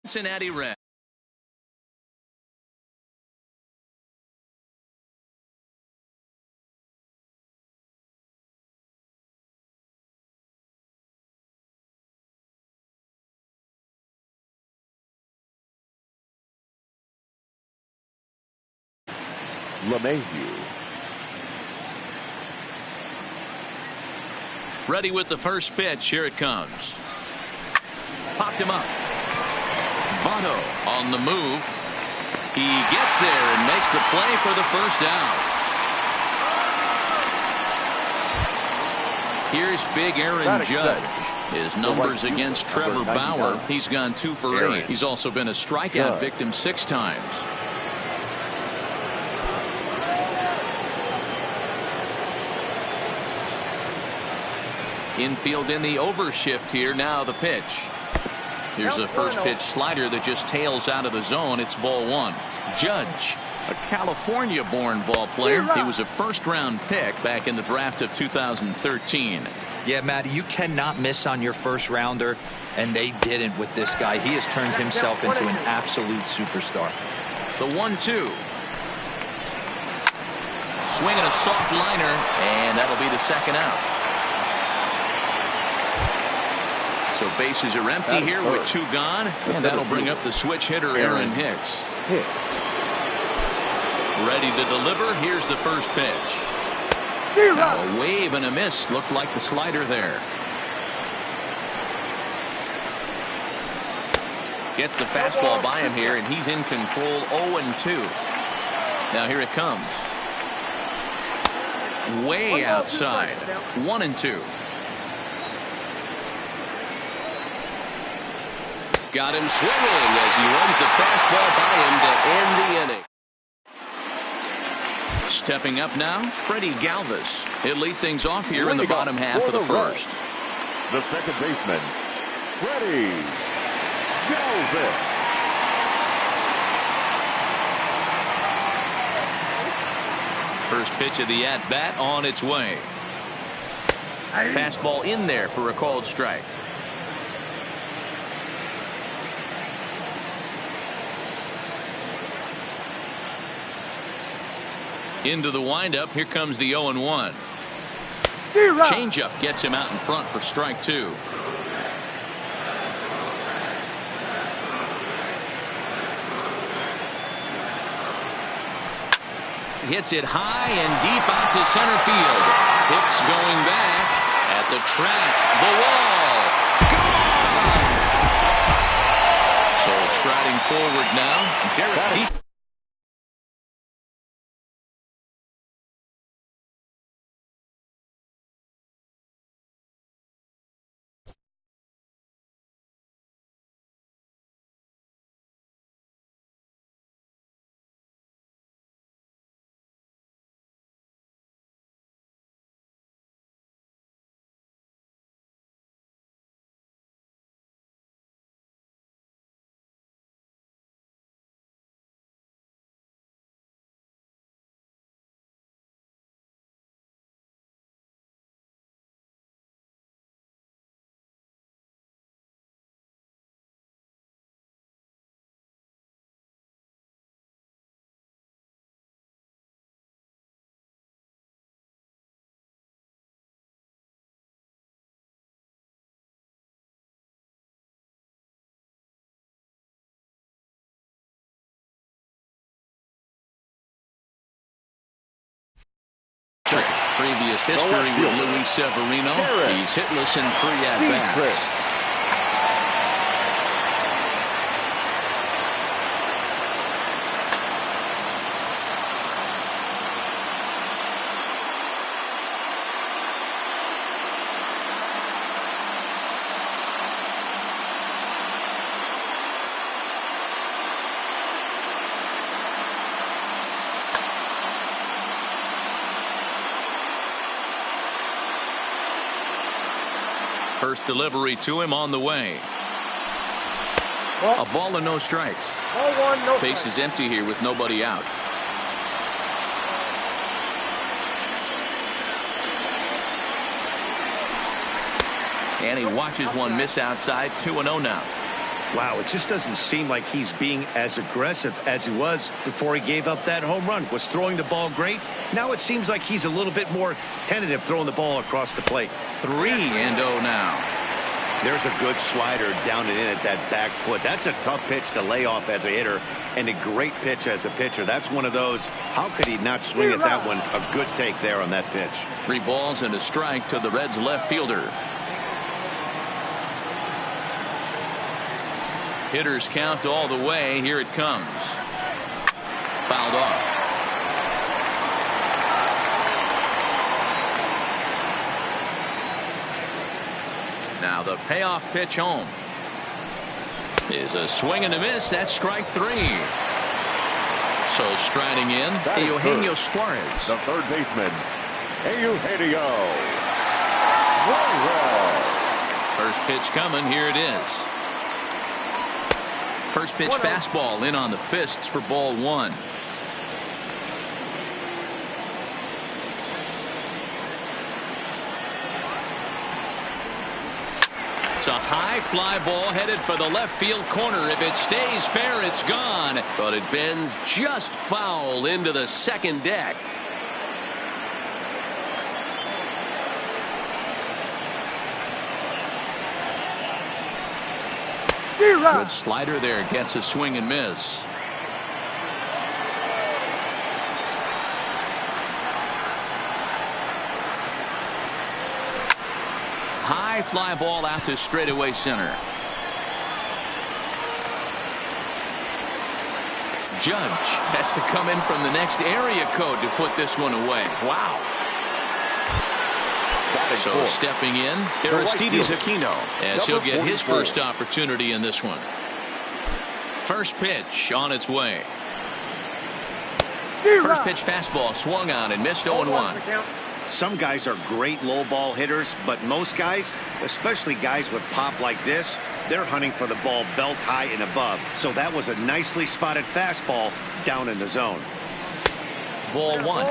Cincinnati Reds. LeMahieu. Ready with the first pitch. Here it comes. Popped him up. Votto on the move. He gets there and makes the play for the first down. Here's big Aaron Judge. His numbers against Trevor Bauer. He's gone 2 for 8. He's also been a strikeout victim 6 times. Infield in the overshift here. Now the pitch. Here's a first pitch slider that just tails out of the zone. It's ball 1. Judge, a California-born ball player. He was a first-round pick back in the draft of 2013. Yeah, Matty, you cannot miss on your first rounder, and they didn't with this guy. He has turned himself into an absolute superstar. The 1-2. Swinging a soft liner, and that'll be the second out. So bases are empty here with 2 gone, and that'll bring up the switch hitter Aaron Hicks. Ready to deliver. Here's the first pitch. Now a wave and a miss. Looked like the slider there. Gets the fastball by him here, and he's in control. 0-2. Now here it comes. Way outside. 1-2. Got him swinging as he runs the fastball by him to end the inning. Stepping up now, Freddie Galvis. He'll lead things off here in the bottom half of the first. The second baseman, Freddie Galvis. First pitch of the at-bat on its way. Fastball in there for a called strike. Into the windup. Here comes the 0-1. Changeup gets him out in front for strike 2. Hits it high and deep out to center field. Hicks going back at the track. The wall. Gone! So striding forward now, Derek. Previous history with Luis Severino. He's hitless in 3 at-bats. First delivery to him on the way. A ball and no strikes. Base is empty here with nobody out. And he watches one miss outside. 2-0 now. Wow, it just doesn't seem like he's being as aggressive as he was before he gave up that home run. Was throwing the ball great. Now it seems like he's a little bit more tentative throwing the ball across the plate. 3-0 now. There's a good slider down and in at that back foot. That's a tough pitch to lay off as a hitter, and a great pitch as a pitcher. That's one of those, how could he not swing at that one? A good take there on that pitch. 3 balls and a strike to the Reds left fielder. Hitters count all the way. Here it comes. Fouled off. Now the payoff pitch home is a swing and a miss. That's strike 3. So striding in, Eugenio Suarez. The third baseman, Eugenio Suarez. First pitch coming. Here it is. First pitch fastball in on the fists for ball 1. It's a high fly ball headed for the left field corner. If it stays fair, it's gone. But it bends just foul into the second deck. Good slider there. Gets a swing and miss. High fly ball out to straightaway center. Judge has to come in from the next area code to put this one away. Wow. So stepping in, Aristides Aquino, as he'll get his first opportunity in this one. First pitch on its way. First pitch fastball swung on and missed 0-1. Some guys are great low ball hitters, but most guys, especially guys with pop like this, they're hunting for the ball belt high and above. So that was a nicely spotted fastball down in the zone. Ball 1.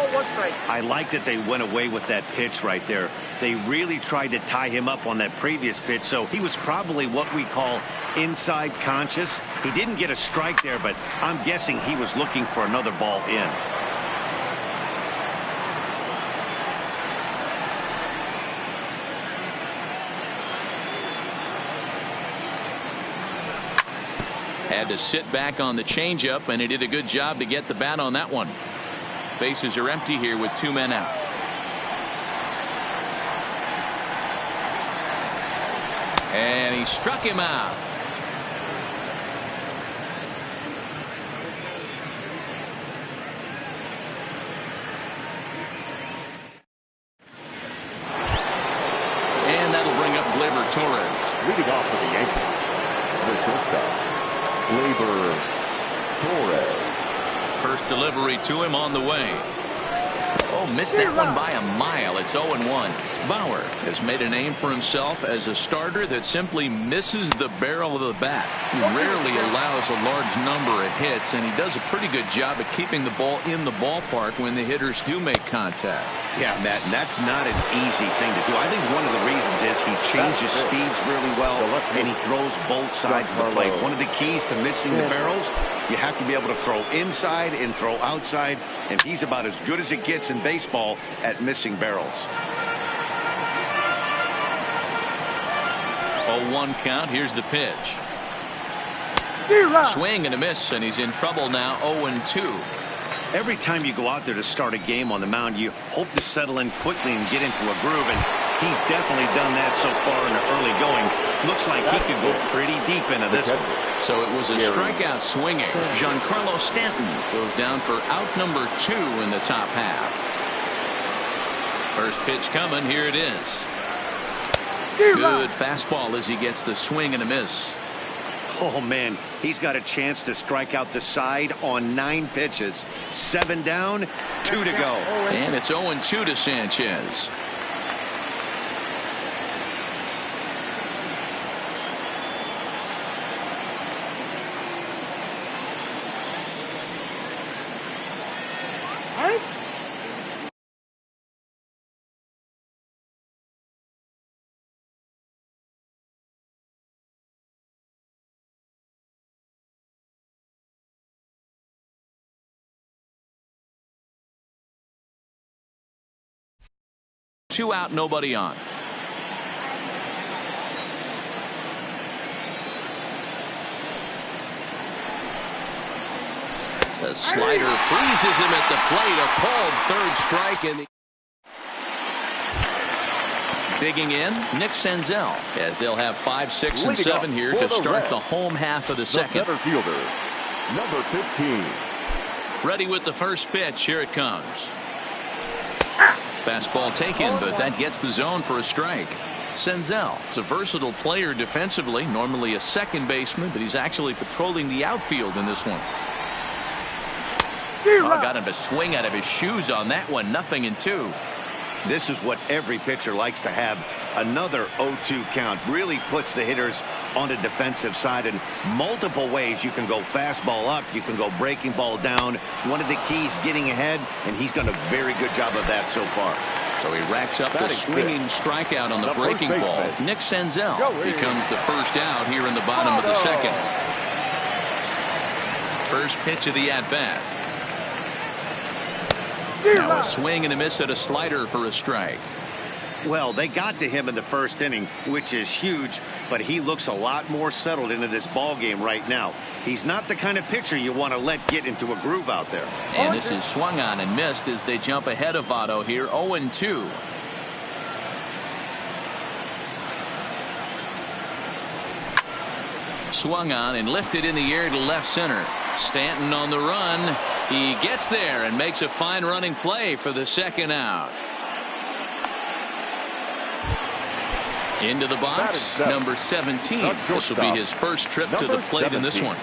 I like that they went away with that pitch right there. They really tried to tie him up on that previous pitch, so he was probably what we call inside conscious. He didn't get a strike there, but I'm guessing he was looking for another ball in. Had to sit back on the changeup, and he did a good job to get the bat on that one. Bases are empty here with 2 men out. And he struck him out. And that'll bring up Gleyber Torres. Leading off for the Yankees, the shortstop, Gleyber Torres. First delivery to him on the way. Oh, missed that one by a mile. It's 0-1. Bauer has made a name for himself as a starter that simply misses the barrel of the bat. He rarely allows a large number of hits, and he does a pretty good job at keeping the ball in the ballpark when the hitters do make contact. Yeah, Matt, and that's not an easy thing to do. I think one of the reasons is he changes speeds really well, and he throws both sides of the plate. One of the keys to missing the barrels, you have to be able to throw inside and throw outside, and he's about as good as it gets in baseball at missing barrels. 0-1 count. Here's the pitch. Swing and a miss, and he's in trouble now. 0-2. Every time you go out there to start a game on the mound, you hope to settle in quickly and get into a groove, and he's definitely done that so far in the early going. Looks like he could go pretty deep into this one. So it was a strikeout swinging. Giancarlo Stanton goes down for out number 2 in the top half. First pitch coming. Here it is. Good fastball as he gets the swing and a miss. Oh, man, he's got a chance to strike out the side on 9 pitches. 7 down, 2 to go. And it's 0-2 to Sanchez. 2 out, nobody on. The slider freezes him at the plate. A called third strike in the... Digging in, Nick Senzel, as they'll have 5, 6, and 7 here to start the home half of the second. Center fielder, number 15. Ready with the first pitch. Here it comes. Fastball taken, but that gets the zone for a strike. Senzel is a versatile player defensively, normally a second baseman, but he's actually patrolling the outfield in this one. Got him to swing out of his shoes on that one. 0-2. This is what every pitcher likes to have. Another 0-2 count really puts the hitters on the defensive side in multiple ways. You can go fastball up, you can go breaking ball down. One of the keys, getting ahead, and he's done a very good job of that so far. So he racks up the swinging strikeout on the breaking ball. Nick Senzel becomes the first out here in the bottom of the second. First pitch of the at-bat. Now a swing and a miss at a slider for a strike. Well, they got to him in the first inning, which is huge, but he looks a lot more settled into this ball game right now. He's not the kind of pitcher you want to let get into a groove out there. And this is swung on and missed as they jump ahead of Votto here. 0-2. Swung on and lifted in the air to left center. Stanton on the run. He gets there and makes a fine running play for the second out. Into the box, number 17. This will be his first trip to the plate in this one.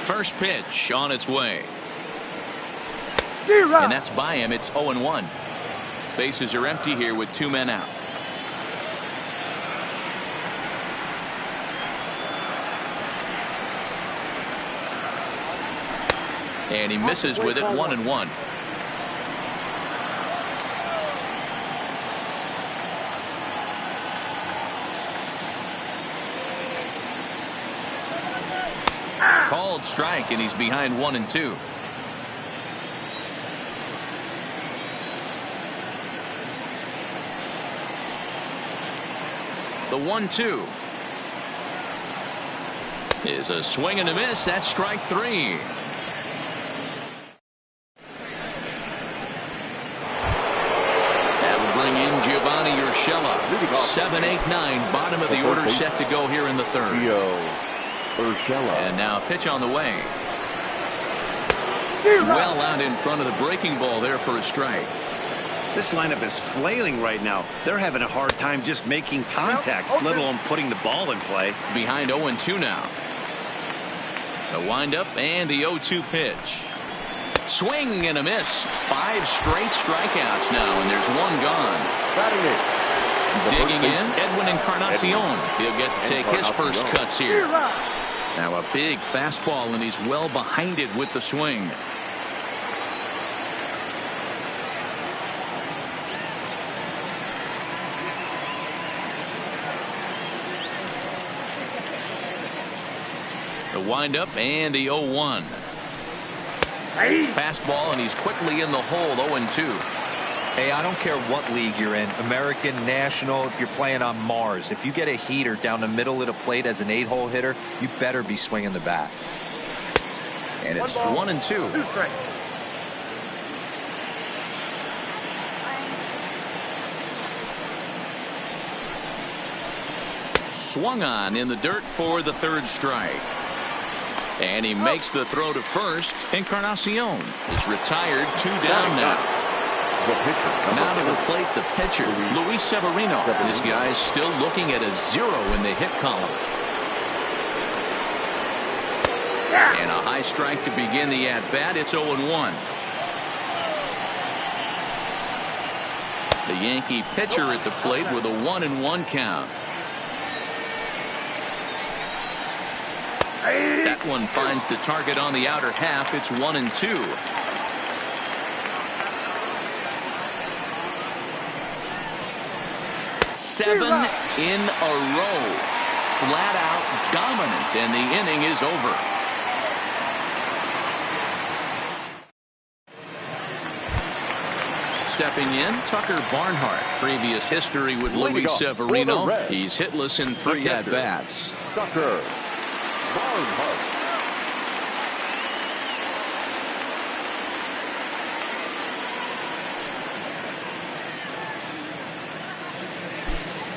First pitch on its way. And that's by him. It's 0-1. Bases are empty here with 2 men out. And he misses with it. 1-1. Called strike, and he's behind 1-2. The 1-2 is a swing and a miss. That's strike 3. Giovanni Urshela. 7, 8, 9. Bottom of the order set to go here in the third. And now a pitch on the way. Well out in front of the breaking ball there for a strike. This lineup is flailing right now. They're having a hard time just making contact, let alone putting the ball in play. Behind 0-2 now. The windup and the 0-2 pitch. Swing and a miss. 5 straight strikeouts now, and there's 1 gone. Digging in, Edwin Encarnacion. He'll get to take his first cuts here. Now a big fastball, and he's well behind it with the swing. The windup and the 0-1. Fastball, and he's quickly in the hole. 0-2. Hey, I don't care what league you're in, American, National, if you're playing on Mars. If you get a heater down the middle of the plate as an 8-hole hitter, you better be swinging the bat. And it's 1-2. Swung on in the dirt for the third strike. And he makes the throw to first. Encarnacion is retired. 2 down now. Now to the plate, the pitcher, Luis Severino. This guy is still looking at a 0 in the hit column. And a high strike to begin the at-bat. It's 0-1. The Yankee pitcher at the plate with a 1-1 count. That one finds the target on the outer half. It's 1-2. Seven in a row. Flat out dominant, and the inning is over. stepping in, Tucker Barnhart. Previous history with Luis Severino. He's hitless in 3 at-bats. Tucker Barnhart.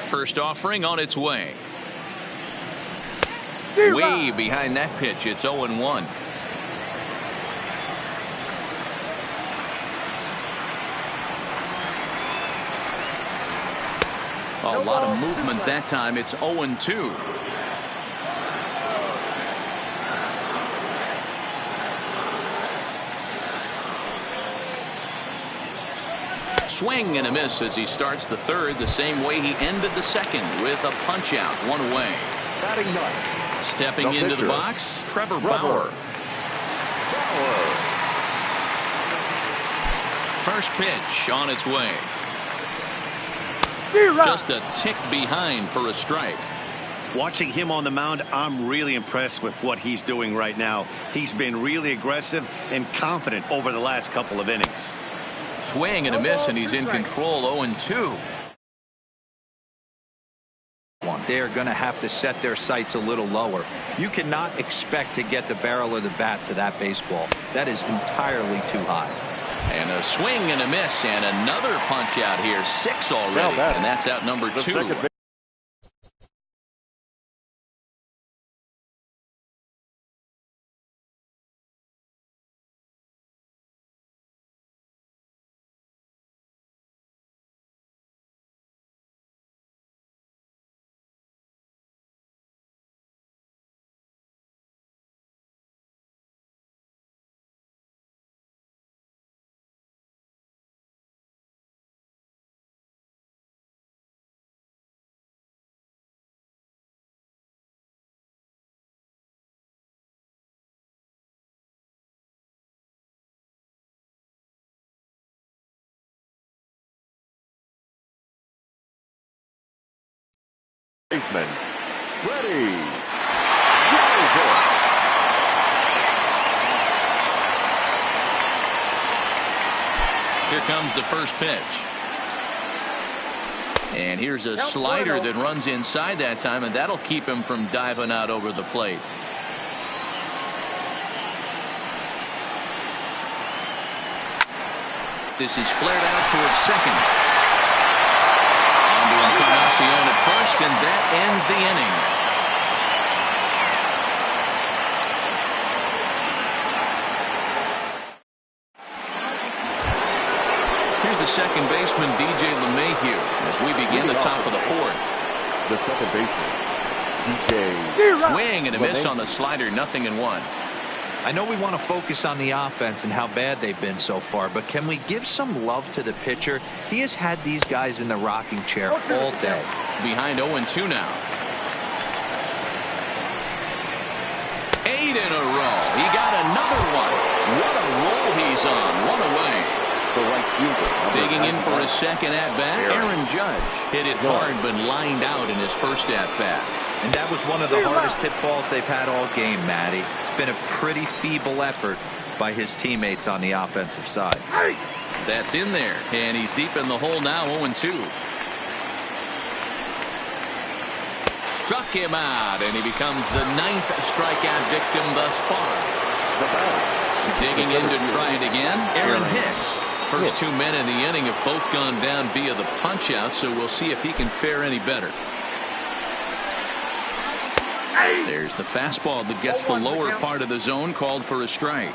First offering on its way. Way behind that pitch. It's 0-1. A lot of movement that time. It's 0-2. Swing and a miss as he starts the third the same way he ended the second with a punch out, 1 away. Batting ninth. Stepping into the box, Trevor Bauer. First pitch on its way. Just a tick behind for a strike. Watching him on the mound, I'm really impressed with what he's doing right now. He's been really aggressive and confident over the last couple of innings. Swing and a miss, and he's in control. 0-2. They're going to have to set their sights a little lower. You cannot expect to get the barrel of the bat to that baseball. That is entirely too high. And a swing and a miss, and another punch out here. 6 already, and that's out number 2. Baseman ready. Here comes the first pitch. And here's a slider that runs inside that time, and that'll keep him from diving out over the plate. This is flared out towards second. Encarnacion at first, and that ends the inning. Here's the second baseman, DJ LeMahieu, as we begin the top of the 4th. The second baseman, DJ. Swing and a miss on the slider, 0-1. I know we want to focus on the offense and how bad they've been so far, but can we give some love to the pitcher? He has had these guys in the rocking chair all day. Behind 0-2 now. 8 in a row. He got another one. What a roll he's on. 1 away. The right fielder. Digging in for his second at-bat, Aaron Judge. Hit it hard, but lined out in his first at-bat. And that was one of the hardest hit balls they've had all game, Matty. It's been a pretty feeble effort by his teammates on the offensive side. That's in there, and he's deep in the hole now, 0-2. Struck him out, and he becomes the 9th strikeout victim thus far. Digging in to try it again, Aaron Hicks. First 2 men in the inning have both gone down via the punch-out, so we'll see if he can fare any better. There's the fastball that gets the lower part of the zone, called for a strike.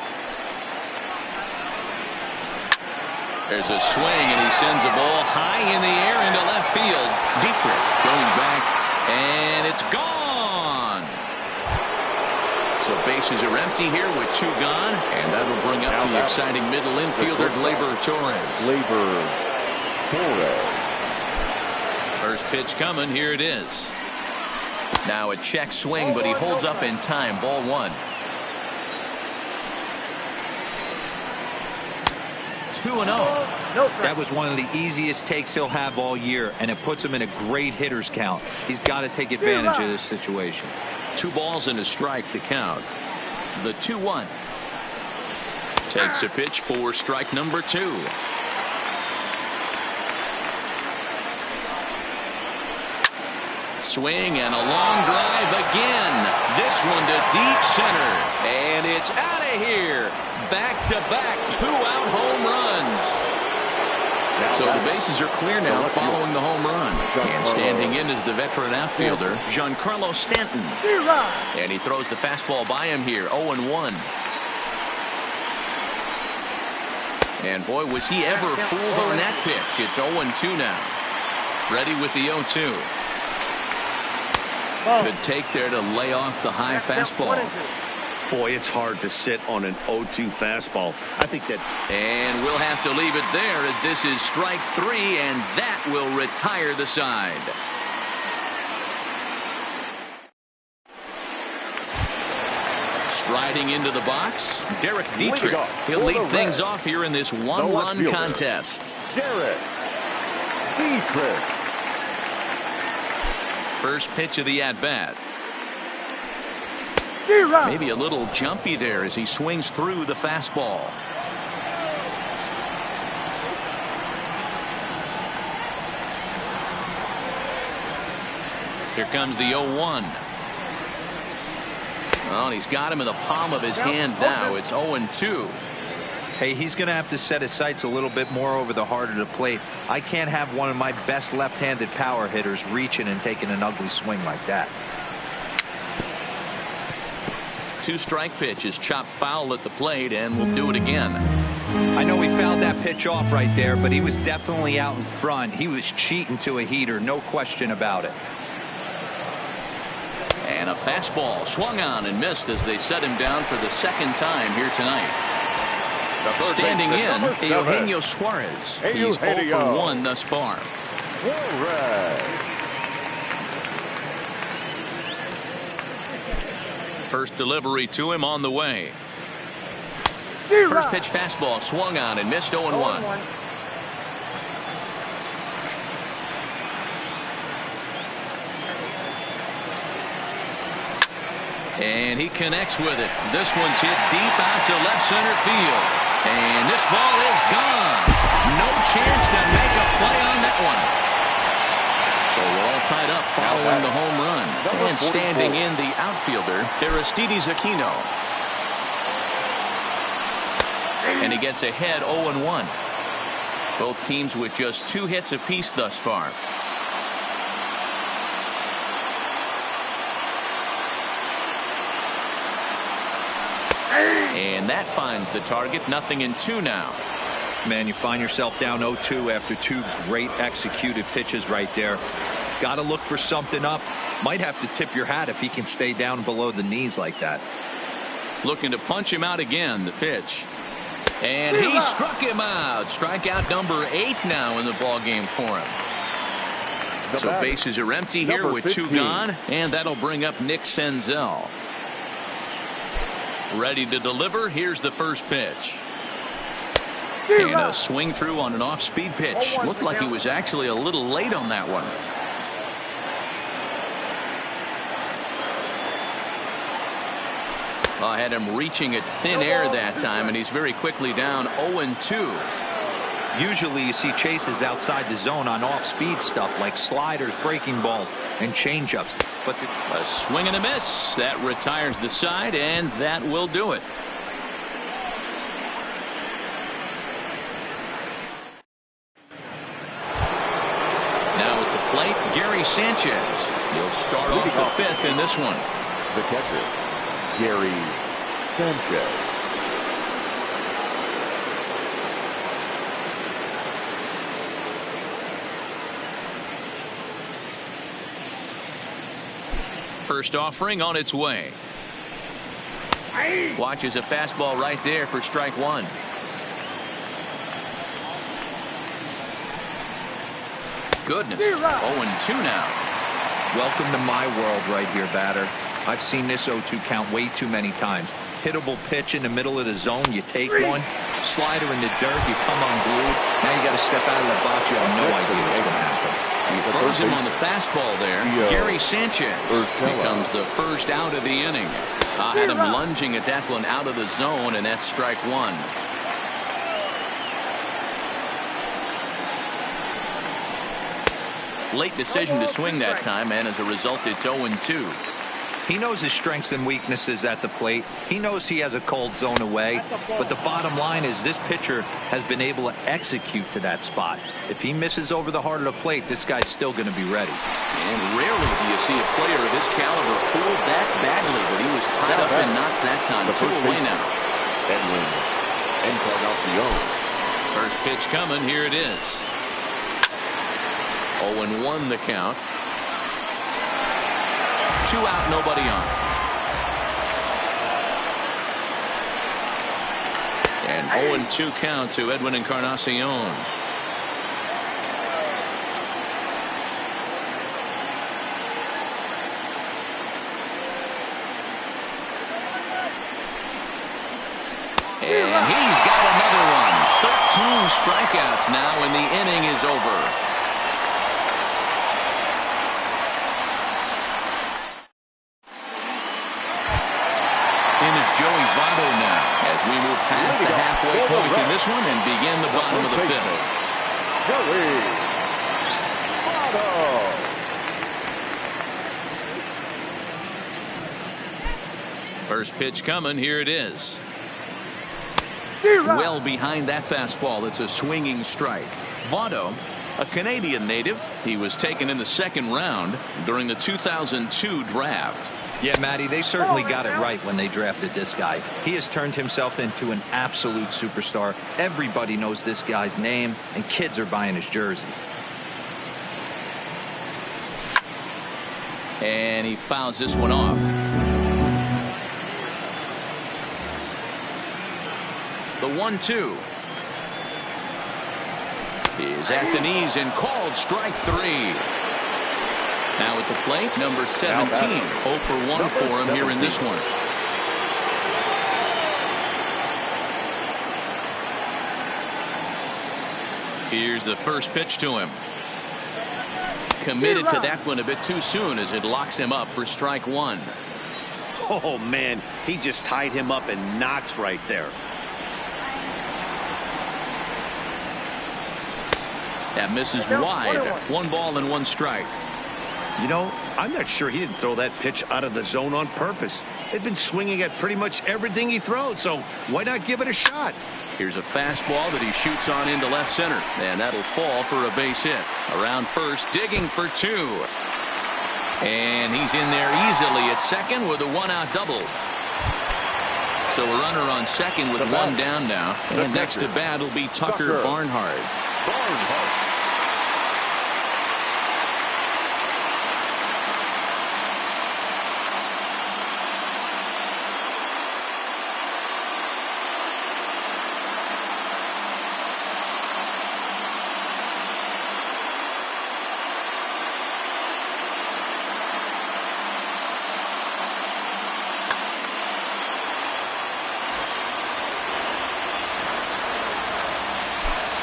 There's a swing, and he sends a ball high in the air into left field. Dietrich going back, and it's gone. So bases are empty here with 2 gone, and that'll bring up the exciting middle infielder, Gleyber Torres. First pitch coming. Here it is. Now a check swing, but he holds up in time. Ball 1. 2-0. That was one of the easiest takes he'll have all year, and it puts him in a great hitter's count. He's got to take advantage of this situation. 2 balls and a strike to count. The 2-1. Takes a pitch for strike number 2. swing and a long drive again. This one to deep center. And it's out of here. Back-to-back two-out home runs. So the bases are clear now following the home run. And standing in is the veteran outfielder, Giancarlo Stanton. And he throws the fastball by him here, 0-1. And boy, was he ever fooled on that pitch. It's 0-2 now. Ready with the 0-2. Good take there to lay off the high fastball. Boy, it's hard to sit on an 0-2 fastball. I think that. And we'll have to leave it there as this is strike 3, and that will retire the side. Striding into the box, Derek Dietrich. He'll lead things off here in this one-run contest. Derek Dietrich. First pitch of the at-bat. Maybe a little jumpy there as he swings through the fastball. Here comes the 0-1. Well, he's got him in the palm of his hand now. It's 0-2. Hey, he's going to have to set his sights a little bit more over the heart of the plate. I can't have one of my best left-handed power hitters reaching and taking an ugly swing like that. Two-strike pitch is chopped foul at the plate, and we'll do it again. I know he fouled that pitch off right there, but he was definitely out in front. He was cheating to a heater, no question about it. And a fastball swung on and missed as they set him down for the second time here tonight. Standing in, Eugenio Suarez. He's 0 for 1 thus far. First delivery to him on the way. First pitch fastball swung on and missed 0-1. And he connects with it. This one's hit deep out to left center field. And this ball is gone. No chance to make a play on that one. So we're all tied up following the home run. And standing in the outfielder, Aristides Aquino. And he gets ahead 0-1. Both teams with just 2 hits apiece thus far. And that finds the target. 0-2 now. Man, you find yourself down 0-2 after 2 great executed pitches right there. Got to look for something up. Might have to tip your hat if he can stay down below the knees like that. Looking to punch him out again. The pitch. And he struck him out. Strikeout number 8 now in the ball game for him. So bases are empty here with 2 gone. And that'll bring up Nick Senzel. Ready to deliver. Here's the first pitch. And a swing through on an off-speed pitch. Looked like he was actually a little late on that one. I had him reaching at thin air that time, and he's very quickly down 0-2. Usually you see chases outside the zone on off-speed stuff like sliders, breaking balls, and changeups. But a swing and a miss. That retires the side, and that will do it. Now at the plate, Gary Sanchez. He'll start off the 5th in this one. The catcher, Gary Sanchez. First offering on its way. Watches a fastball right there for strike 1. Goodness. 0-2 now. Welcome to my world right here, batter. I've seen this 0-2 count way too many times. Hittable pitch in the middle of the zone, you take one. Slider in the dirt, you come unglued. Now you got to step out of the box. You have no idea what's going to happen. He throws him on the fastball there. Gary Sanchez becomes the first out of the inning. I had him lunging at that one out of the zone, and that's strike 1. Late decision to swing that time, and as a result, it's 0-2. He knows his strengths and weaknesses at the plate. He knows he has a cold zone away. But the bottom line is this pitcher has been able to execute to that spot. If he misses over the heart of the plate, this guy's still going to be ready. And rarely do you see a player of his caliber pull back badly, but he was tied up and knocked that time. 2 away now. Edwin Encarnacion. First pitch coming. Here it is. 0-1 the count. 2 out, nobody on. And 0-2 count to Edwin Encarnacion. And he's got another one. 13 strikeouts now, and the inning is over. We move past the halfway point in this one and begin the bottom of the 5th. First pitch coming. Here it is. Well behind that fastball. It's a swinging strike. Votto, a Canadian native. He was taken in the 2nd round during the 2002 draft. Yeah, Matty, they certainly got it right when they drafted this guy. He has turned himself into an absolute superstar. Everybody knows this guy's name, and kids are buying his jerseys. And he fouls this one off. The 1-2 is at the knees and called strike 3. Now at the plate, number 17. 0 for 1 for him here in this one. Here's the first pitch to him. Committed to that one a bit too soon as it locks him up for strike 1. Oh, man, he just tied him up in knots right there. That misses wide. 1 ball and 1 strike. You know, I'm not sure he didn't throw that pitch out of the zone on purpose. They've been swinging at pretty much everything he throws, so why not give it a shot? Here's a fastball that he shoots on into left center, and that'll fall for a base hit. Around first, digging for 2. And he's in there easily at second with a 1-out double. So a runner on second with 1 down now. And next to bat will be Tucker Barnhart.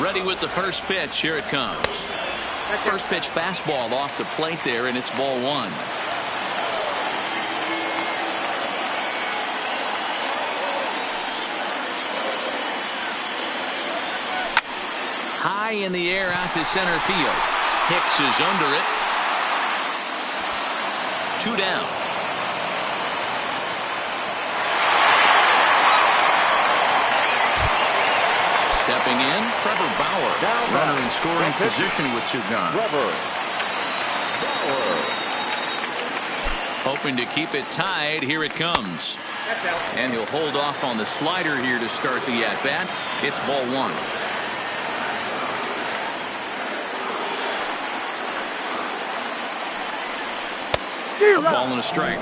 Ready with the first pitch. Here it comes. First pitch fastball off the plate there, and it's ball 1. High in the air out to center field. Hicks is under it. 2 down. Stepping in, Trevor Bauer. Runner in scoring position with 2 gone. Hoping to keep it tied. Here it comes. And he'll hold off on the slider here to start the at-bat. It's ball 1. A ball and a strike.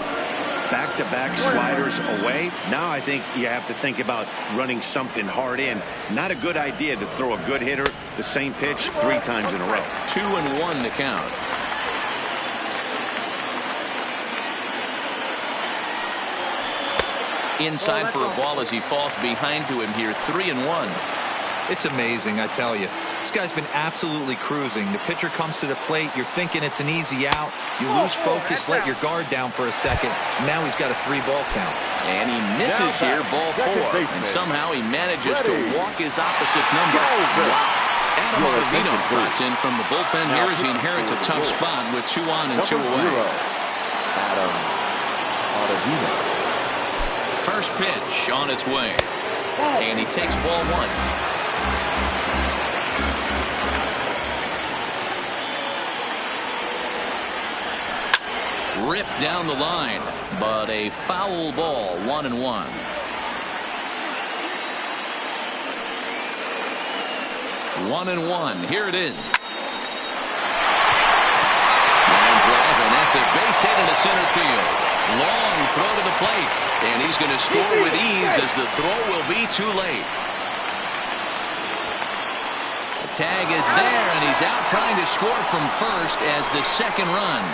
Back-to-back sliders away. Now I think you have to think about running something hard in. Not a good idea to throw a good hitter the same pitch 3 times in a row. 2-1 to count. Inside for a ball as he falls behind to him here. 3-1. It's amazing, I tell you. This guy's been absolutely cruising. The pitcher comes to the plate. You're thinking it's an easy out. You lose focus, let your guard down for a second. Now he's got a 3-ball count. And he misses here, ball 4. And somehow he manages to walk his opposite number. Wow. Adam Ottavino trots in from the bullpen here as he inherits a tough spot with 2 on and 2 away. Adam Ottavino. First pitch on its way. And he takes ball 1. Ripped down the line, but a foul ball, 1-1. One and one. Here it is. Line drive, and that's a base hit into center field. Long throw to the plate, and he's going to score with ease as the throw will be too late. The tag is there, and he's out trying to score from first as the second run.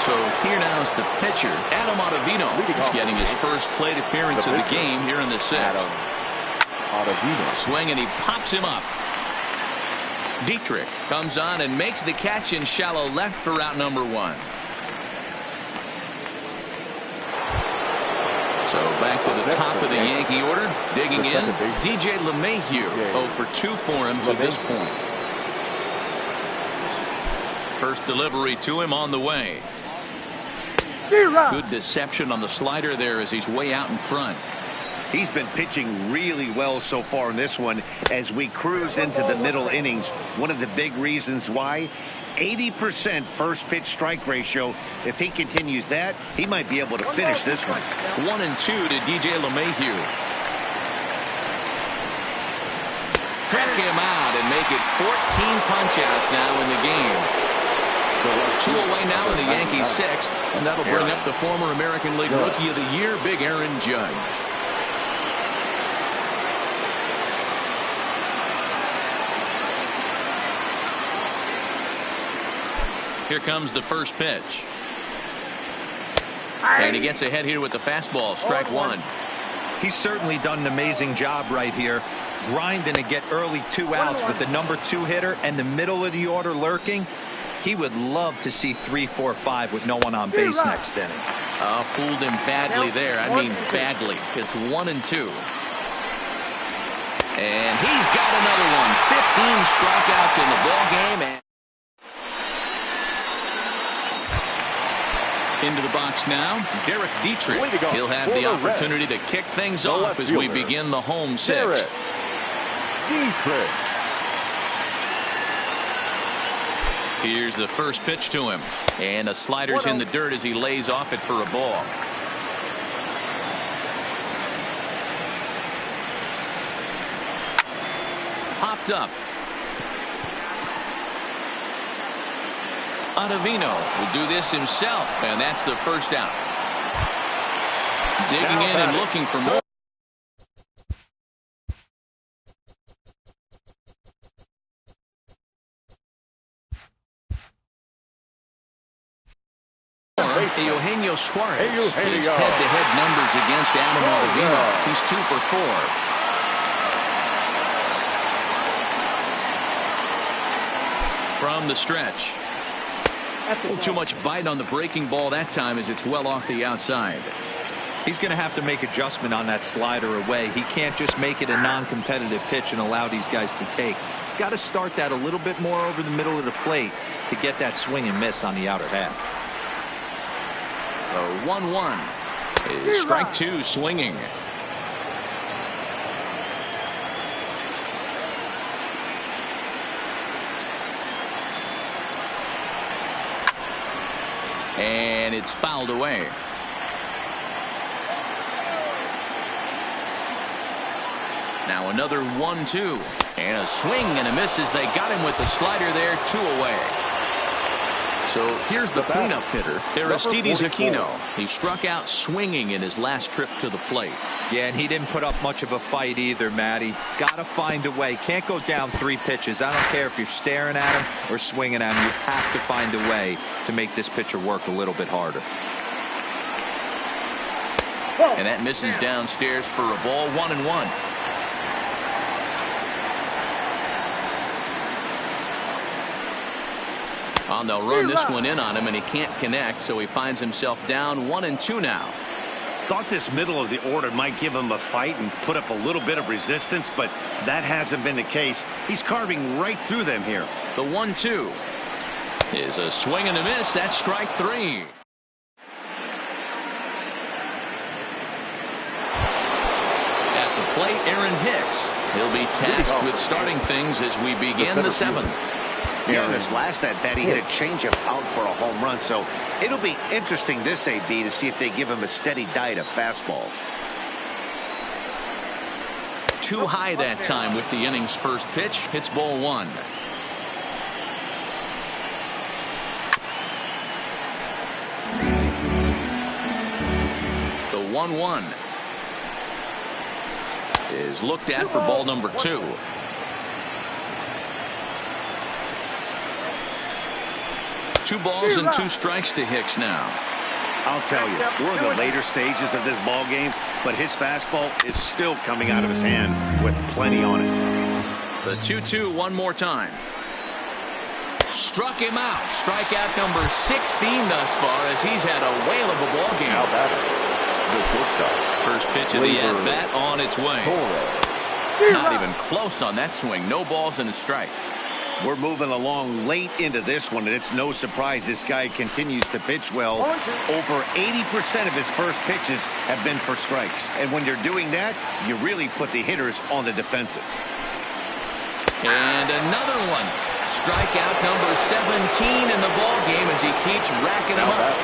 So here now is the pitcher, Adam Ottavino. He's getting his first plate appearance of the game here in the 6th. Ottavino. Swing, and he pops him up. Dietrich comes on and makes the catch in shallow left for out number 1. So back to the top of the Yankee order. Digging in, DJ LeMahieu. 0 for 2 for him to this point. First delivery to him on the way. Good deception on the slider there as he's way out in front. He's been pitching really well so far in this one as we cruise into the middle innings. One of the big reasons why, 80% first pitch strike ratio. If he continues that, he might be able to finish this one. 1-2 to DJ LeMahieu. Strike him out and make it 14 punch-outs now in the game. 2 away now in the Yankees' 6th, and that'll bring up the former American League Rookie of the Year, Big Aaron Judge. Here comes the first pitch. And he gets ahead here with the fastball, strike 1. He's certainly done an amazing job right here, grinding to get early 2 outs with the number 2 hitter and the middle of the order lurking. He would love to see 3, 4, 5 with no one on base next inning. Fooled him badly there. I mean badly. It's 1-2. And he's got another one. 15 strikeouts in the ball game. And into the box now, Derek Dietrich. He'll have the opportunity to kick things off as we begin the home 6th. Dietrich. Here's the first pitch to him, and a slider's in the dirt as he lays off it for a ball. Popped up. Ottavino will do this himself, and that's the first out. Digging in and looking for more. Eugenio Suarez. His head-to-head numbers against Adam Ottavino. He's 2 for 4. From the stretch. Too much bite on the breaking ball that time as it's well off the outside. He's going to have to make adjustment on that slider away. He can't just make it a non-competitive pitch and allow these guys to take. He's got to start that a little bit more over the middle of the plate to get that swing and miss on the outer half. 1-1. Strike 2 swinging. And it's fouled away. Now another 1-2. And a swing and a miss as they got him with the slider there, 2 away. So here's the cleanup hitter, Aristides Aquino. He struck out swinging in his last trip to the plate. Yeah, and he didn't put up much of a fight either, Matty. Got to find a way. Can't go down 3 pitches. I don't care if you're staring at him or swinging at him. You have to find a way to make this pitcher work a little bit harder. And that misses downstairs for a ball, 1-1. They'll run this one in on him, and he can't connect, so he finds himself down 1-2 now. Thought this middle of the order might give him a fight and put up a little bit of resistance, but that hasn't been the case. He's carving right through them here. The 1-2 is a swing and a miss. That's strike 3. At the plate, Aaron Hicks. He'll be tasked with starting things as we begin the 7th. Yeah, in this last at bat, he hit a changeup out for a home run, so it'll be interesting this AB to see if they give him a steady diet of fastballs. Too high that time with the inning's first pitch. It's ball 1. The 1-1 is looked at for ball number 2. 2 balls and 2 strikes to Hicks now. I'll tell you, we're in the later stages of this ball game, but his fastball is still coming out of his hand with plenty on it. The 2-2 one more time. Struck him out. Strikeout number 16 thus far, as he's had a whale of a ball game. Now batter, the shortstop. First pitch of the at-bat on its way. Not even close on that swing. No balls and a strike. We're moving along late into this one, and it's no surprise this guy continues to pitch well. Over 80% of his first pitches have been for strikes. And when you're doing that, you really put the hitters on the defensive. And another one. Strikeout number 17 in the ball game as he keeps racking them up.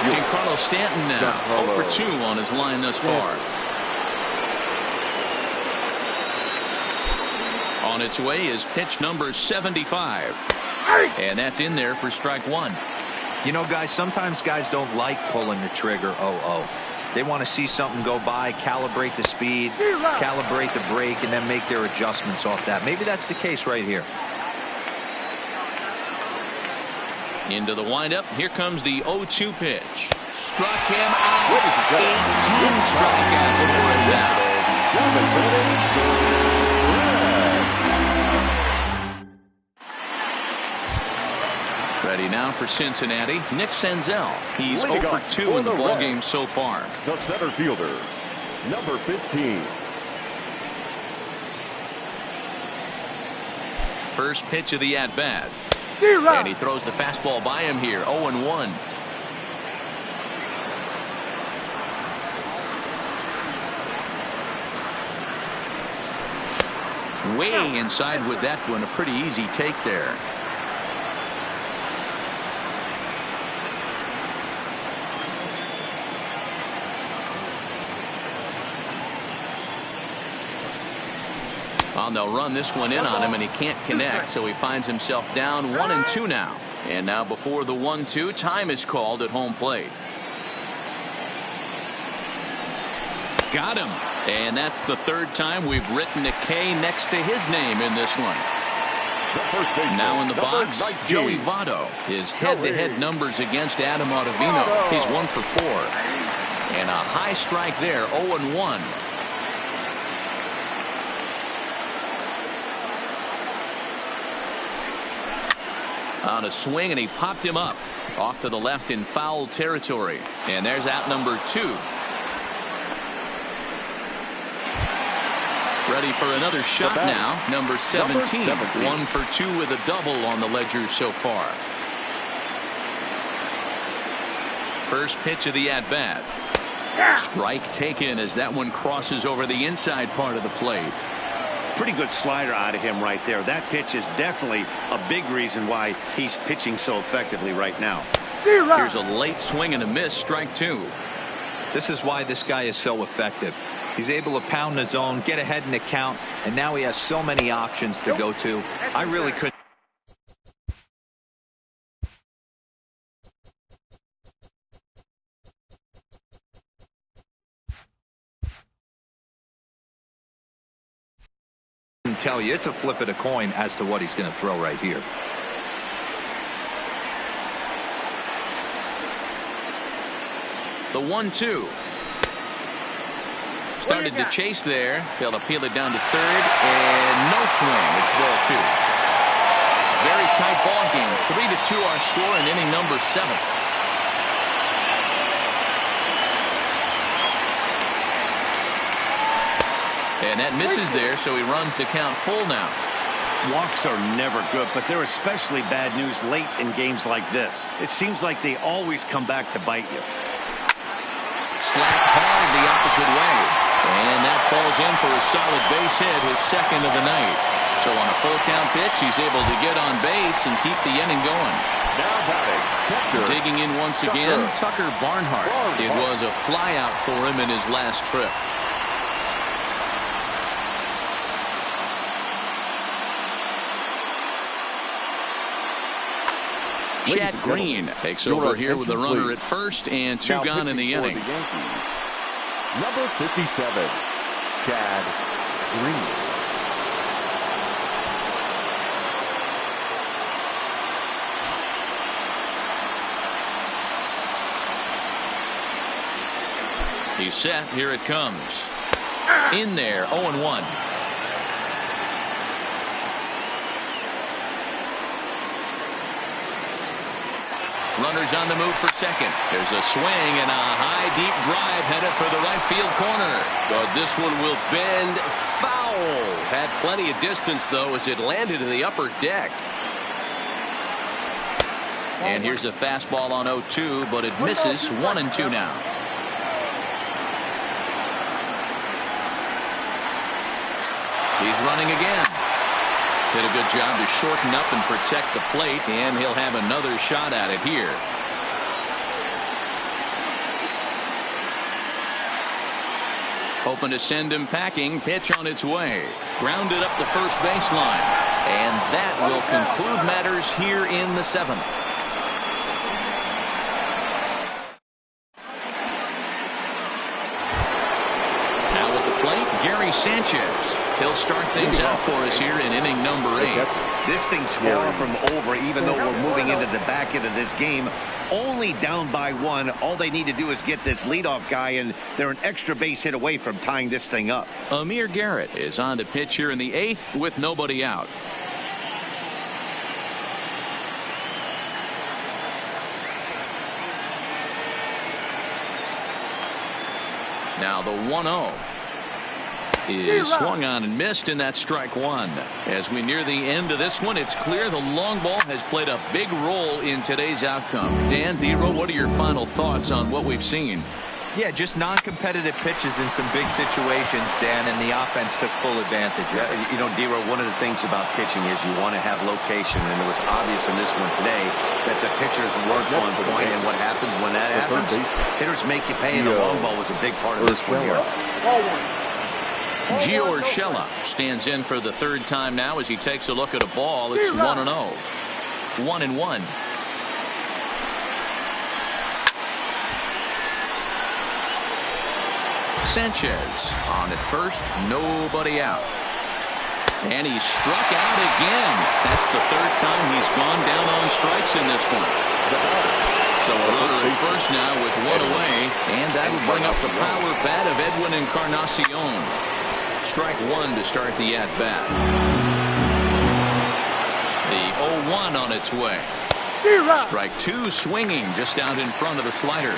Giancarlo Stanton now 0 for 2 on his line thus far. On its way is pitch number 75. And that's in there for strike 1. You know, guys, sometimes guys don't like pulling the trigger 0-0. They want to see something go by, calibrate the speed, calibrate the brake, and then make their adjustments off that. Maybe that's the case right here. Into the windup. Here comes the 0-2 pitch. Struck him out. 18 strikeouts for him now. Ready now for Cincinnati, Nick Senzel. He's 0 for 2 in the ballgame so far. The center fielder, number 15. First pitch of the at-bat. And he throws the fastball by him here, 0-1. Way inside with that one, a pretty easy take there. Well, they'll run this one in on him, and he can't connect, so he finds himself down 1-2 now. And now before the 1-2, time is called at home plate. Got him. And that's the 3rd time we've written a K next to his name in this one. Now in the box, Joey Votto. His head-to-head numbers against Adam Ottavino. He's 1 for 4. And a high strike there, 0-1. On a swing, and he popped him up off to the left in foul territory. And there's out number 2. Ready for another shot now. Number 17. 1 for 2 with a double on the ledger so far. First pitch of the at-bat. Strike taken as that one crosses over the inside part of the plate. Pretty good slider out of him right there. That pitch is definitely a big reason why he's pitching so effectively right now. Here's a late swing and a miss, strike 2. This is why this guy is so effective. He's able to pound the zone, get ahead in the count, and now he has so many options to go to. I really couldn't. tell you, it's a flip of the coin as to what he's going to throw right here. The 1-2. Started to chase there. They'll appeal it down to third, and no swing. It's ball 2. Very tight ball game. 3-2 our score in inning number 7. And that misses there, so he runs the count full now. Walks are never good, but they're especially bad news late in games like this. It seems like they always come back to bite you. Slapped hard the opposite way. And that falls in for a solid base hit, his second of the night. So on a full count pitch, he's able to get on base and keep the inning going. Now batting, pitcher. Digging in once again, Tucker Barnhart. It was a flyout for him in his last trip. Chad Green takes over here with a runner at first and 2 gone in the inning. Number 57, Chad Green. He's set. Here it comes. In there, 0-1. Runners on the move for second. There's a swing and a high, deep drive headed for the right field corner. But this one will bend foul. Had plenty of distance, though, as it landed in the upper deck. And here's a fastball on 0-2, but it misses. 1-2 now. He's running again. Did a good job to shorten up and protect the plate, and he'll have another shot at it here. Hoping to send him packing. Pitch on its way. Grounded up the first baseline. And that will conclude matters here in the 7th. Now at the plate, Gary Sanchez. He'll start things out for us here in inning number 8. This thing's far from over, even though we're moving into the back end of this game. Only down by 1. All they need to do is get this leadoff guy, and they're an extra base hit away from tying this thing up. Amir Garrett is on to pitch here in the 8th with nobody out. Now the 1-0. Is swung on and missed, and that's strike 1. As we near the end of this one, it's clear the long ball has played a big role in today's outcome. Dan, Dero, what are your final thoughts on what we've seen? Yeah, just non-competitive pitches in some big situations, Dan, and the offense took full advantage. Yeah, you know, Dero, one of the things about pitching is you want to have location, and it was obvious in this one today that the pitchers weren't on point, and what happens when that happens? Hitters make you pay, and the long ball was a big part of this one here. Gio Urshela stands in for the 3rd time now as he takes a look at a ball. It's 1-0. 1-1. Sanchez on at first, nobody out. And he struck out again. That's the 3rd time he's gone down on strikes in this one. So a runner at first now with 1 away, and that will bring up the power bat of Edwin Encarnacion. Strike 1 to start the at-bat. The 0-1 on its way. Strike 2 swinging just out in front of the slider.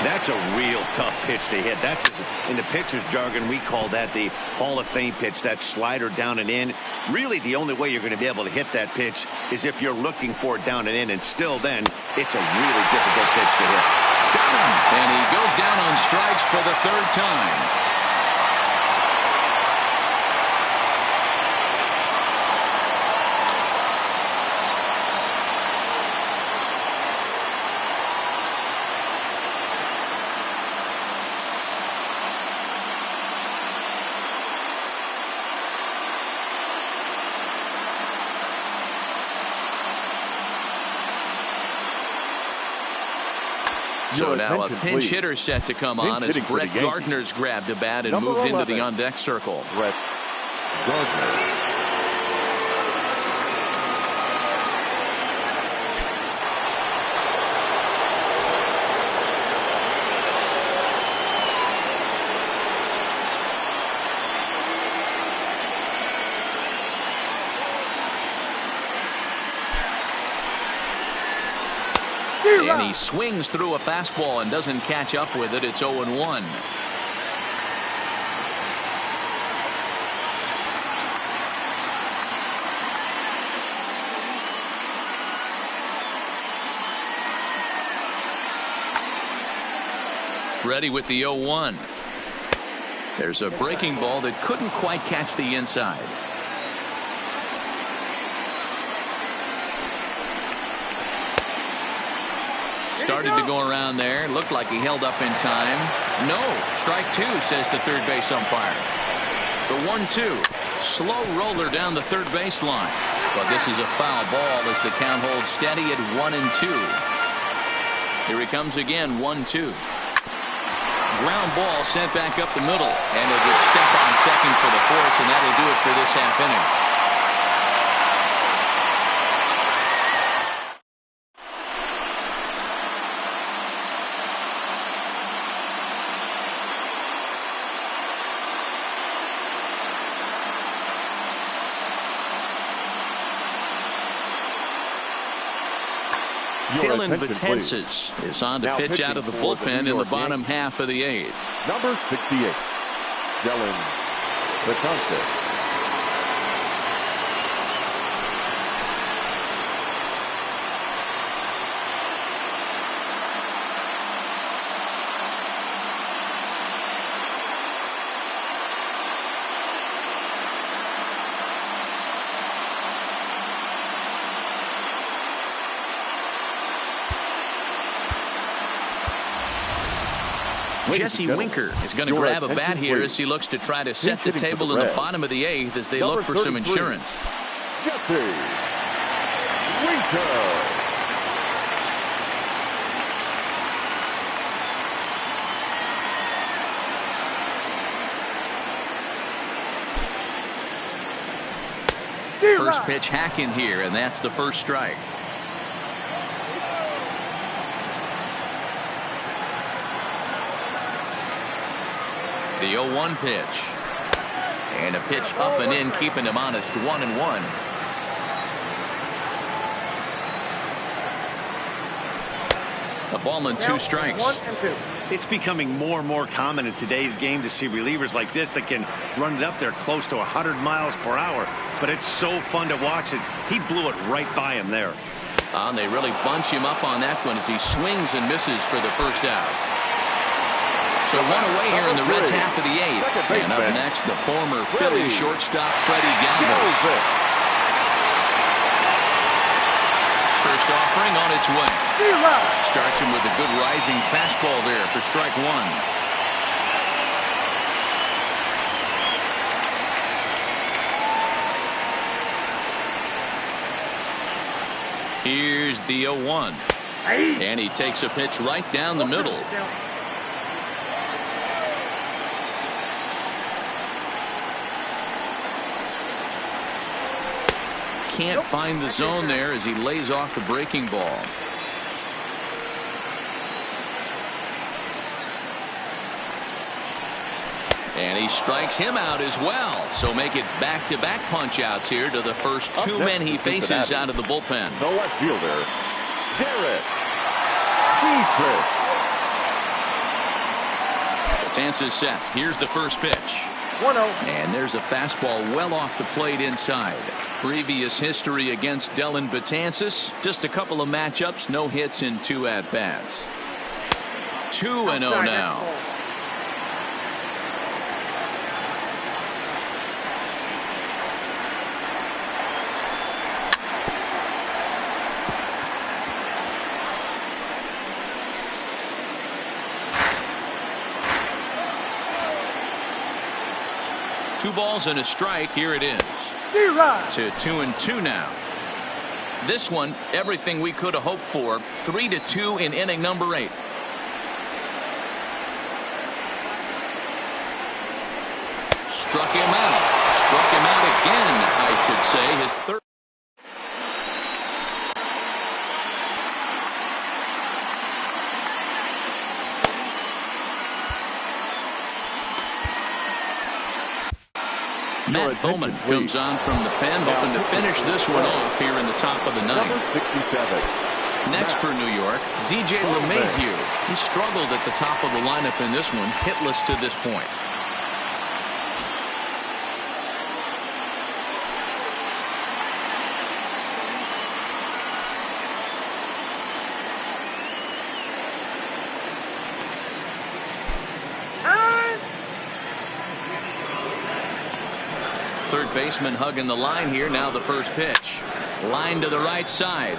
That's a real tough pitch to hit. That's in the pitcher's jargon, we call that the Hall of Fame pitch, that slider down and in. Really, the only way you're going to be able to hit that pitch is if you're looking for it down and in, and still then, it's a really difficult pitch to hit. Got him! And he goes down on strikes for the 3rd time. So now a pinch hitter set to come on as Brett Gardner's grabbed a bat and moved into the on-deck circle. Brett Gardner. And he swings through a fastball and doesn't catch up with it. It's 0-1. Ready with the 0-1. There's a breaking ball that couldn't quite catch the inside. Started to go around there. Looked like he held up in time. No. Strike two, says the third base umpire. The 1-2. Slow roller down the third baseline. But this is a foul ball as the count holds steady at 1-2. Here he comes again, 1-2. Ground ball sent back up the middle. And he'll just step on second for the fourth, and that'll do it for this half inning. Dylan Betances is on to pitch out of the bullpen in the bottom half of the eighth. Number 68, Dylan Betances. Jesse Winker is going to grab a bat here as he looks to try to set the table in the bottom of the eighth as they look for some insurance. Jesse Winker. First pitch hack in here, and that's the first strike. The 0-1 pitch. And a pitch up and in, keeping him honest, 1-1. A ball and two strikes. It's becoming more and more common in today's game to see relievers like this that can run it up there close to 100 miles per hour. But it's so fun to watch it. He blew it right by him there. And they really bunch him up on that one as he swings and misses for the first out. So one away here in the Reds' half of the eighth. And up next, the former Philly shortstop, Freddie Galvis. First offering on its way. Starts him with a good rising fastball there for strike one. Here's the 0-1. And he takes a pitch right down the middle. Can't find the zone there as he lays off the breaking ball. And he strikes him out as well. So make it back-to-back punch-outs here to the first two men he faces out of the bullpen. The left fielder, Derek Dietrich. Betances sets. Here's the first pitch. 1-0. And there's a fastball well off the plate inside. Previous history against Dylan Betances. Just a couple of matchups, no hits in 2 at-bats. 2-0 now. Two balls and a strike. Here it is. To 2-2 now. This one, everything we could have hoped for. 3-2 in inning number 8. Struck him out. Struck him out again, I should say. His third. Matt Bowman comes on from the pen, hoping to finish this one off here in the top of the ninth. Number 67, Next for New York, DJ LeMahieu. He struggled at the top of the lineup in this one, hitless to this point. Third baseman hugging the line here. Now the first pitch. Line to the right side.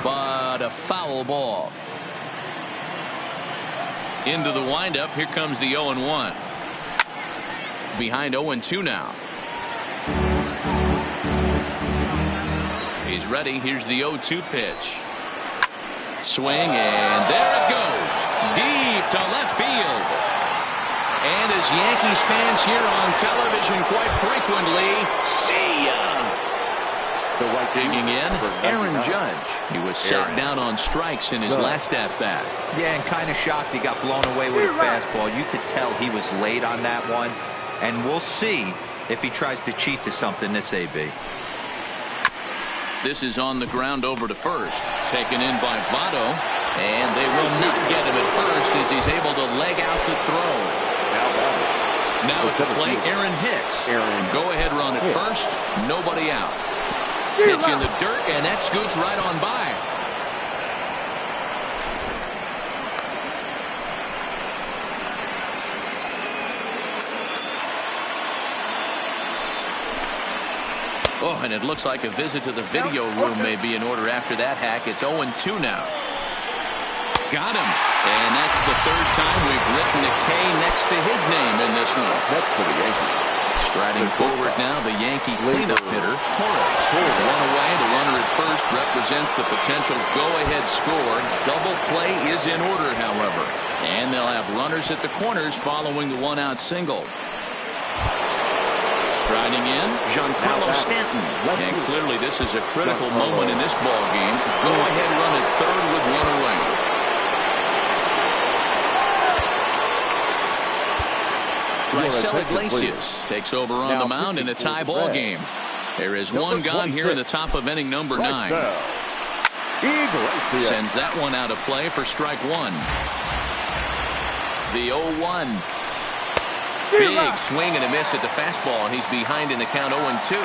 But a foul ball. Into the windup. Here comes the 0-1. Behind 0-2 now. He's ready. Here's the 0-2 pitch. Swing, and there it goes. Deep to left field. And as Yankees fans here on television quite frequently, see ya! Digging in, Aaron Judge. He was sat down on strikes in his last at-bat. Yeah, and kind of shocked he got blown away with a fastball. You could tell he was late on that one. And we'll see if he tries to cheat to something this AB. This is on the ground over to first. Taken in by Votto. And they will not get him at first as he's able to leg out the throw. Now at the plate, Aaron Hicks. Go-ahead run at first. Nobody out. Pitch in the dirt, and that scoots right on by. Oh, and it looks like a visit to the video room may be in order after that hack. It's 0-2 now. Got him. And that's the third time we've written a K next to his name in this one. That's for the Yankees. Striding forward now, the Yankee cleanup hitter, Torres. There's one away. The runner at first represents the potential go-ahead score. Double play is in order, however. And they'll have runners at the corners following the one-out single. Striding in, Giancarlo Stanton. And clearly this is a critical moment in this ball game. Go-ahead run at third with one away. Raisel Iglesias takes over on the mound in a tie ball game. There is one gone here in the top of inning number 9. Sends that one out of play for strike one. The 0-1. Big swing and a miss at the fastball, and he's behind in the count 0-2.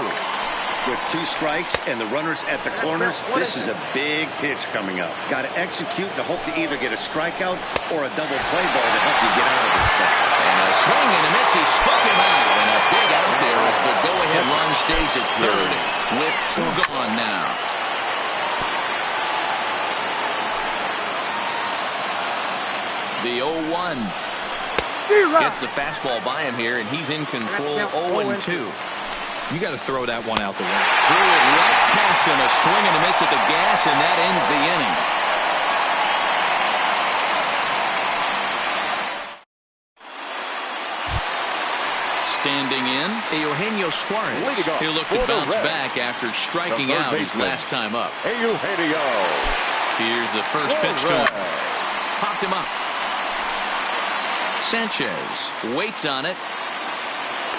With 2 strikes and the runners at the corners, this is a big pitch coming up. Got to execute to hope to either get a strikeout or a double play ball to help you get out of this stuff. And a swing and a miss. He struck him out. And a big out there as the go-ahead run stays at third with 2 gone now. The 0-1. Gets the fastball by him here, and he's in control. 0-2. You got to throw that one out the way. Threw it right past him. A swing and a miss at the gas, and that ends the inning. Standing in, Eugenio Suarez. He'll look to bounce back after striking out his last time up. Eugenio. Here's the first pitch to him. Popped him up. Sanchez waits on it.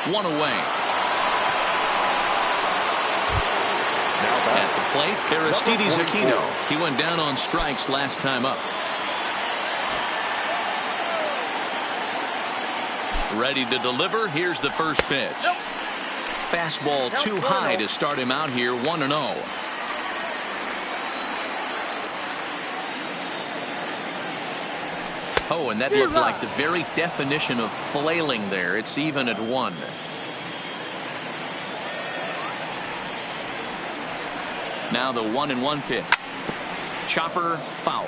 One away. At the plate, Aristides Aquino. He went down on strikes last time up. Ready to deliver. Here's the first pitch. Fastball too high to start him out here. 1-0. Oh, and that looked like the very definition of flailing there. It's even at 1. Now the 1-1 pitch. Chopper foul.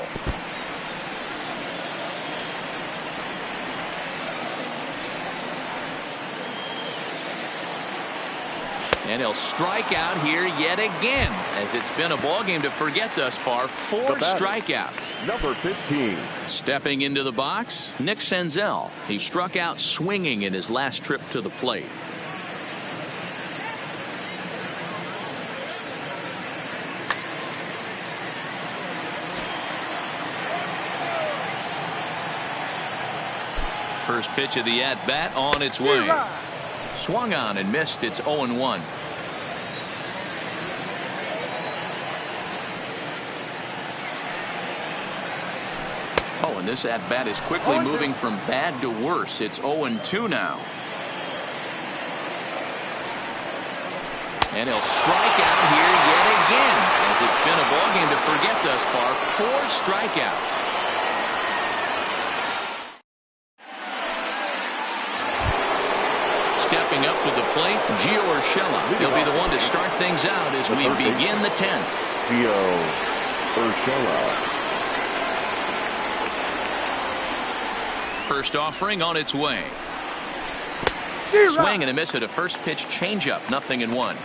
And he'll strike out here yet again, as it's been a ball game to forget thus far. 4 strikeouts. Number 15. Stepping into the box, Nick Senzel. He struck out swinging in his last trip to the plate. First pitch of the at-bat on its way. Swung on and missed. It's 0-1. Oh, and this at-bat is quickly moving from bad to worse. It's 0-2 now. And he'll strike out here yet again, as it's been a ballgame to forget thus far. 4 strikeouts. Stepping up to the plate, Gio Urshela. He'll be the one to start things out as we begin the 10th. Gio Urshela. First offering on its way. Swing and a miss at a first pitch changeup. 0-1.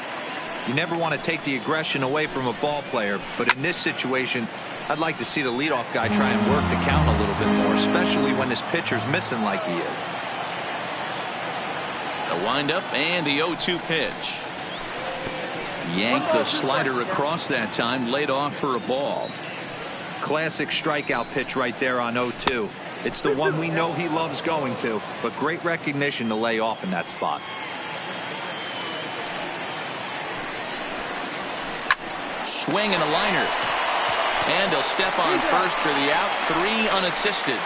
You never want to take the aggression away from a ball player, but in this situation, I'd like to see the leadoff guy try and work the count a little bit more, especially when his pitcher's missing like he is. The windup and the 0-2 pitch. Yanked the slider across that time, laid off for a ball. Classic strikeout pitch right there on 0-2. It's the one we know he loves going to, but great recognition to lay off in that spot. Swing and a liner. And he'll step on first for the out. 3 unassisted.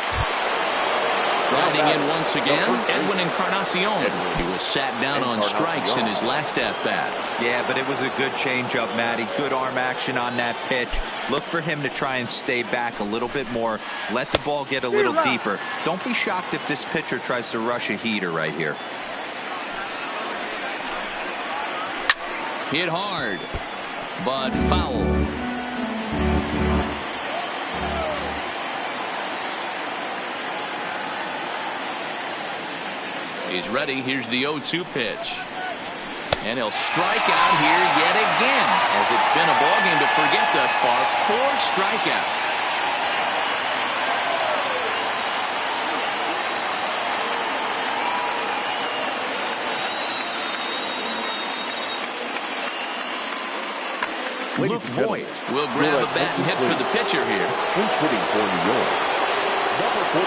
Riding in once again, Edwin Encarnacion. He was sat down on strikes in his last at-bat. Yeah, but it was a good changeup, Matty. Good arm action on that pitch. Look for him to try and stay back a little bit more. Let the ball get a little deeper. Don't be shocked if this pitcher tries to rush a heater right here. Hit hard, but foul. He's ready. Here's the 0-2 pitch. And he'll strike out here yet again, as it's been a ballgame to forget thus far. 4 strikeouts. Luke Voigt will grab a bat and hit for the pitcher here. Pinch hitting for New York, number 45,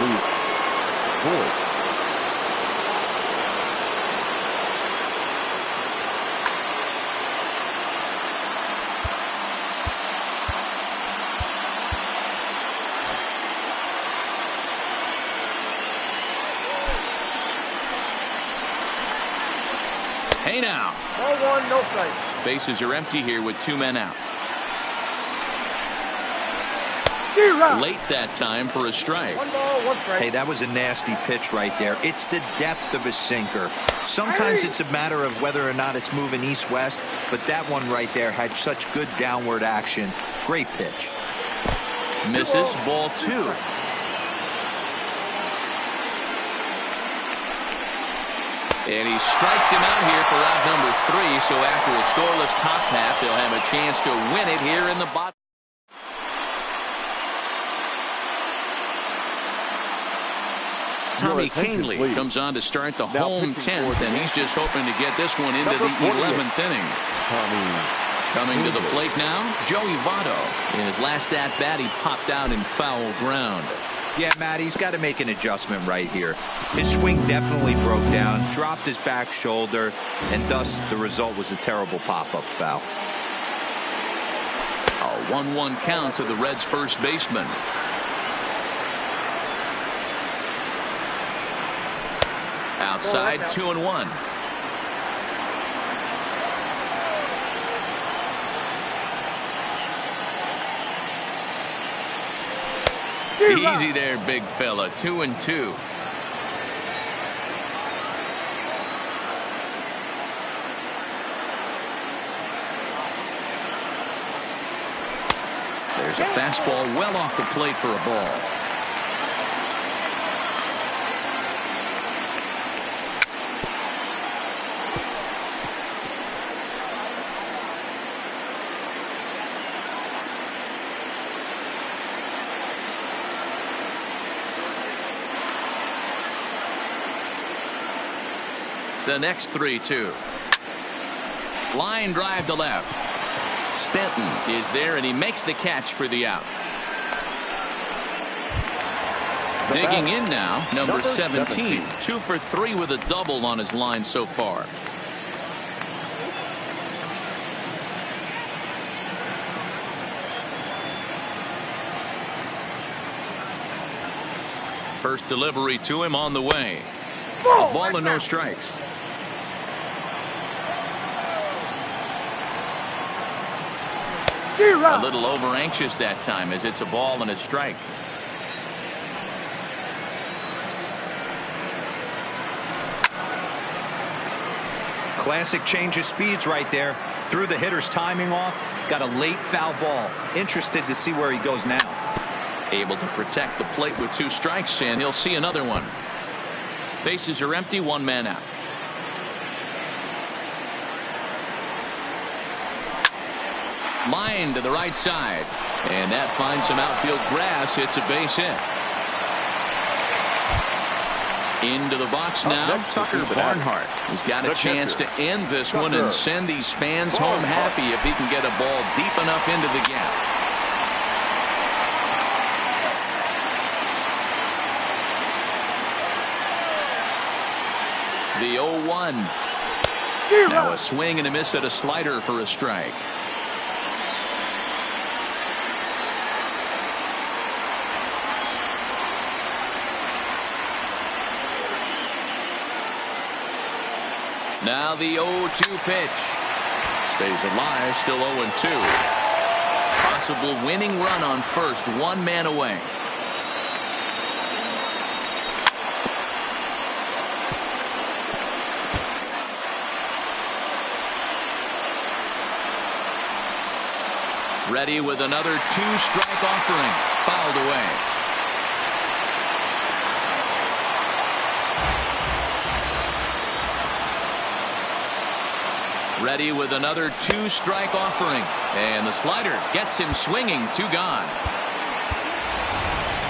Luke Voigt. Hey now. 0-1, no strike. Bases are empty here with 2 men out. Late that time for a strike. 1 ball, 1 strike. Hey, that was a nasty pitch right there. It's the depth of a sinker. Sometimes it's a matter of whether or not it's moving east-west, but that one right there had such good downward action. Great pitch. Misses, ball 2. And he strikes him out here for out number 3. So after a scoreless top half, they'll have a chance to win it here in the bottom. Tommy Canely comes on to start the home 10th, and he's just hoping to get this one into the 11th inning. Coming to the plate now, Joey Votto. In his last at-bat, he popped out in foul ground. Yeah, Matt, he's got to make an adjustment right here. His swing definitely broke down, dropped his back shoulder, and thus the result was a terrible pop-up foul. A 1-1 count to the Reds' first baseman. Outside, 2-1. Easy there, big fella. 2-2. There's a fastball well off the plate for a ball. The next 3-2. Line drive to left. Stanton is there, and he makes the catch for the out. Digging in now, number 17. 2 for 3 with a double on his line so far. First delivery to him on the way. A ball and no strikes. A little over anxious that time as it's a ball and a strike. Classic change of speeds right there. Threw the hitter's timing off. Got a late foul ball. Interested to see where he goes now. Able to protect the plate with 2 strikes, and he'll see another one. Bases are empty, 1 man out. Line to the right side, and that finds some outfield grass. It's a base hit. Into the box now, Tucker Barnhart. He's got a chance to end this one and send these fans home happy if he can get a ball deep enough into the gap. The 0-1. Now a swing and a miss at a slider for a strike. Now the 0-2 pitch. Stays alive, still 0-2. Possible winning run on first, 1 man away. Ready with another 2-strike offering. Fouled away. Ready with another 2-strike offering. And the slider gets him swinging. 2 gone.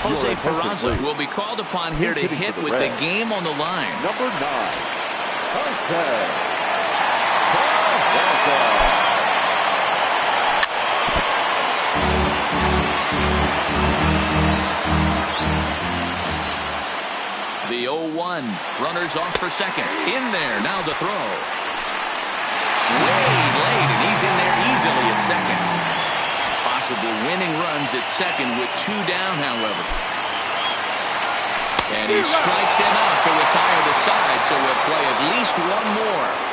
Jose Peraza will be called upon here to hit with the game on the line. Number 9. Jose Peraza. The 0-1. Runners off for second. In there. Now the throw. Way late, and he's in there easily at second. Possible winning runs at second with 2 down, however. And he strikes him out to retire the side, so we'll play at least 1 more.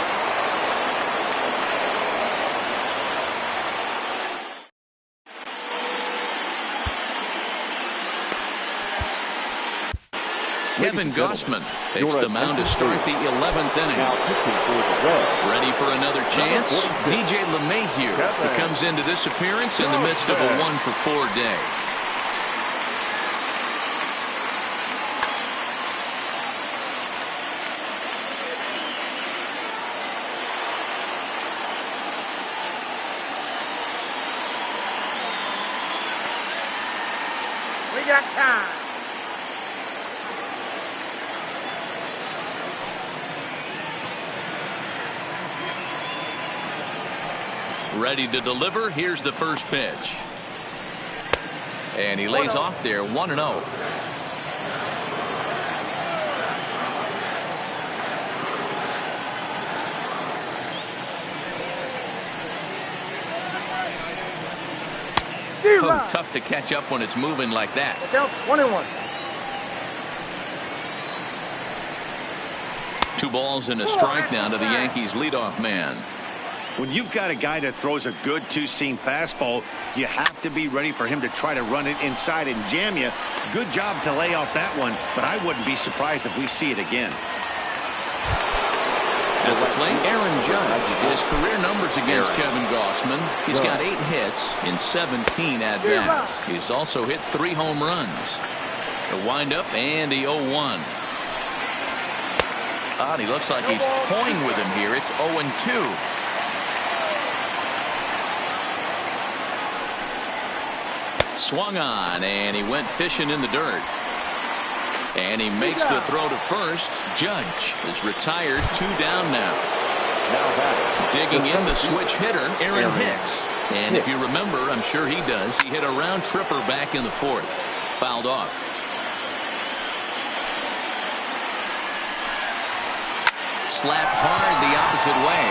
Kevin Gossman takes the mound to start the 11th inning. Ready for another chance? DJ LeMahieu, who comes into this appearance in the midst of a 1-for-4 day. We got time. Ready to deliver. Here's the first pitch. And he lays off there, 1-0. Oh, tough to catch up when it's moving like that. 1-1. 2 balls and a strike now to the Yankees leadoff man. When you've got a guy that throws a good 2-seam fastball, you have to be ready for him to try to run it inside and jam you. Good job to lay off that one, but I wouldn't be surprised if we see it again. At the plate, Aaron Judge. His career numbers against Kevin Gossman. He's got 8 hits in 17 at-bats. He's also hit 3 home runs. The windup and the 0-1. He looks like he's toying with him here. It's 0-2. Swung on, and he went fishing in the dirt. And he makes the throw to first. Judge is retired, 2 down now. Digging in the switch hitter, Aaron Hicks. And if you remember, I'm sure he does, he hit a round tripper back in the 4th. Fouled off. Slapped hard the opposite way.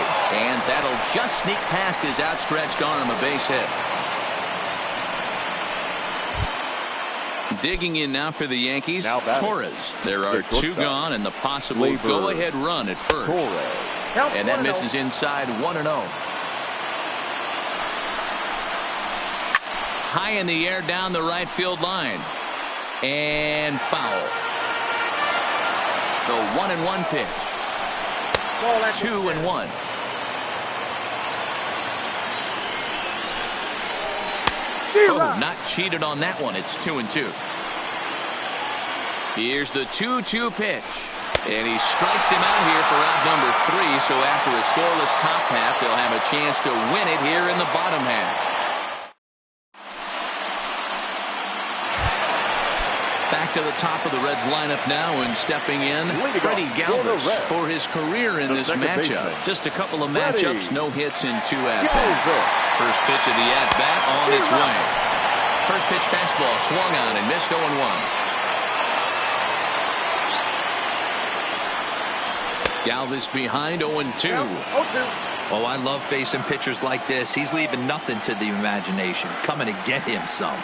And that'll just sneak past his outstretched arm, a base hit. Digging in now for the Yankees, Now batting. Torres. There are The two shortstop. gone and the possible Labor. go-ahead run at first. Torres. Count And that 1-0. misses inside 1-0. High in the air down the right field line. And foul. The 1-1 pitch. Ball at the 2-1. Oh, not cheated on that one. It's 2-2. Here's the 2-2 pitch. And he strikes him out here for out number 3. So after a scoreless top half, they'll have a chance to win it here in the bottom half. Back to the top of the Reds lineup now, and stepping in, Freddie Galvis for his career in this matchup. Just a couple of matchups, no hits in 2 at-bats. First pitch of the at-bat on its way. First pitch fastball swung on and missed 0-1. Galvis behind 0-2. Oh, I love facing pitchers like this. He's leaving nothing to the imagination. Coming to get him some.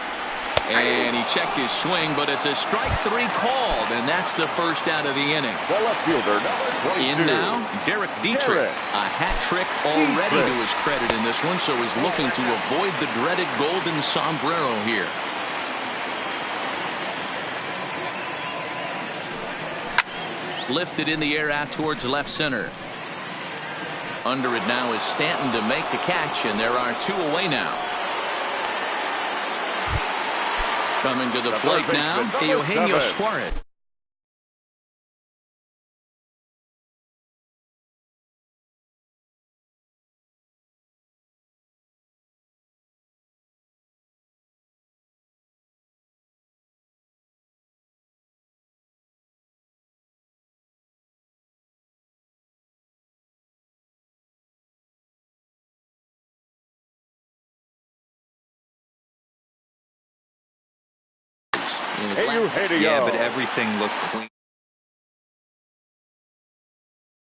And he checked his swing, but it's a strike 3 called, and that's the first out of the inning. The left fielder, number 22. In now, Derek Dietrich. A hat trick already to his credit in this one, so he's looking to avoid the dreaded golden sombrero here. Lifted in the air out towards left center. Under it now is Stanton to make the catch, and there are 2 away now. Coming to the plate now, Eugenio Suarez. Yeah, but everything looked clean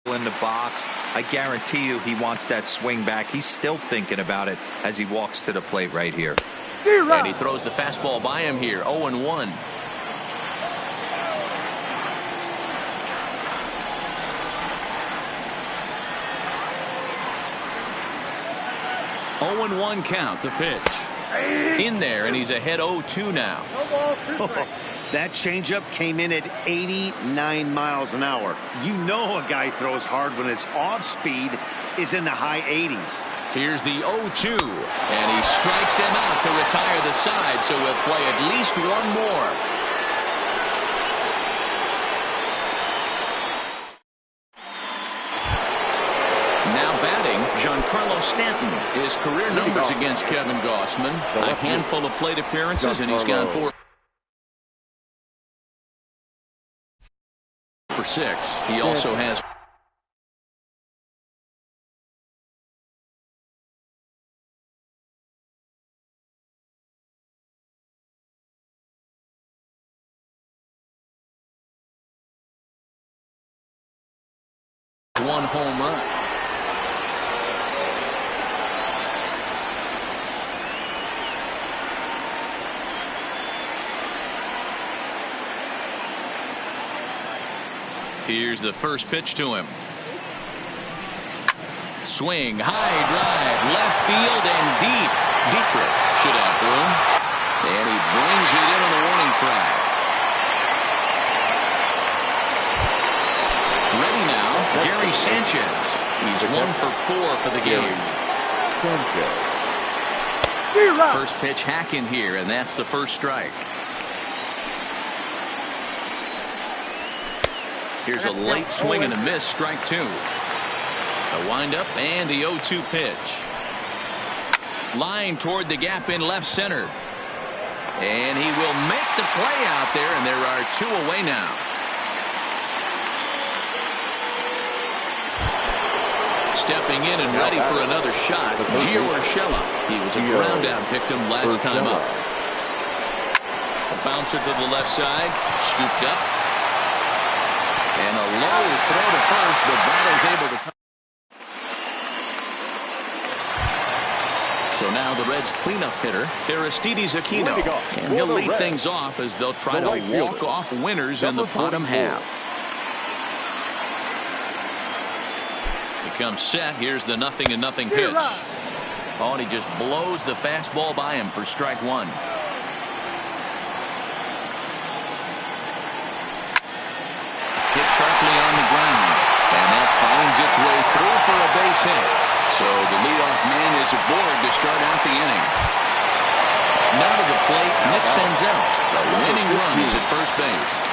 in the box. I guarantee you he wants that swing back. He's still thinking about it as he walks to the plate right here. And he throws the fastball by him here. 0-1. (0-1) count. The pitch in there, and he's ahead 0-2 now. That changeup came in at 89 miles an hour. You know a guy throws hard when his off speed is in the high 80s. Here's the 0-2, and he strikes him out to retire the side, so he'll play at least one more. Now batting, Giancarlo Stanton. His career numbers against Kevin Gossman, a handful of plate appearances, and he's gone 4 for 6. He also has one home run. Here's the first pitch to him. Swing, high drive, left field and deep. Dietrich should have room. And he brings it in on the warning track. Ready now, Gary Sanchez. He's 1 for 4 for the game. First pitch hacking here, and that's the first strike. Here's a late swing and a miss, strike 2. A windup and the 0-2 pitch. Line toward the gap in left center. And he will make the play out there, and there are 2 away now. Stepping in and ready for another shot, Gio Urshela. He was a ground out victim last time up. A bouncer to the left side, scooped up. And a low throw to first, but Battle's able to come. So now the Reds' cleanup hitter, Aristides Aquino. And he'll lead things off as they'll try to walk off winners in the bottom half. He comes set. Here's the 0-0 pitch. Oh, and he just blows the fastball by him for strike one. Hit sharply on the ground. And that finds its way through for a base hit. So the leadoff man is aboard to start out the inning. Now to the plate, Nick Senzel. The winning run is at first base.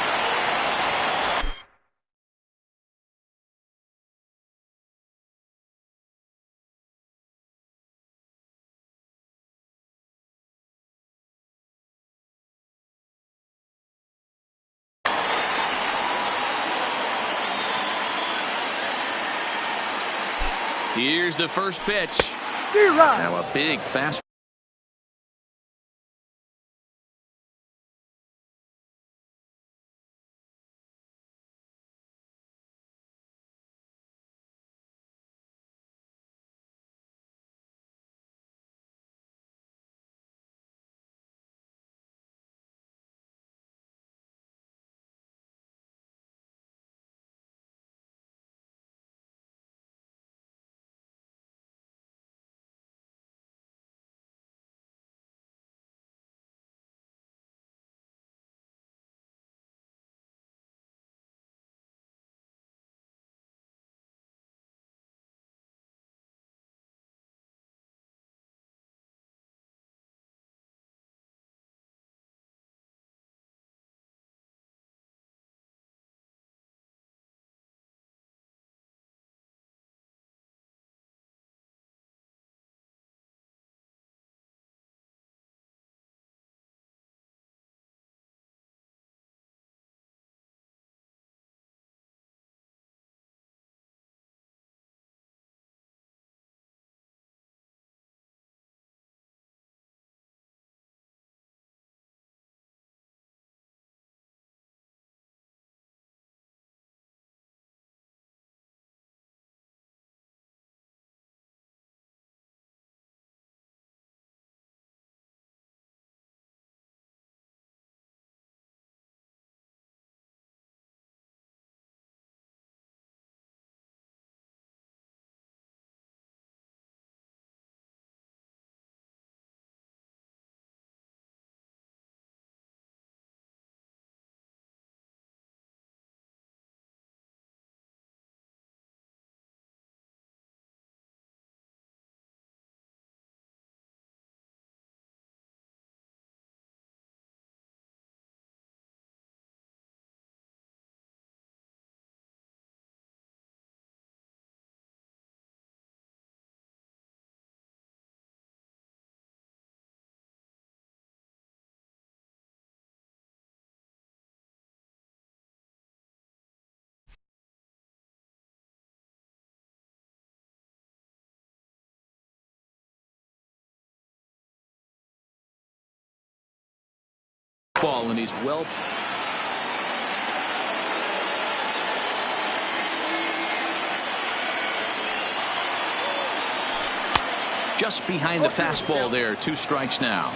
Here's the first pitch. Now a big fast. Ball, and he's well. Just behind the fastball there. 2 strikes now.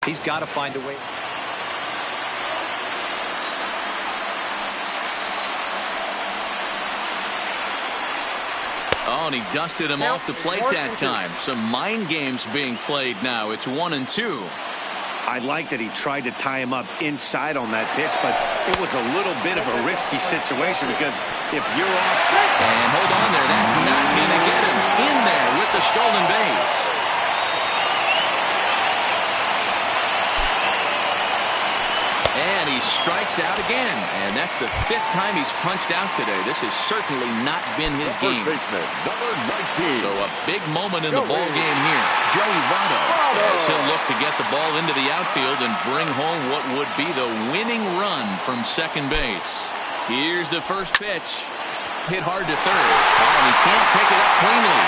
He's got to find a way. Oh, and he dusted him off the plate that time. Some mind games being played now. It's 1-2. I like that he tried to tie him up inside on that pitch, but it was a little bit of a risky situation because if you're off. And hold on there. That's not going to get him in there with the stolen base. And he strikes strikes out again, and that's the 5th time he's punched out today. This has certainly not been his game. Number 19. So a big moment in the ball game here. Joey Votto, as he'll look to get the ball into the outfield and bring home what would be the winning run from second base. Here's the first pitch. Hit hard to third. Oh, and he can't pick it up cleanly.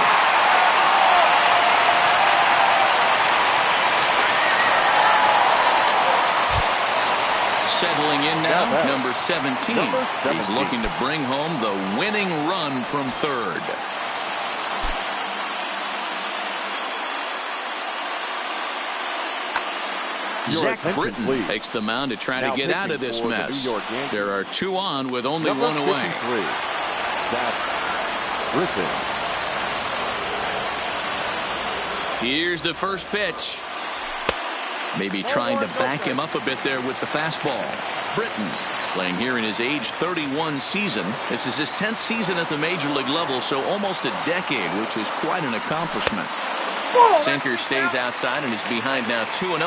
Settling in now, number 17. He's looking to bring home the winning run from third. Zach Britton takes the mound to try to get out of this mess. There are 2 on with only 1 away. Zach Britton. Here's the first pitch. Maybe trying to back him up a bit there with the fastball. Britton playing here in his age 31 season. This is his 10th season at the major league level, so almost a decade, which is quite an accomplishment. Sinker stays outside and is behind now 2-0.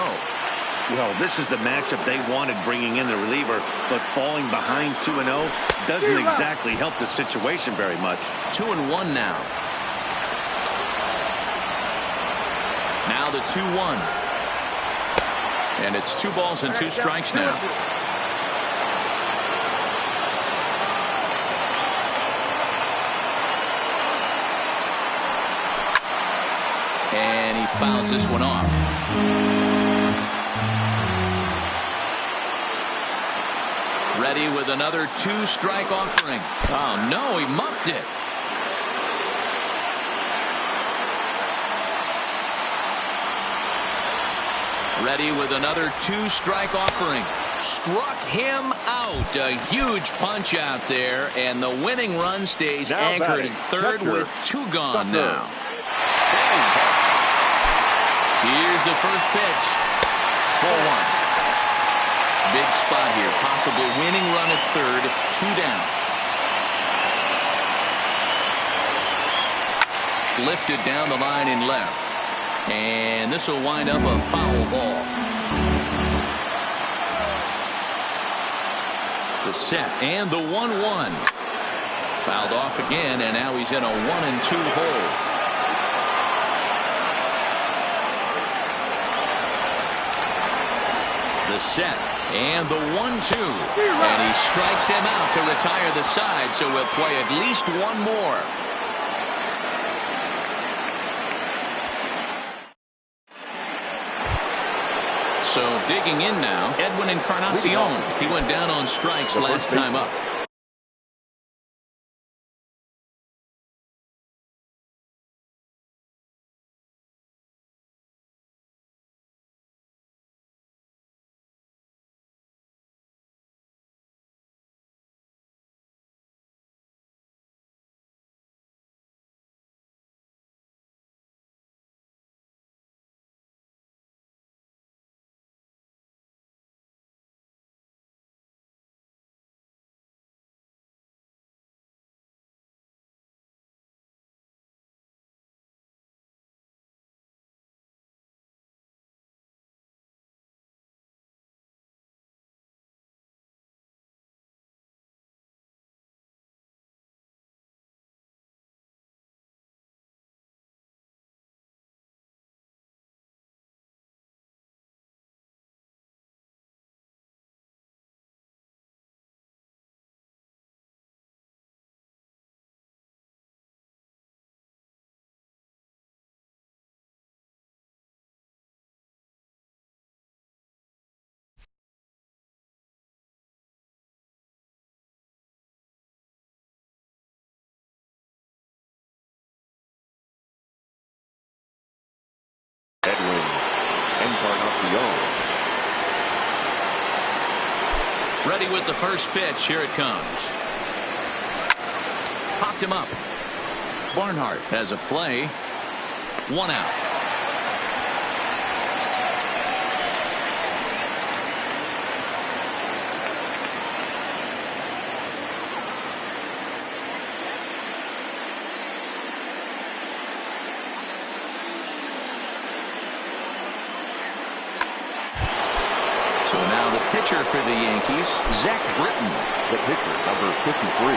Well, this is the matchup they wanted bringing in the reliever, but falling behind 2-0 doesn't exactly help the situation very much. 2-1 now. Now the 2-1. And it's 2 balls and 2 strikes now. And he fouls this one off. Ready with another 2-strike offering. Oh, no, he muffed it. Ready with another 2-strike offering. Struck him out. A huge punch out there, and the winning run stays anchored at third with 2 gone now. Here's the first pitch. 4-1. Big spot here. Possible winning run at third. 2 down. Lifted down the line in left. And this will wind up a foul ball. The set and the 1-1. Fouled off again, and now he's in a 1-2 hole. The set and the 1-2. And he strikes him out to retire the side, so we'll play at least 1 more. So digging in now, Edwin Encarnacion. He went down on strikes last time up. Edwin Encarnacion. Ready with the first pitch. Here it comes. Popped him up. Barnhart has a play. 1 out. pitcher for the Yankees, Zach Britton. The pitcher, number 53.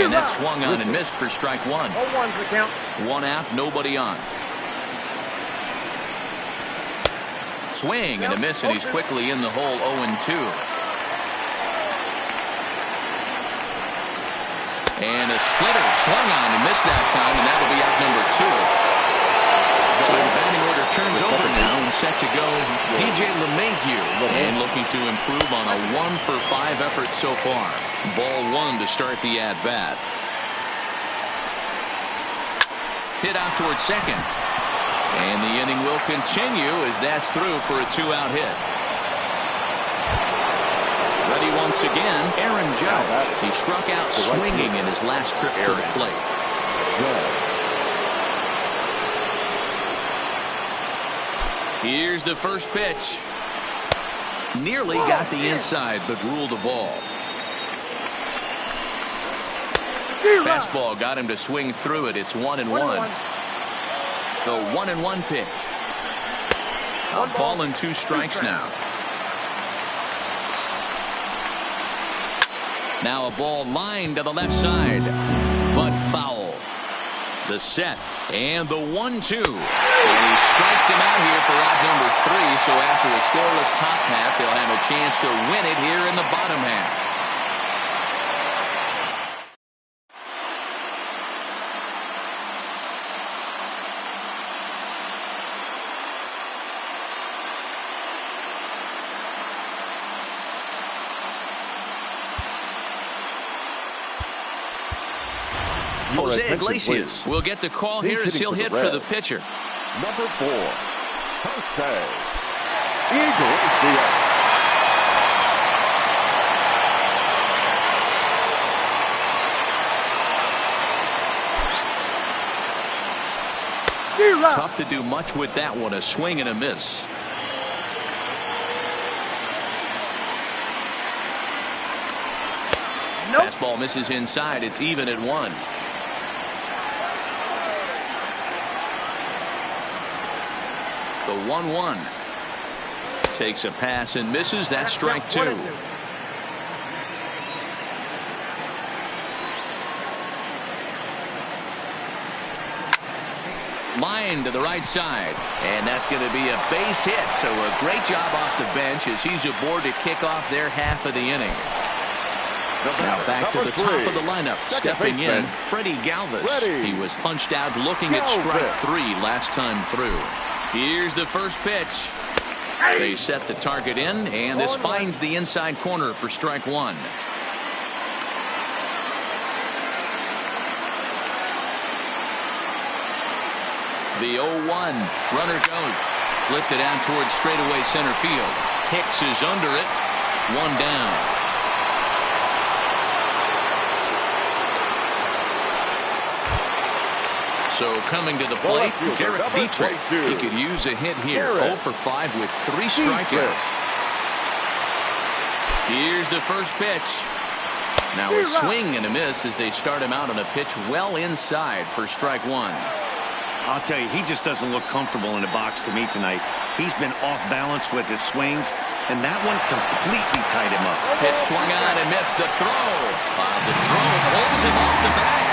And that swung on and missed for strike one. 0-1's the count. One out, nobody on. Swing and a miss, and he's quickly in the hole. 0-2. And a splitter swung on and missed that time, and that'll be out number 2. So the batting order turns over now and set to go DJ LeMahieu, and looking to improve on a 1-for-5 effort so far. Ball one to start the at-bat. Hit out towards second. And the inning will continue as that's through for a 2-out hit. Ready once again, Aaron Judge. He struck out swinging in his last trip to the plate. Here's the first pitch. Nearly got the inside, but ruled the ball. Fastball got him to swing through it. It's 1-1. The 1-1 pitch. A ball and 2 strikes now. Now a ball lined to the left side, but foul. The set and the 1-2. And he strikes him out here for out number 3. So after a scoreless top half, they'll have a chance to win it here in the bottom half. Jose Iglesias will get the call here as he'll hit for the pitcher. Number 4, Jose Iglesias. Tough to do much with that one. A swing and a miss. Fastball misses inside. It's even at 1. The 1-1 takes a pass and misses. That's strike 2. Line to the right side, and that's going to be a base hit. So a great job off the bench as he's aboard to kick off their half of the inning. Now back to the top of the lineup. Stepping in, Freddie Galvis. He was punched out looking at strike 3 last time through. Here's the first pitch. They set the target in, and this finds the inside corner for strike 1. The 0-1. Runner goes. Lifted out towards straightaway center field. Hicks is under it. 1 down. So coming to the plate, Derek Dietrich. He could use a hit here. 0 for 5 with 3 strikeouts. Here's the first pitch. Now a swing and a miss as they start him out on a pitch well inside for strike 1. I'll tell you, he just doesn't look comfortable in the box to me tonight. He's been off balance with his swings, and that one completely tied him up. Pitch swung on and missed the throw. The throw pulls him off the bag.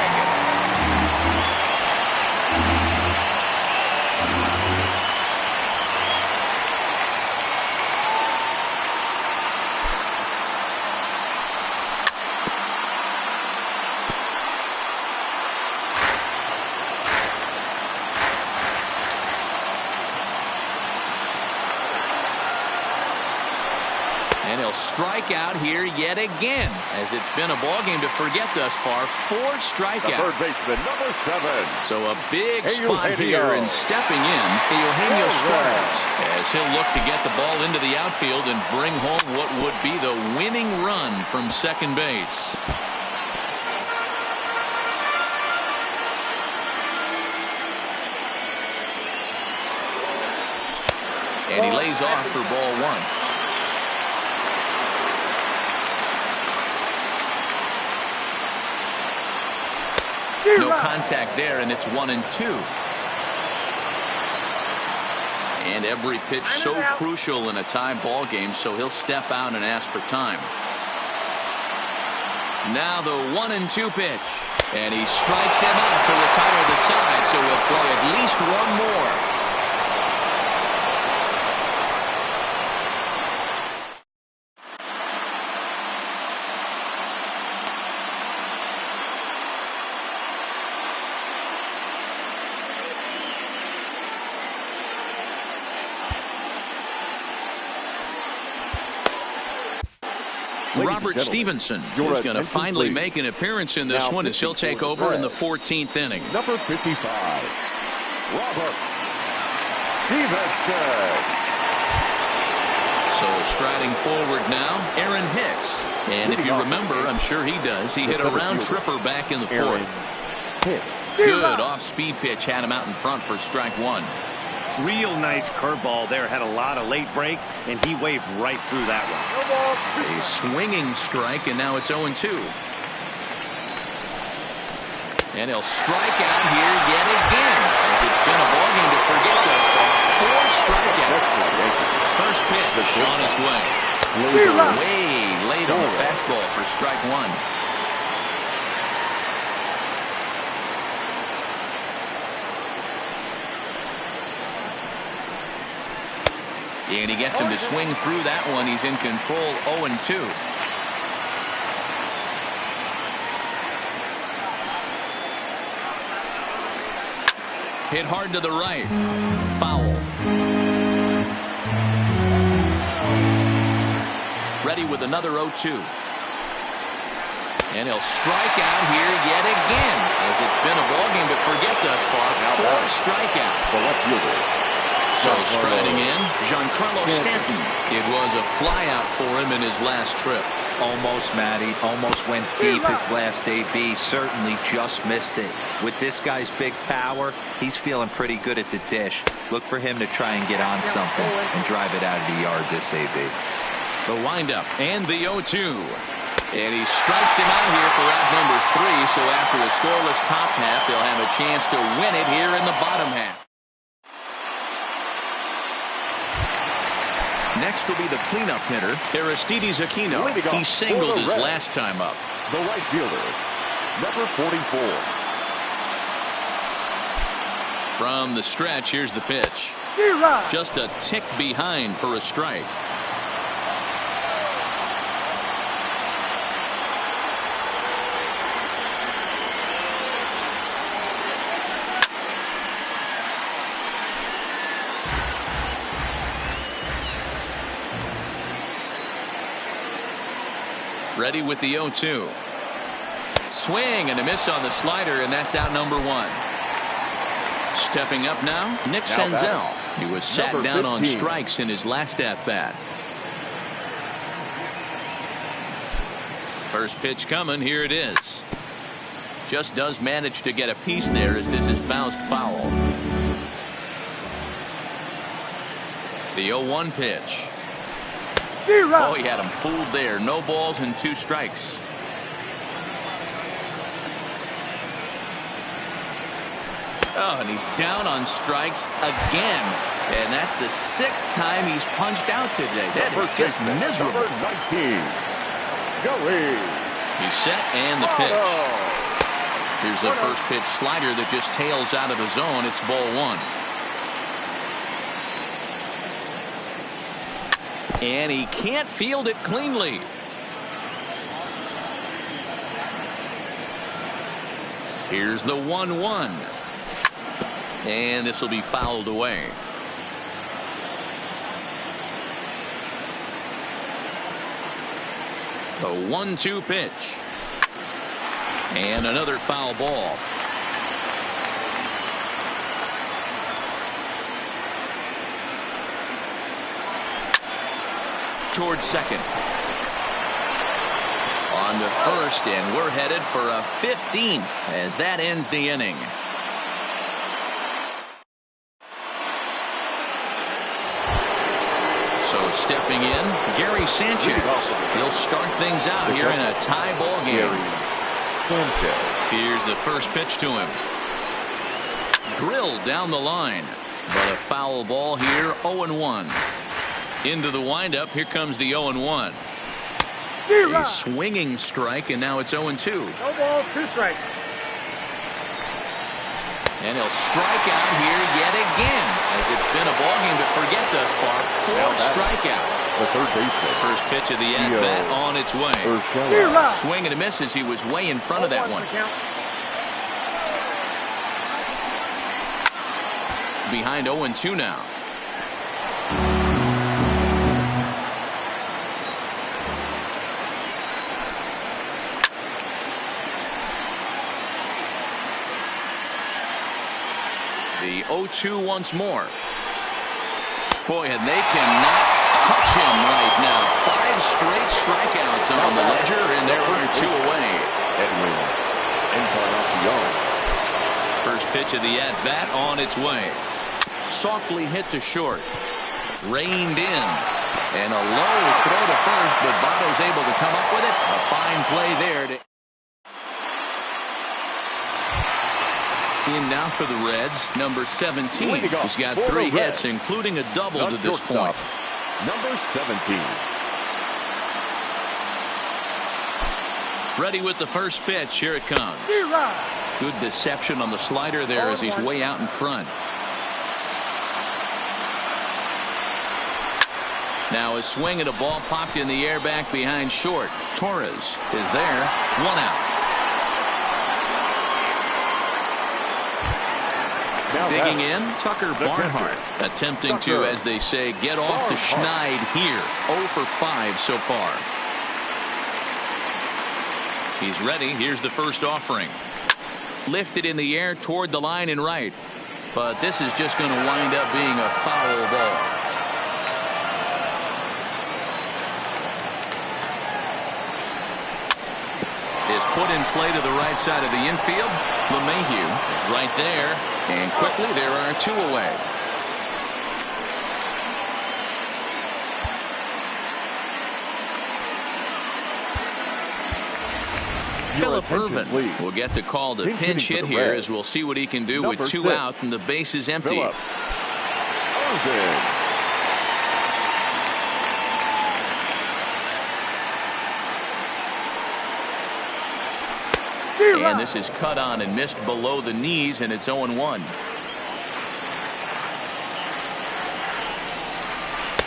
And he'll strike out here yet again, as it's been a ball game to forget thus far. 4 strikeouts. The third baseman, number 7. So a big spot here, and stepping in, Eugenio Suarez, as he'll look to get the ball into the outfield and bring home what would be the winning run from second base. And he lays off for ball 1. No contact there, and it's 1-2. And every pitch so crucial in a tie ball game, so he'll step out and ask for time. Now the 1-2 pitch. And he strikes him out to retire the side, so he'll play at least one more. Robert Stevenson is going to finally make an appearance in this one as he'll take over in the 14th inning. Number 55, Robert Stevenson. So striding forward now, Aaron Hicks. And if you remember, I'm sure he does, he hit a round tripper back in the fourth. Good off-speed pitch had him out in front for strike one. Real nice curveball there. Had a lot of late break, and he waved right through that one. A swinging strike, and now it's 0-2. And he'll strike out here yet again. As it's been a ballgame to forget thus far. 4 strikeouts. First pitch on its way. Way late on the fastball for strike one. And he gets him to swing through that one. He's in control, 0-2. Hit hard to the right. Foul. Ready with another 0-2. And he'll strike out here yet again. As it's been a ballgame to forget thus far. 4 strikeouts. The left fielder. So striding in, Giancarlo Stanton. It was a flyout for him in his last trip. Almost, Matty. Almost went deep his last AB. Certainly just missed it. With this guy's big power, he's feeling pretty good at the dish. Look for him to try and get on something and drive it out of the yard this AB. The windup and the 0-2. And he strikes him out here for out number 3. So after a scoreless top half, they'll have a chance to win it here in the bottom half. Next will be the cleanup hitter, Aristides Aquino. He singled his last time up. The right fielder, number 44. From the stretch, here's the pitch. Just a tick behind for a strike. Ready with the 0-2. Swing and a miss on the slider, and that's out number 1. Stepping up now, Nick Senzel. He was sat down on strikes in his last at-bat. First pitch coming. Here it is. Just does manage to get a piece there as this is bounced foul. The 0-1 pitch. Oh, he had him fooled there. No balls and 2 strikes. Oh, and he's down on strikes again. And that's the 6th time he's punched out today. That is just miserable. 19. Joey. He's set and the pitch. Here's the first pitch slider that just tails out of the zone. It's ball 1. And he can't field it cleanly. Here's the 1-1. And this will be fouled away. The 1-2 pitch. And another foul ball. Towards second. On to first, and we're headed for a 15th as that ends the inning. So stepping in, Gary Sanchez. He'll start things out here in a tie ball game. Here's the first pitch to him. Drilled down the line. But a foul ball here, 0-1. Into the windup, here comes the 0-1. A swinging strike, and now it's 0-2. No ball, 2 strikes. And he'll strike out here yet again, as it's been a ball game to forget thus far. 4 strikeouts. The third baseman. First pitch of the at-bat on its way. Swing and a miss as he was way in front of that one. Behind 0-2 now. The 0-2 once more. Boy, and they cannot touch him right now. 5 straight strikeouts on the ledger, and there are 2 away. Edwin Encarnacion. First pitch of the at-bat on its way. Softly hit to short. Reined in. And a low throw to first, but Votto's able to come up with it. A fine play there. In now for the Reds, number 17. He's got 3 hits, including a double to this point. Number 17. Ready with the first pitch. Here it comes. Good deception on the slider there as he's way out in front. Now a swing at a ball popped in the air back behind short. Torres is there. 1 out. Digging in, Tucker Barnhart, attempting to, as they say, get off the schneid here. 0 for 5 so far. He's ready. Here's the first offering. Lifted in the air toward the line and right. But this is just going to wind up being a foul ball. Is put in play to the right side of the infield. LeMahieu is right there. And quickly there are 2 away. Philip Irvin will get the call to pinch hit here, as we'll see what he can do with 2 out and the base is empty. And this is cut on and missed below the knees, and it's 0-1.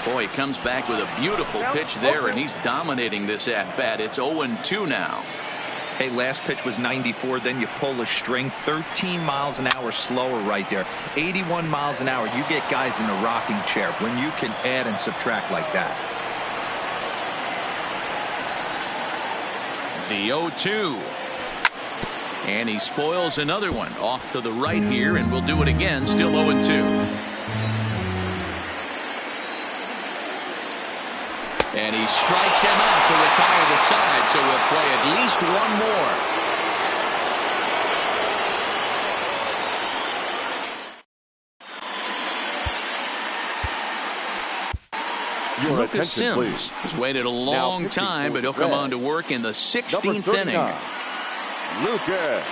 Boy, he comes back with a beautiful pitch there, and he's dominating this at-bat. It's 0-2 now. Hey, last pitch was 94, then you pull a string. 13 miles an hour slower right there. 81 miles an hour. You get guys in a rocking chair when you can add and subtract like that. The 0-2. And he spoils another one off to the right here, and we'll do it again. Still 0-2. And he strikes him out to retire the side, so we'll play at least 1 more. Lucas Sims has waited a long time, but he'll come on to work in the 16th inning. Lucas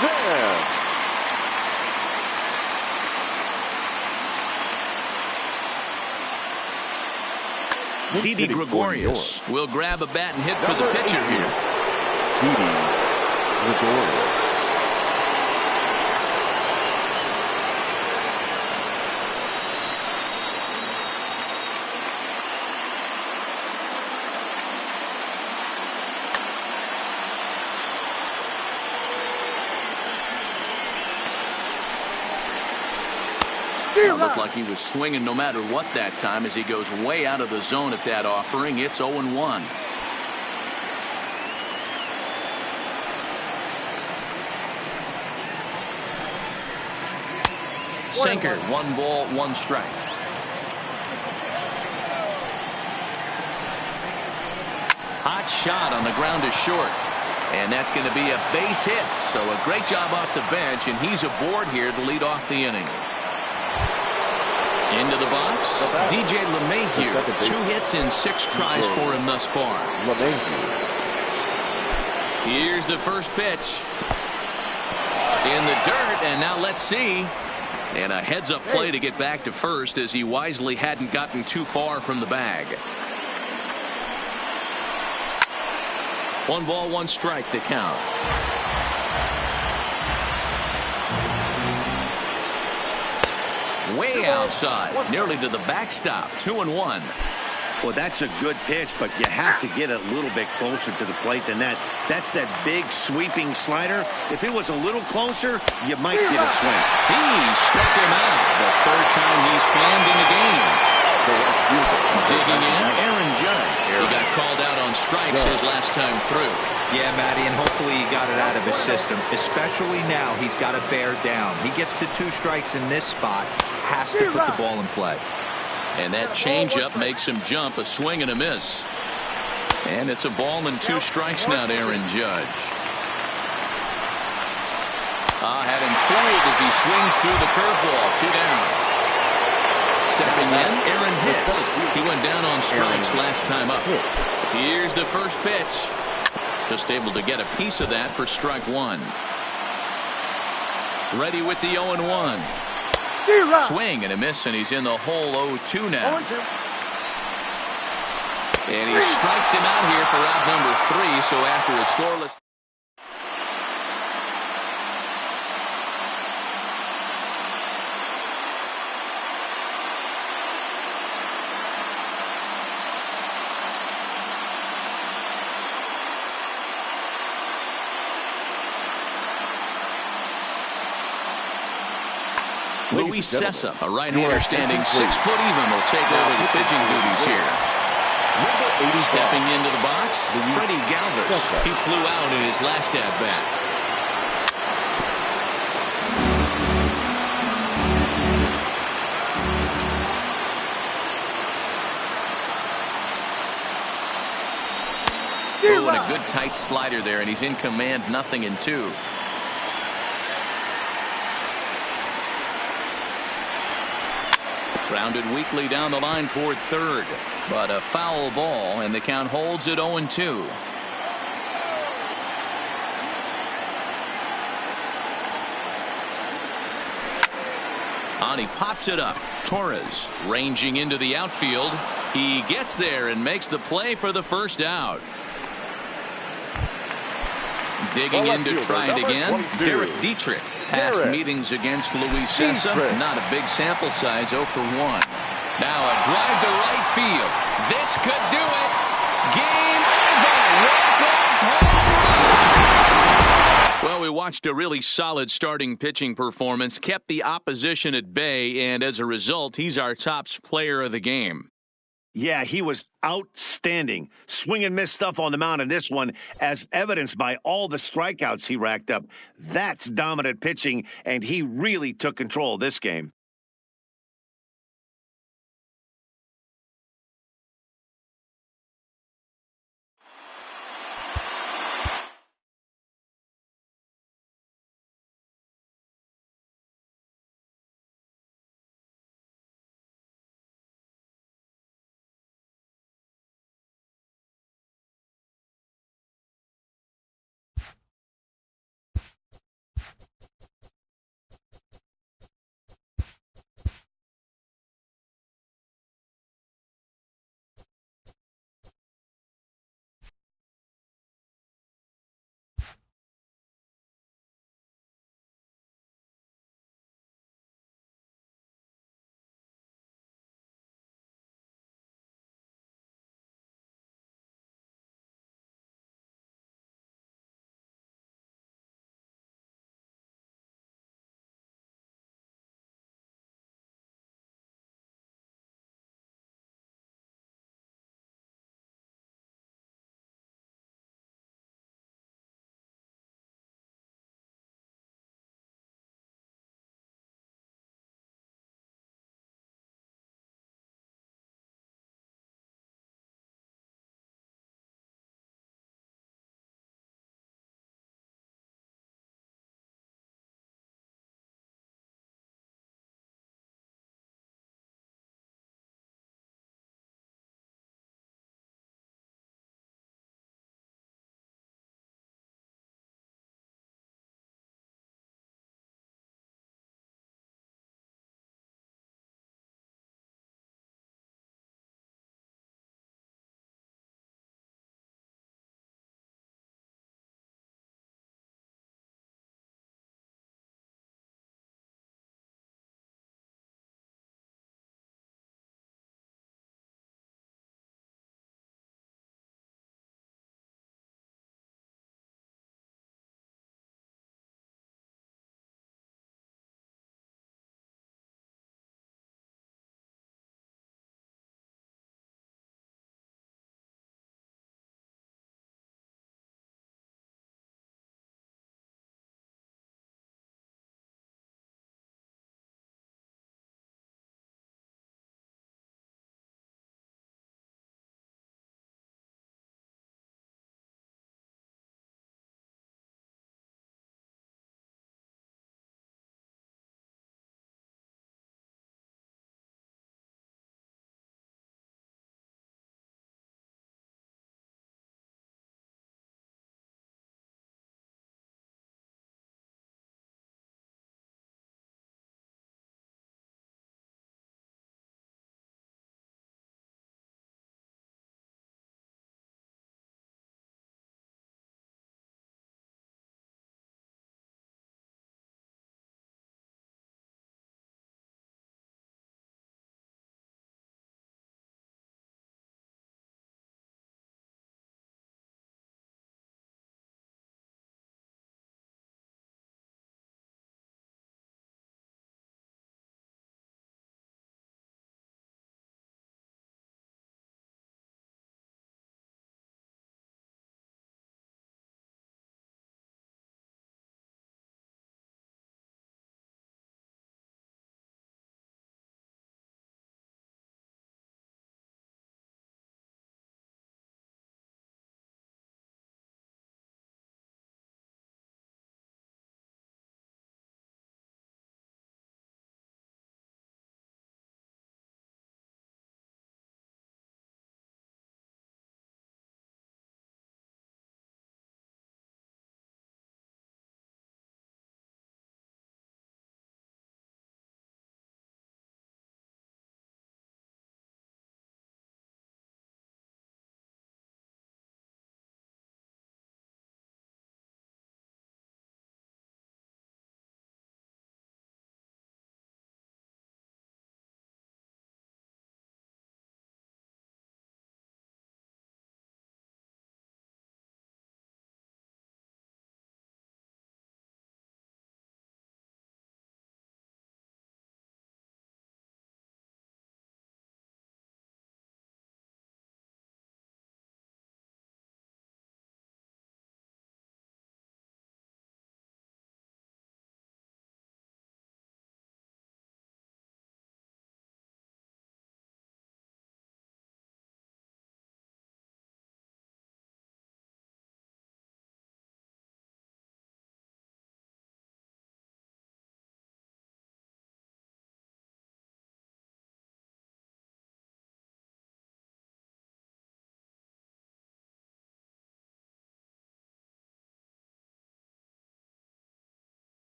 Sims. Didi Gregorius will grab a bat and hit for the pitcher here. Didi Gregorius. It looked like he was swinging no matter what that time, as he goes way out of the zone at that offering. It's 0-1. Sinker, 1 ball, 1 strike. Hot shot on the ground to short. And that's going to be a base hit. So a great job off the bench, and he's aboard here to lead off the inning. Into the box, DJ LeMahieu. 2 hits in 6 tries for him thus far. Here's the first pitch. In the dirt, and now let's see. And a heads-up play to get back to first as he wisely hadn't gotten too far from the bag. 1 ball, 1 strike to count. Way outside, nearly to the backstop. 2-1. Well, that's a good pitch, but you have to get a little bit closer to the plate than that. That's that big sweeping slider. If it was a little closer, you might get a swing. He struck him out the 3rd time he's fanned in the game. Digging in, Aaron Judge. He got called out on strikes his last time through. Yeah, Matty, and hopefully he got it out of his system. Especially now, he's got to bear down. He gets the 2 strikes in this spot, has to put the ball in play. And that changeup makes him jump, a swing and a miss. And it's a ball and 2 strikes now to Aaron Judge. Had him fooled as he swings through the curveball. 2 down. Stepping in, Aaron Hicks. He went down on strikes last time up. Here's the first pitch. Just able to get a piece of that for strike 1. Ready with the 0-1. Swing and a miss, and he's in the hole 0-2 now. And he strikes him out here for out number 3, so after a scoreless. Luis Sessa, a right-hander standing 6 foot even, will take over the pitching duties here. Stepping into the box, Freddie Galvis. He flew out in his last at-bat. Throwing a good tight slider there, and he's in command, 0-2. Grounded weakly down the line toward 3rd, but a foul ball, and the count holds at 0-2. He pops it up. Torres ranging into the outfield. He gets there and makes the play for the first out. Digging in to try it again. Derek Dietrich. Past meetings against Luis Sessa. Not a big sample size, 0 for 1. Now a drive to right field. This could do it. Game over. Walk-off home run. Well, we watched a really solid starting pitching performance, kept the opposition at bay, and as a result, he's our top player of the game. Yeah, he was outstanding. Swing and miss stuff on the mound in this one, as evidenced by all the strikeouts he racked up. That's dominant pitching, and he really took control of this game.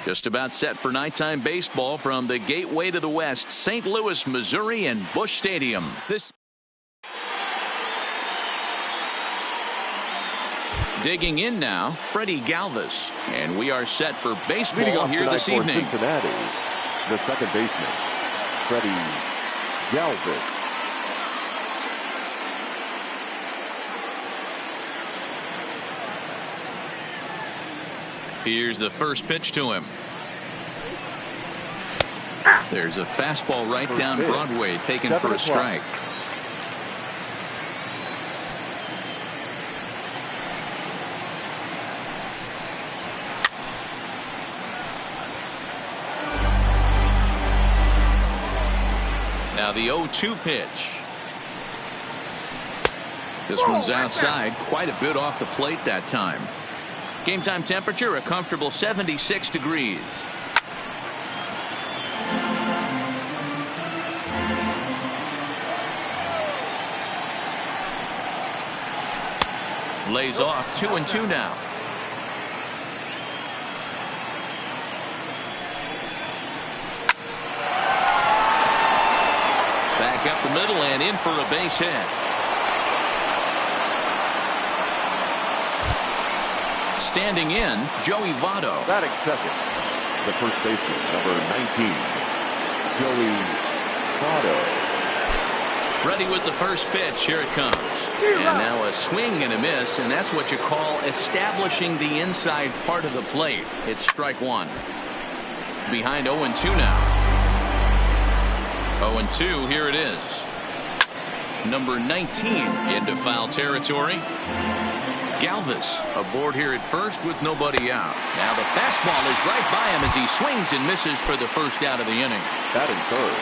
Just about set for nighttime baseball from the gateway to the west, St. Louis, Missouri, and Busch Stadium. Digging in now, Freddie Galvis. And we are set for baseball here this evening. Cincinnati, the second baseman, Freddie Galvis. Here's the first pitch to him. There's a fastball right down Broadway, taken for a strike. Now the 0-2 pitch. This one's outside, quite a bit off the plate that time. Game time temperature, a comfortable 76 degrees. Lays off, 2-2 now. Back up the middle and in for a base hit. Standing in, Joey Votto. Batting second, the first baseman, number 19, Joey Votto. Ready with the first pitch. Here it comes. And now a swing and a miss, and that's what you call establishing the inside part of the plate. It's strike one. Behind 0-2 now. 0-2, here it is. Number 19 into foul territory. Galvis aboard here at first with nobody out. Now the fastball is right by him as he swings and misses for the first out of the inning. Batting third.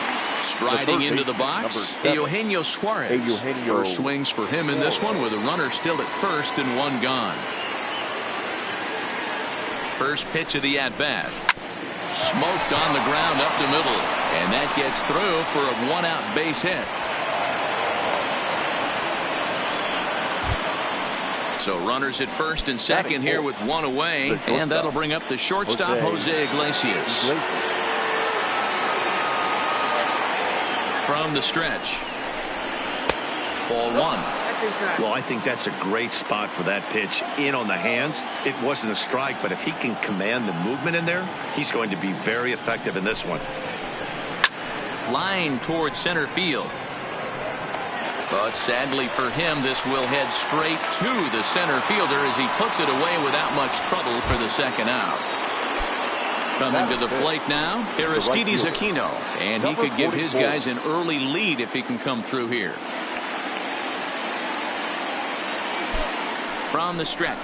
Striding into the box, Eugenio Suarez. First swings for him in this one with a runner still at first and one gone. First pitch of the at-bat. Smoked on the ground up the middle. And that gets through for a one-out base hit. So runners at first and second here with one away. And that'll bring up the shortstop, Jose Iglesias. From the stretch. Ball one. Well, I think that's a great spot for that pitch. In on the hands. It wasn't a strike, but if he can command the movement in there, he's going to be very effective in this one. Line towards center field. But sadly for him, this will head straight to the center fielder as he puts it away without much trouble for the second out. Coming to the plate now, Aristides Aquino. And he could give his guys an early lead if he can come through here. From the stretch.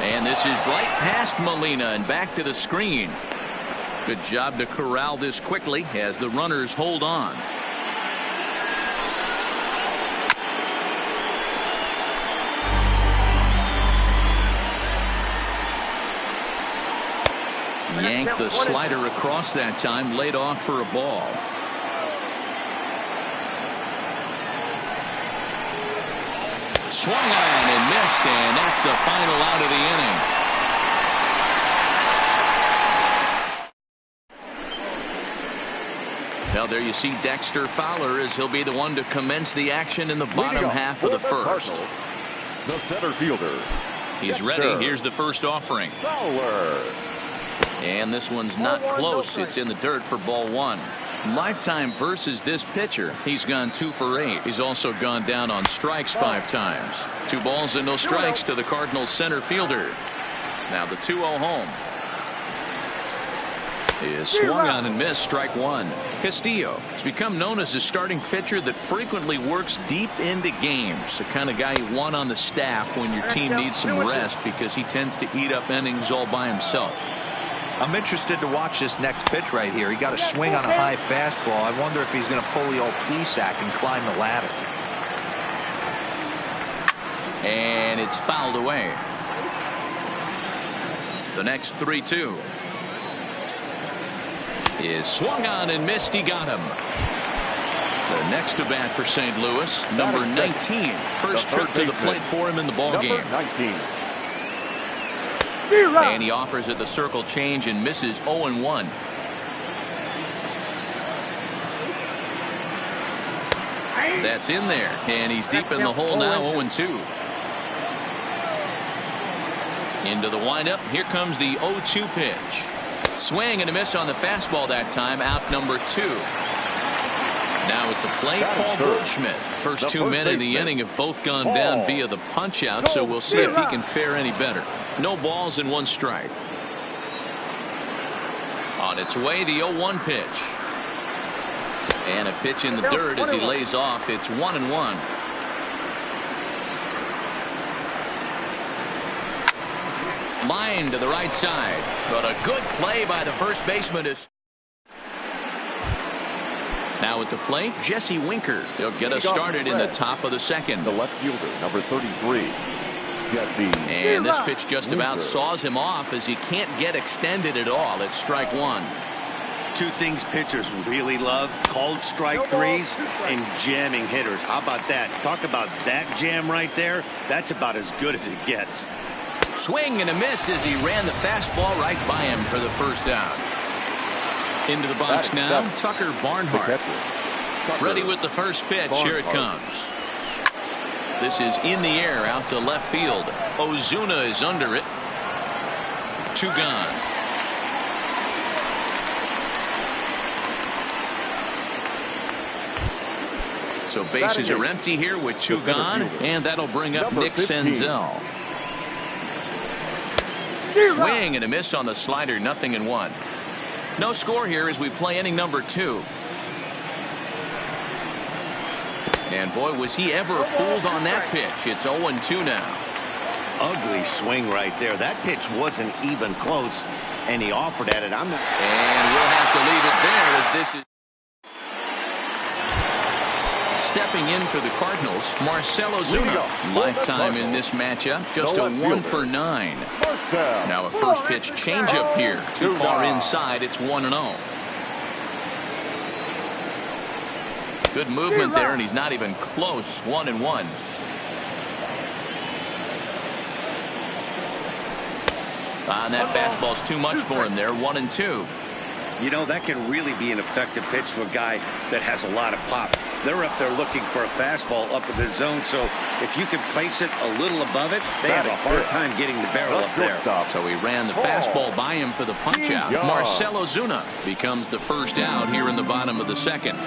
And this is right past Molina and back to the screen. Good job to corral this quickly as the runners hold on. Yanked the slider across that time, laid off for a ball. Swung on and missed, and that's the final out of the inning. Now there you see Dexter Fowler as he'll be the one to commence the action in the bottom half of the first. The center fielder. He's ready. Here's the first offering. Fowler. And this one's not close. It's in the dirt for ball one. Lifetime versus this pitcher. He's gone 2 for 8. He's also gone down on strikes 5 times. 2 balls and no strikes to the Cardinals center fielder. Now the 2-0 home. Is swung on and missed, strike one. Castillo has become known as a starting pitcher that frequently works deep into games. The kind of guy you want on the staff when your team needs some rest because he tends to eat up innings all by himself. I'm interested to watch this next pitch right here. He got a swing on a high fastball. I wonder if he's going to pull the old P-sack and climb the ladder. And it's fouled away. The next 3-2 is swung on and missed. He got him. The next to bat for St. Louis, number 19. First trip to the plate for him in the ball game. 19. And he offers it the circle change and misses 0-1. That's in there, and he's deep in the hole now, 0-2. Into the windup. Here comes the 0-2 pitch. Swing and a miss on the fastball that time. Out number 2. Now at the plate, Paul Goldschmidt. First 2 men in the inning have both gone down via the punch out, so we'll see if he can fare any better. No balls and 1 strike. On its way, the 0-1 pitch. And a pitch in the dirt as he lays off. It's 1-1. Line to the right side, but a good play by the first baseman is. Now at the plate, Jesse Winker. He'll get us started in the top of the second. The left fielder, number 33, Jesse. And this pitch just about saws him off as he can't get extended at all. It's strike 1. 2 things pitchers really love: called strike threes and jamming hitters. How about that? Talk about that jam right there. That's about as good as it gets. Swing and a miss as he ran the fastball right by him for the first down. Into the box now, Tucker Barnhart. Ready with the first pitch. Here it comes. This is in the air out to left field. Ozuna is under it. 2 gone. So bases are empty here with 2 gone, and that'll bring up Nick Senzel. Swing and a miss on the slider, 0-1. No score here as we play inning number 2. And boy, was he ever fooled on that pitch. It's 0-2 now. Ugly swing right there. That pitch wasn't even close, and he offered at it. And we'll have to leave it there as this is. Stepping in for the Cardinals, Marcell Ozuna. Lifetime in this matchup, just a 1 for 9. Now a first pitch changeup here. Too far inside. It's 1-0. Good movement there, and he's not even close. 1-1. And that fastball's too much for him there. 1-2. You know, that can really be an effective pitch to a guy that has a lot of pop. They're up there looking for a fastball up in the zone, so if you can place it a little above it, they have a hard time getting the barrel up there. So he ran the fastball by him for the punch out. Marcell Ozuna becomes the first out here in the bottom of the second.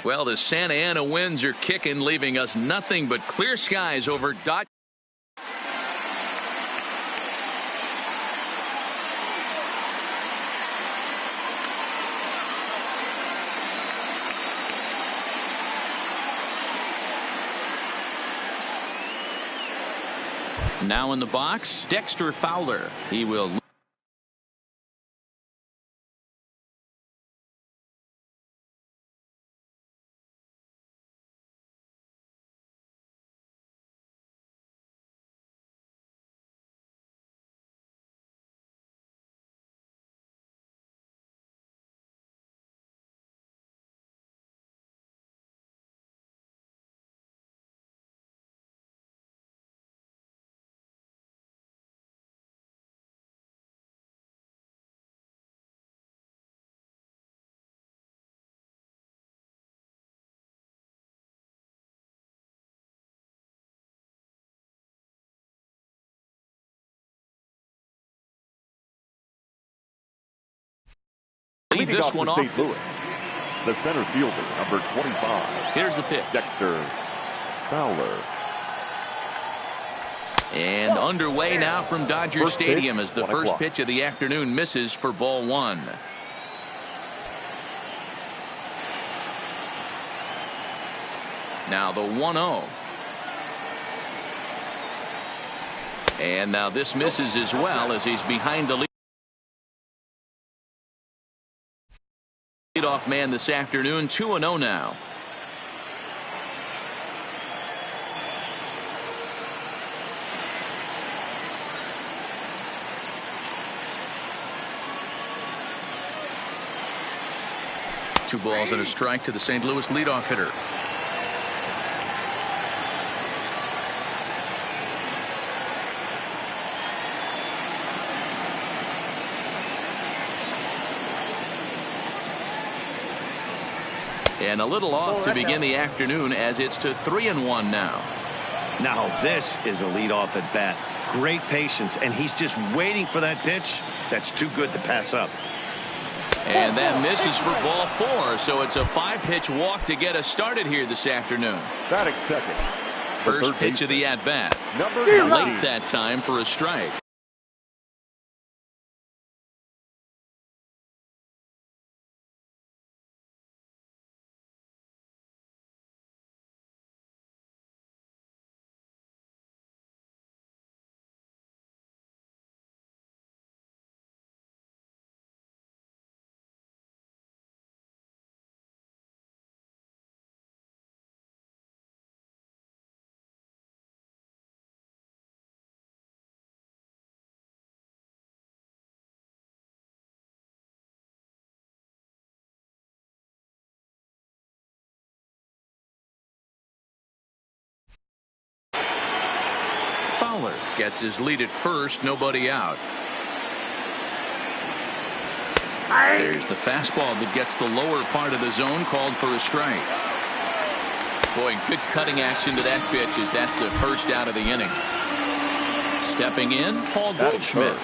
Well, the Santa Ana winds are kicking, leaving us nothing but clear skies over Dodge. Now in the box, Dexter Fowler. He will. Lead this one off. St. Louis, the center fielder, number 25. Here's the pitch. Dexter Fowler. And underway now from Dodger First Stadium pitch, as the 1 first o'clock. pitch of the afternoon misses for ball 1. Now the 1-0. And now this misses as well as he's behind the leadoff man this afternoon. 2-0 now. Two balls and a strike to the St. Louis leadoff hitter. And a little off to begin the afternoon as it's to 3-1 now. Now this is a leadoff at bat. Great patience, and he's just waiting for that pitch. That's too good to pass up. And that misses for ball 4, so it's a 5-pitch walk to get us started here this afternoon. Batting second. First pitch of the at-bat. Number Late that time for a strike. Fowler gets his lead at first, nobody out. There's the fastball that gets the lower part of the zone, called for a strike. Boy, good cutting action to that pitch as that's the first out of the inning. Stepping in, Paul Goldschmidt.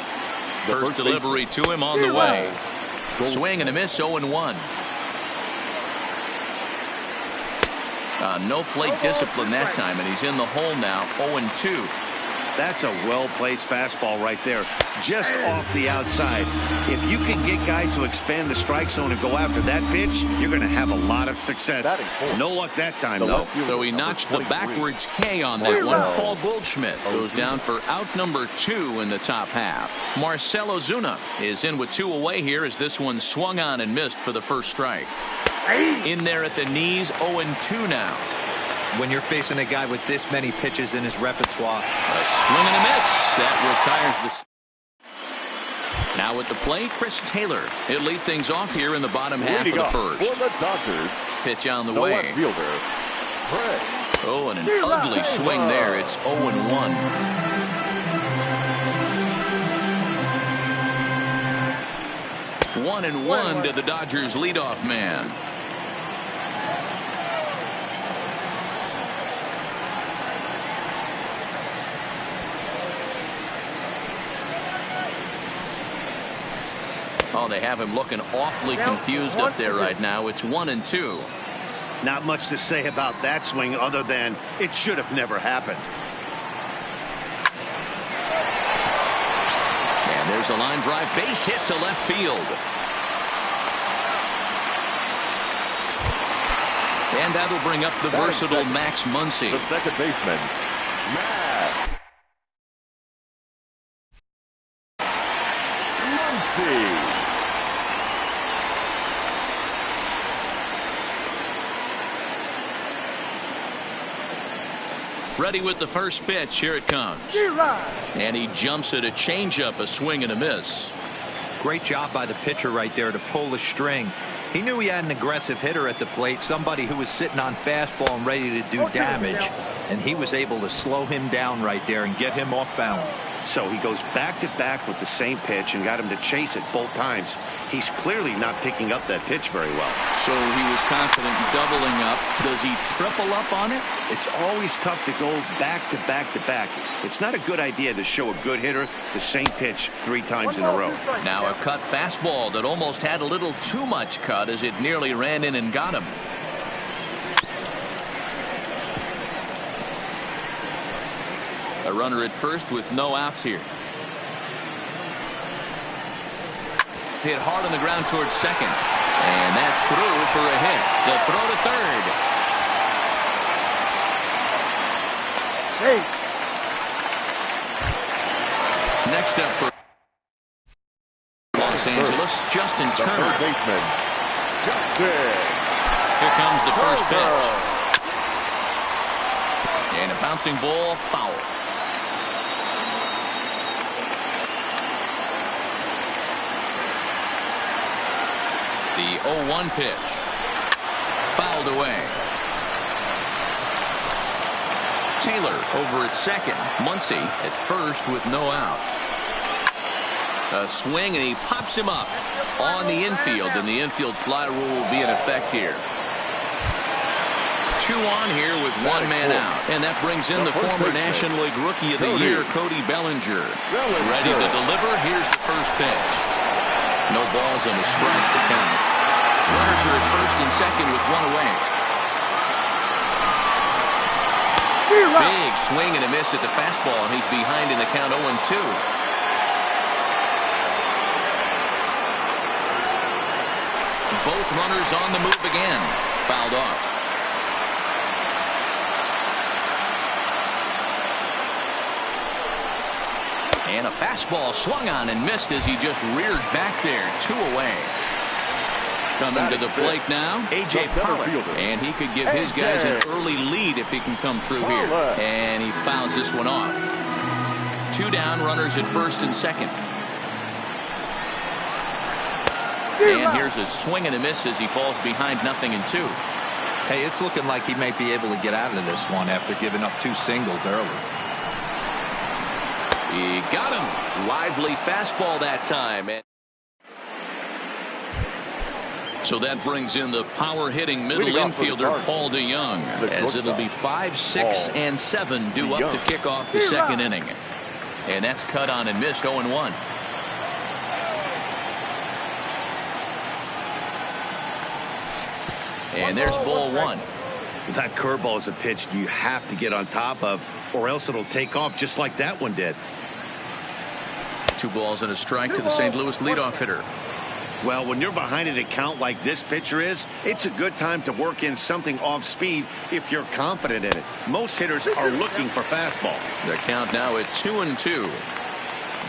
First delivery to him on the way. Swing and a miss, 0-1. No plate discipline that time, and he's in the hole now, 0-2. That's a well-placed fastball right there, just off the outside. If you can get guys to expand the strike zone and go after that pitch, you're going to have a lot of success. No luck that time, though. So he notched the backwards K on that one. Paul Goldschmidt goes down for out number 2 in the top half. Marcell Ozuna is in with 2 away here as this one swung on and missed for the first strike. In there at the knees, 0-2 now. When you're facing a guy with this many pitches in his repertoire. A swing and a miss. That retires the. Now at the plate, Chris Taylor. He'll lead things off here in the bottom half of the first. For the Dodgers, pitch on the the way. left fielder, Craig. Oh, and an ugly swing there. It's 0-1. One and one to the Dodgers leadoff man. Oh, they have him looking awfully confused up there right now. It's 1-2. Not much to say about that swing other than it should have never happened. And there's a line drive base hit to left field. And that'll bring up the versatile Max Muncy. The second baseman, Max Muncy. Ready with the first pitch. Here it comes. And he jumps at a changeup, a swing and a miss. Great job by the pitcher right there to pull the string. He knew he had an aggressive hitter at the plate, somebody who was sitting on fastball and ready to do damage, and he was able to slow him down right there and get him off balance. So he goes back-to-back with the same pitch and got him to chase it both times. He's clearly not picking up that pitch very well. So he was confident in doubling up. Does he triple up on it? It's always tough to go back-to-back-to-back. It's not a good idea to show a good hitter the same pitch 3 times in a row. Now a cut fastball that almost had a little too much cut as it nearly ran in and got him. A runner at first with no outs here. Hit hard on the ground towards second. And that's through for a hit. The throw to third. Hey. Next up for Los Angeles, Justin Turner. The third baseman, Justin. Here comes the first pitch. And a bouncing ball, foul. The 0-1 pitch. Fouled away. Taylor over at second. Muncy at first with no outs. A swing, and he pops him up on the infield, and the infield fly rule will be in effect here. 2 on here with 1 man out. And that brings in the former National League Rookie of the Year, Cody Bellinger. Ready to deliver. Here's the first pitch. No balls and a strike to count. Runners are at first and second with 1 away. Big swing and a miss at the fastball, and he's behind in the count 0-2. Both runners on the move again. Fouled off. And a fastball swung on and missed as he just reared back there. 2 away. Coming to the plate now, A.J. Pollock. And he could give his guys an early lead if he can come through here. And he fouls this one off. 2 down, runners at first and second. And here's a swing and a miss as he falls behind 0-2. Hey, it's looking like he may be able to get out of this one after giving up 2 singles early. He got him. Lively fastball that time. So that brings in the power-hitting middle infielder, Paul DeYoung, as it'll be 5, 6, and 7 due up to kick off the second inning. And that's cut on and missed 0-1. And there's ball 1. That curveball is a pitch you have to get on top of, or else it'll take off just like that one did. 2 balls and a strike to the St. Louis leadoff hitter. Well, when you're behind an account like this pitcher is, it's a good time to work in something off speed if you're confident in it. Most hitters are looking for fastball. The count now at 2-2.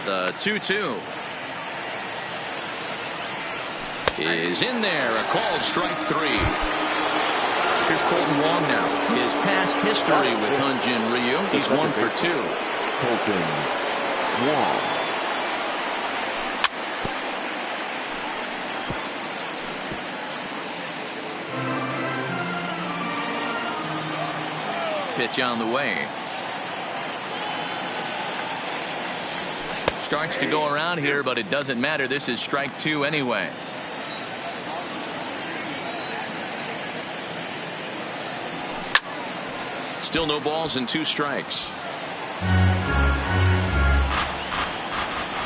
The 2-2 is in there. A called strike 3. Here's Colton Wong now. His past history with Hyun-Jin Ryu. He's 1 for 2. Colton Wong. Pitch on the way. Starts to go around here, but it doesn't matter. This is strike 2 anyway. Still no balls and 2 strikes.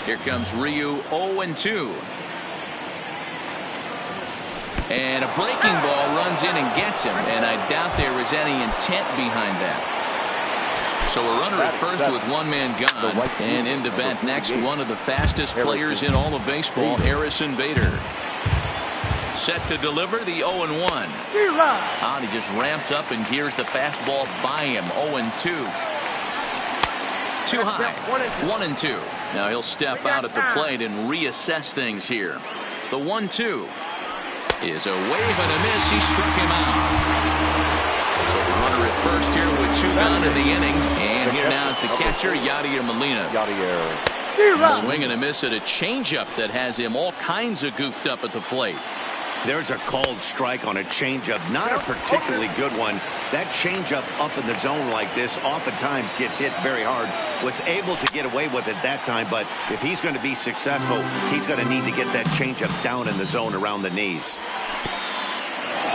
Here comes Ryu, 0-2. And a breaking ball runs in and gets him, and I doubt there was any intent behind that. So a runner at first with one man gone, and into bat next, one of the fastest players in all of baseball, Harrison Bader. Set to deliver the 0-1. Out, he just ramps up and gears the fastball by him. 0-2. Too high. 1-2. Now he'll step out at the plate and reassess things here. The 1-2 is a wave and a miss. He struck him out. So the runner at first here with 2 gone in the inning. And here now is the catcher, Yadier Molina. Swing and a miss at a changeup that has him all kinds of goofed up at the plate. There's a called strike on a changeup, not a particularly good one. That changeup up in the zone like this oftentimes gets hit very hard. Was able to get away with it that time, but if he's going to be successful, he's going to need to get that changeup down in the zone around the knees.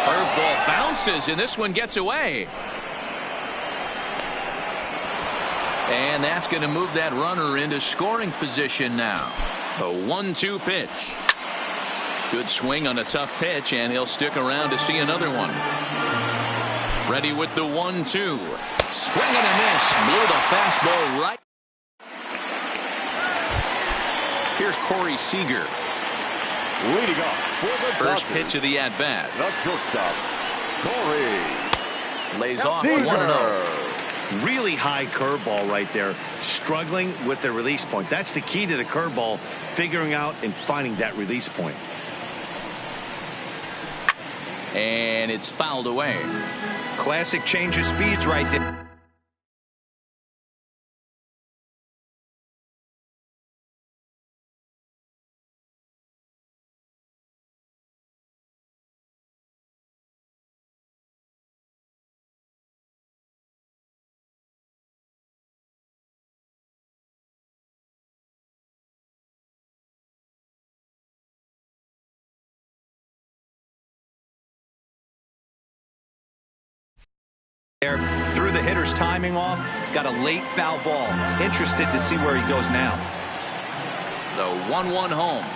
Curveball bounces, and this one gets away. And that's going to move that runner into scoring position now. A 1-2 pitch. Good swing on a tough pitch, and he'll stick around to see another one. Ready with the 1-2. Swing and a miss. Blew the fastball right. Here's Corey Seager. Leading off for the First Dodgers, pitch of the at-bat. the shortstop, Corey Lays off Seager. 1-0. Really high curveball right there. Struggling with the release point. That's the key to the curveball, figuring out and finding that release point. And it's fouled away. Classic change of speeds right there. Threw the hitter's timing off, got a late foul ball. Interested to see where he goes now. The 1-1 home.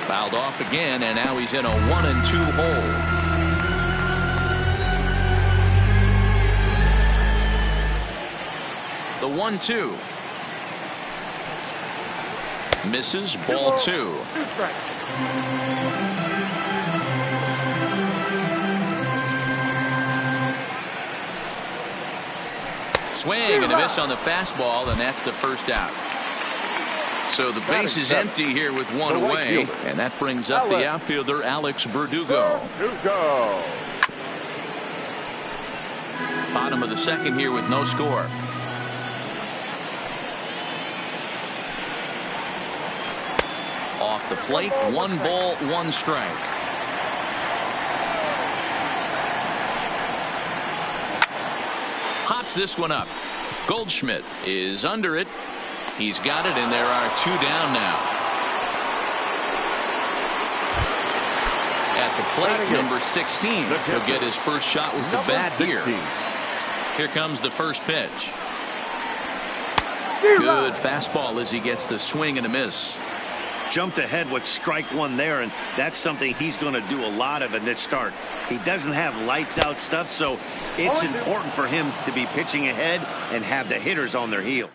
Fouled off again, and now he's in a 1-2 hole. The 1-2. Misses, ball 2. Swing and a miss on the fastball, and that's the first out. So the base is empty here with one away, and that brings up the outfielder, Alex Verdugo. Bottom of the second here with no score. Off the plate, 1 ball, 1 strike. Hops this one up. Goldschmidt is under it. He's got it, and there are 2 down now. At the plate, number 16. He'll get his first shot with the bat here. Here comes the first pitch. Good fastball as he gets the swing and a miss. Jumped ahead with strike 1 there, and that's something he's going to do a lot of in this start. He doesn't have lights out stuff, so it's important for him to be pitching ahead and have the hitters on their heels.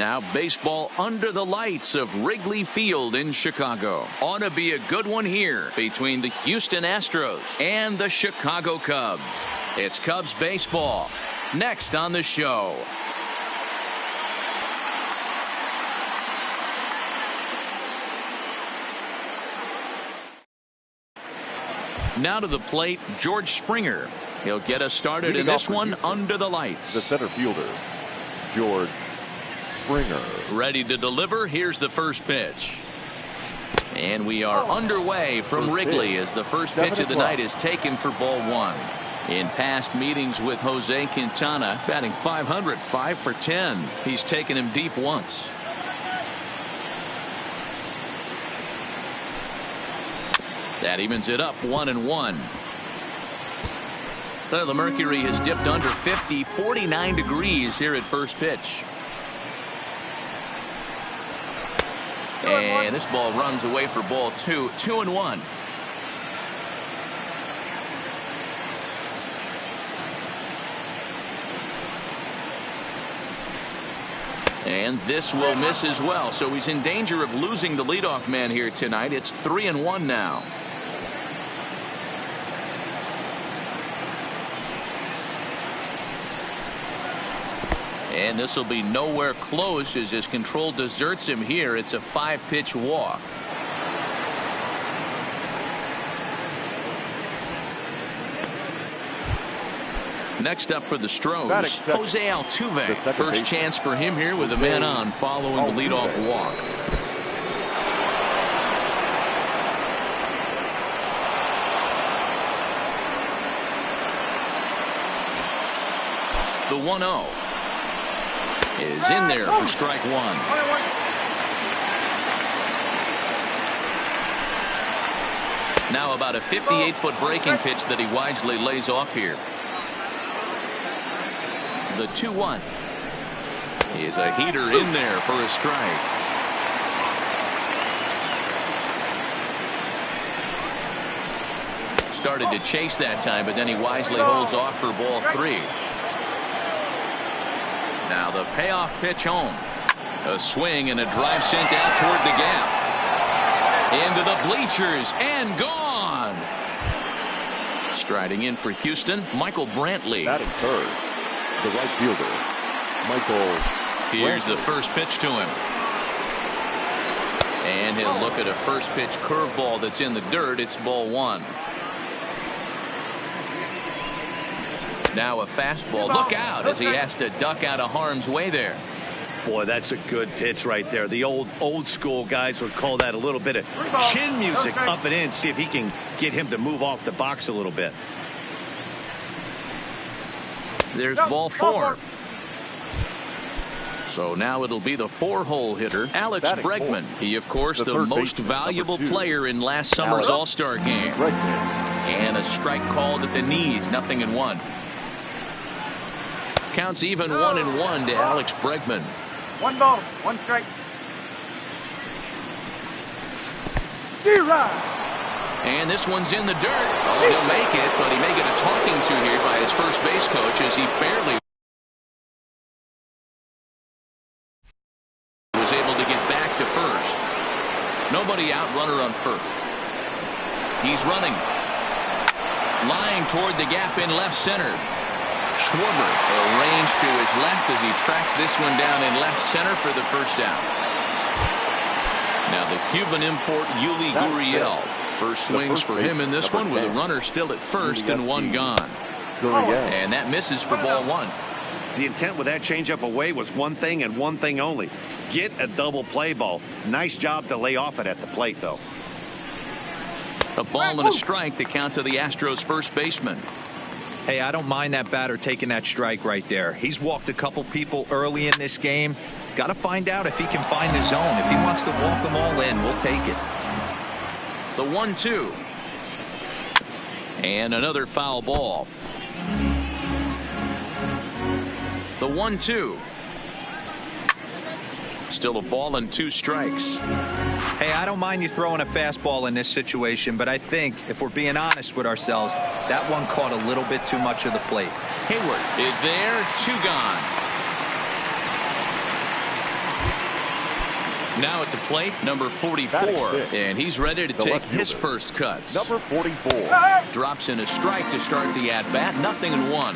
Now baseball under the lights of Wrigley Field in Chicago. Ought to be a good one here between the Houston Astros and the Chicago Cubs. It's Cubs baseball next on the show. Now to the plate, George Springer. He'll get us started in this one under the lights. The center fielder, George Springer. Ready to deliver. Here's the first pitch. And we are underway from Wrigley as the first pitch of the night is taken for ball one. In past meetings with Jose Quintana, batting .500, 5 for 10. He's taken him deep once. That evens it up 1-1. Well, the mercury has dipped under 50, 49 degrees here at first pitch. And this ball runs away for ball two. 2-1. And this will miss as well. So he's in danger of losing the leadoff man here tonight. It's 3-1 now. And this will be nowhere close as his control deserts him here. It's a 5-pitch walk. Next up for the Stros, Jose Altuve. First chance for him here with a man on following the leadoff walk. The 1-0 is in there for strike one. Now about a 58-foot breaking pitch that he wisely lays off here. The 2-1 is a heater in there for a strike. Started to chase that time, but then he wisely holds off for ball three. Now the payoff pitch home. A swing and a drive sent out toward the gap. Into the bleachers and gone. Striding in for Houston, Michael Brantley. Batting third, the right fielder, Michael. Here's the first pitch to him. And he'll look at a first pitch curveball that's in the dirt. It's ball one. Now a fastball. Look out as he has to duck out of harm's way there. Boy, that's a good pitch right there. The old school guys would call that a little bit of chin music up and in. See if he can get him to move off the box a little bit. There's ball four. So now it'll be the 4-hole hitter, Alex Bregman. He, of course, the most valuable player in last summer's All-Star game. And a strike called at the knees, 0-1. Counts even 1-1 to Alex Bregman. 1 ball, 1 strike. And this one's in the dirt. Oh, he'll make it, but he may get a talking to here by his first base coach as he barely was able to get back to first. Nobody out, runner on first. He's running. Lying toward the gap in left center. Schwarber arranged to his left as he tracks this one down in left center for the first out. Now the Cuban import Yuli Gurriel. First swings for him in this one with a runner still at first and one gone. And that misses for ball one. The intent with that changeup away was one thing and one thing only. Get a double play ball. Nice job to lay off it at the plate, though. A ball and a strike to count to the Astros first baseman. Hey, I don't mind that batter taking that strike right there. He's walked a couple people early in this game. Got to find out if he can find the zone. If he wants to walk them all in, we'll take it. The 1-2. And another foul ball. The 1-2. Still a ball and 2 strikes. Hey, I don't mind you throwing a fastball in this situation, but I think if we're being honest with ourselves, that one caught a little bit too much of the plate. Hayward is there, 2 gone. Now at the plate, number 44, and he's ready to take his first cuts. Number 44. Drops in a strike to start the at-bat, 0-1.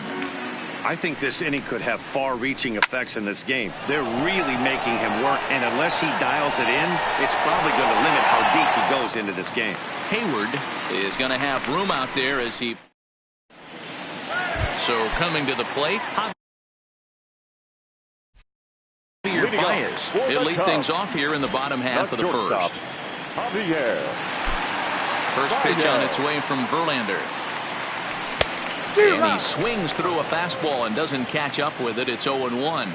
I think this inning could have far-reaching effects in this game. They're really making him work, and unless he dials it in, it's probably going to limit how deep he goes into this game. Hayward is going to have room out there as he... So coming to the plate, Javier Baez. He'll lead things off here in the bottom half of the first. First pitch on its way from Verlander. And he swings through a fastball and doesn't catch up with it. It's 0-1.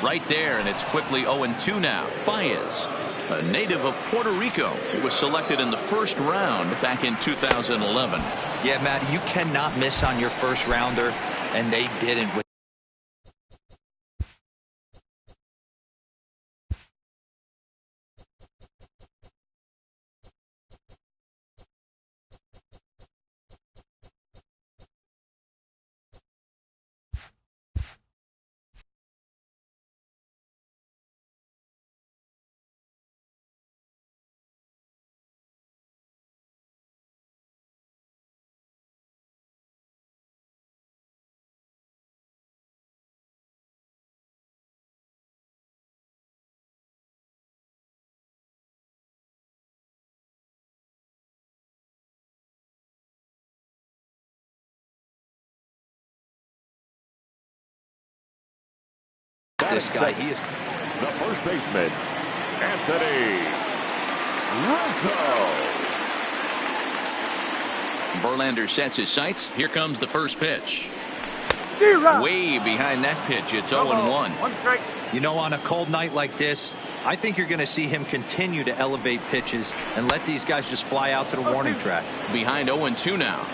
Right there, and it's quickly 0-2 now. Baez, a native of Puerto Rico, who was selected in the first round back in 2011. Yeah, Matt, you cannot miss on your first rounder, and they didn't. This guy, he is the first baseman, Anthony Rizzo. Verlander sets his sights. Here comes the first pitch. Way behind that pitch. It's 0-1. You know, on a cold night like this, I think you're going to see him continue to elevate pitches and let these guys just fly out to the warning track. Behind 0-2 now.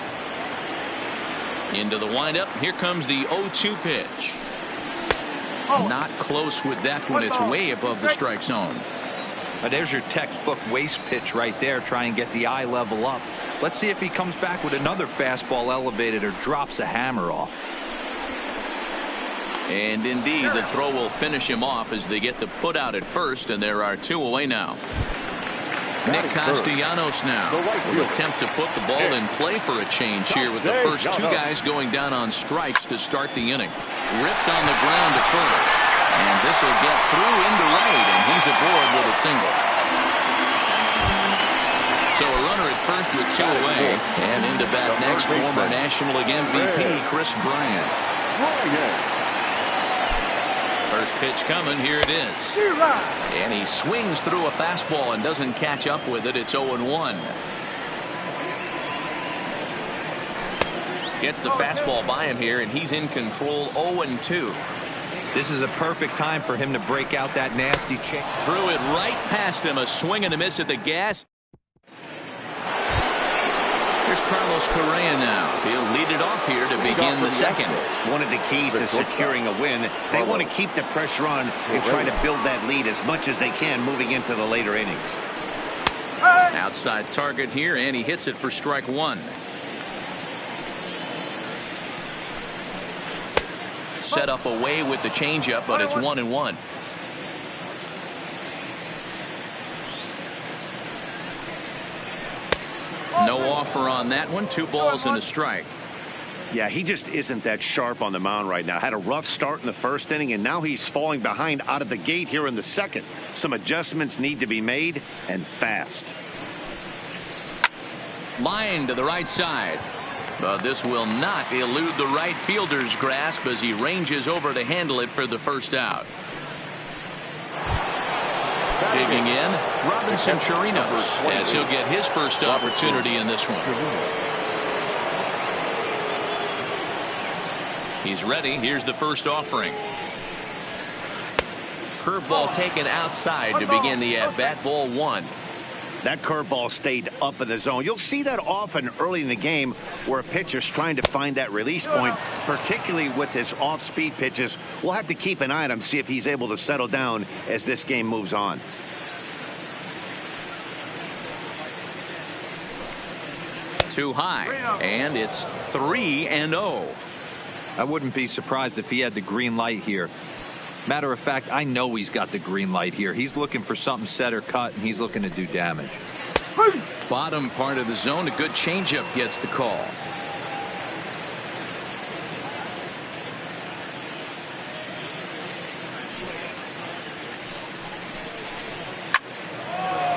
Into the windup. Here comes the 0-2 pitch. Not close with that one. It's way above the strike zone. There's your textbook waste pitch right there. Try and get the eye level up. Let's see if he comes back with another fastball elevated or drops a hammer off. And indeed, the throw will finish him off as they get the put out at first, and there are 2 away now. Nick Castellanos now will attempt to put the ball in play for a change here with the first 2 guys going down on strikes to start the inning. Ripped on the ground to first, and this will get through into right, and he's aboard with a single. So a runner at first with 2 away, and into bat next, former National League MVP Chris Bryant. First pitch coming. Here it is. And he swings through a fastball and doesn't catch up with it. It's 0-1. Gets the fastball by him here, and he's in control. 0-2. This is a perfect time for him to break out that nasty change. Threw it right past him. A swing and a miss at the gas. Here's Carlos Correa now. He'll lead it off here to begin the second. One of the keys to securing a win, they want to keep the pressure on and try to build that lead as much as they can moving into the later innings. Outside target here, and he hits it for strike 1. Set up away with the changeup, but it's 1-1. No offer on that one. 2 balls and a strike. Yeah, he just isn't that sharp on the mound right now. Had a rough start in the first inning, and now he's falling behind out of the gate here in the second. Some adjustments need to be made, and fast. Line to the right side. But this will not elude the right fielder's grasp as he ranges over to handle it for the first out. Digging in, Robinson Chirinos, as he'll get his first opportunity in this one. He's ready. Here's the first offering. Curveball taken outside to begin the at-bat. Ball 1. That curveball stayed up in the zone. You'll see that often early in the game where a pitcher's trying to find that release point, particularly with his off-speed pitches. We'll have to keep an eye on him, see if he's able to settle down as this game moves on. Too high, and it's 3-0. I wouldn't be surprised if he had the green light here. Matter of fact, I know he's got the green light here. He's looking for something set or cut, and he's looking to do damage. Bottom part of the zone, a good changeup gets the call.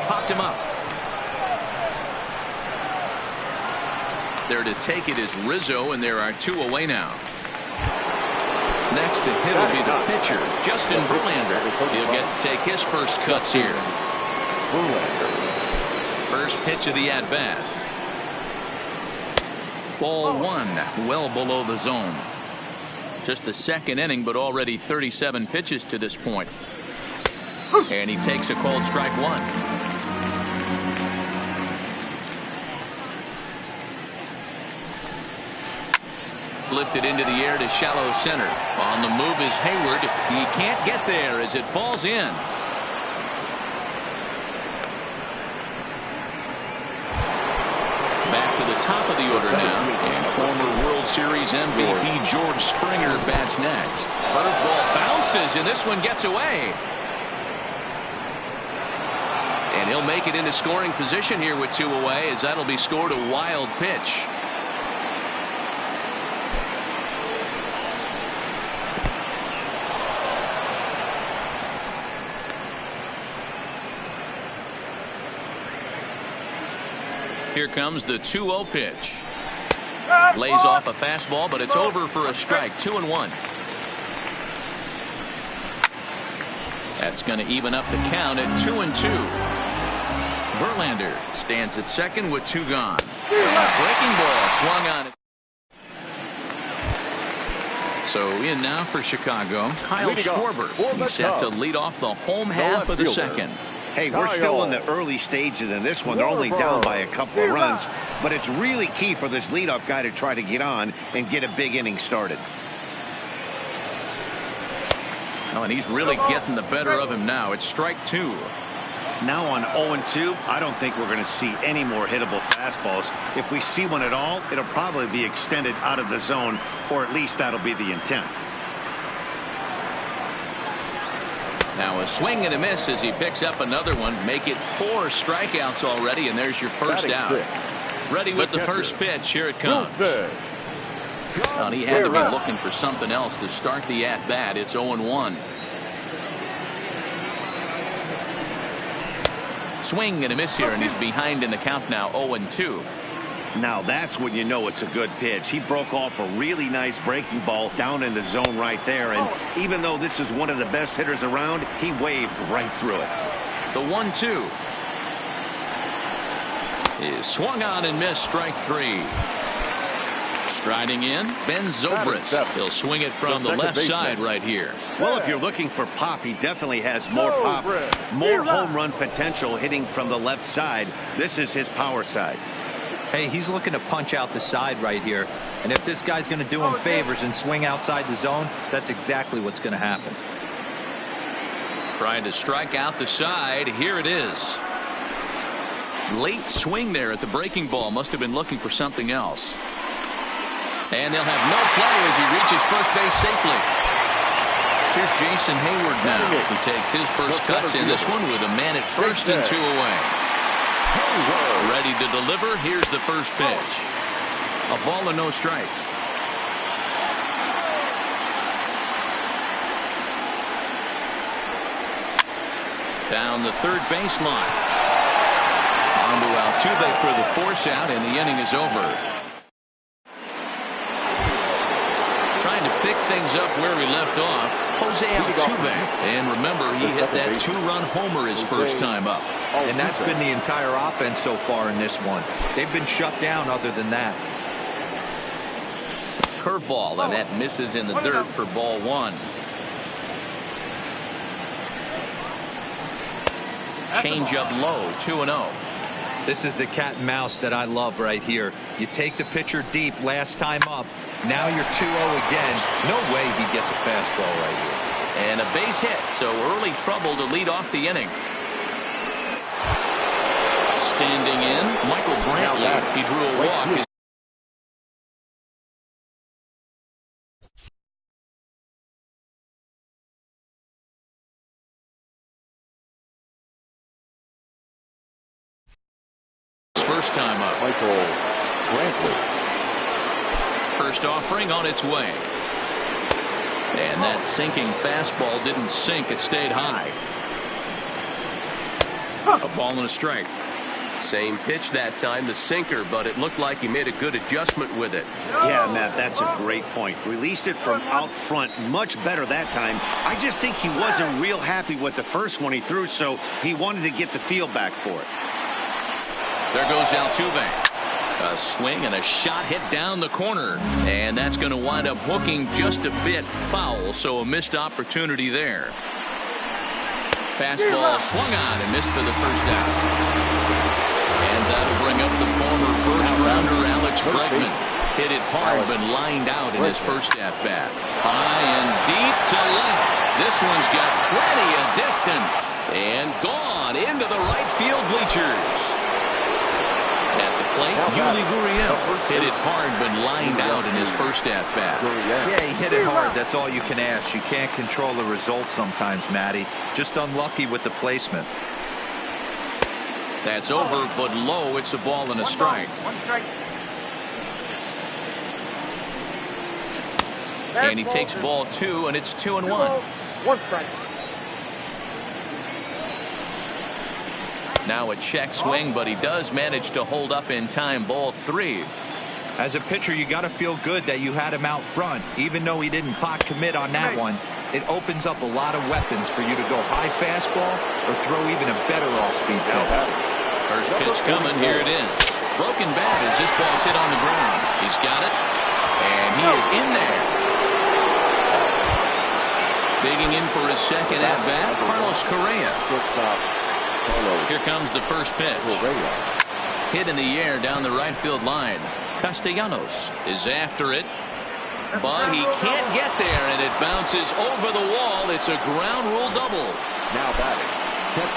Popped him up. There to take it is Rizzo, and there are 2 away now. Next to hit will be the pitcher, Justin Verlander. He'll get to take his first cuts here. First pitch of the at-bat. Ball 1, well below the zone. Just the second inning, but already 37 pitches to this point. And he takes a called strike 1. Lifted into the air to shallow center. On the move is Hayward. He can't get there as it falls in. Back to the top of the order now. And former World Series MVP George Springer bats next. Curveball bounces, and this one gets away. And he'll make it into scoring position here with 2 away, as that'll be scored a wild pitch. Here comes the 2-0 pitch. Lays off a fastball, but it's over for a strike. 2-1. That's going to even up the count at 2-2. Verlander stands at second with 2 gone. And a breaking ball swung on it. So in now for Chicago, Kyle Schwarber. He's set to lead off the home half of the second. Hey, we're still in the early stages of this one. They're only down by a couple of runs, but it's really key for this leadoff guy to try to get on and get a big inning started. Oh, and he's really getting the better of him now. It's strike 2. Now on 0-2, I don't think we're going to see any more hittable fastballs. If we see one at all, it'll probably be extended out of the zone, or at least that'll be the intent. Now a swing and a miss as he picks up another one. Make it 4 strikeouts already, and there's your first out. Ready with the first pitch. Here it comes. Well, he had to be looking for something else to start the at-bat. It's 0-1. Swing and a miss here, and he's behind in the count now, 0-2. Now that's when you know it's a good pitch. He broke off a really nice breaking ball down in the zone right there, and even though this is one of the best hitters around, he waved right through it. The 1-2 is swung on and missed. Strike 3. Striding in, Ben Zobrist. He'll swing it from the left side right here. Well, if you're looking for pop, he definitely has more pop, more home run potential hitting from the left side. This is his power side. Hey, he's looking to punch out the side right here. And if this guy's going to do him favors and swing outside the zone, that's exactly what's going to happen. Trying to strike out the side. Here it is. Late swing there at the breaking ball. Must have been looking for something else. And they'll have no play as he reaches first base safely. Here's Jason Hayward now. He takes his first cuts in this one with a man at first and 2 away. Ready to deliver. Here's the first pitch. A ball and no strikes. Down the third baseline. On to Altuve for the force out, and the inning is over. Trying to pick things up where we left off, Jose Altuve. And remember, he hit that 2-run homer his first time up. And that's been the entire offense so far in this one. They've been shut down other than that. Curveball, and that misses in the dirt for ball 1. Change up low, 2-0. This is the cat and mouse that I love right here. You take the pitcher deep last time up. Now you're 2-0 again. No way he gets a fastball right here. And a base hit, so early trouble to lead off the inning. Standing in, Michael Brantley. He drew a walk. first time up. Michael Brantley. First offering on its way. And that sinking fastball didn't sink. It stayed high. A ball and a strike. Same pitch that time, the sinker, but it looked like he made a good adjustment with it. Yeah, Matt, that's a great point. Released it from out front much better that time. I just think he wasn't real happy with the first one he threw, so he wanted to get the feel back for it. There goes Altuve. A swing and a shot hit down the corner. And that's going to wind up hooking just a bit foul, so a missed opportunity there. Fastball swung on and missed for the first out. And that'll bring up the former first-rounder Alex Bregman. Hit it hard but lined out in his first at-bat. High and deep to left. This one's got plenty of distance. And gone into the right field bleachers. At the plate, Yuli Gurriel hit it hard but lined out in his first at-bat. Yeah, he hit it hard. That's all you can ask. You can't control the result sometimes, Matty. Just unlucky with the placement. That's over, but low. It's a ball and a strike. One strike. And he takes ball 2, and it's 2-1. One strike. Now a check swing, but he does manage to hold up in time. Ball 3. As a pitcher, you got to feel good that you had him out front. Even though he didn't pot commit on that one, it opens up a lot of weapons for you to go high fastball or throw even a better off-speed pitch. First pitch coming. Here it is. Broken bat as this ball's hit on the ground. He's got it, and he is in there. Digging in for his second at-bat, Carlos Correa. Here comes the first pitch. Hit in the air down the right field line. Castellanos is after it, but he can't get there, and it bounces over the wall. It's a ground rule double. Now batting.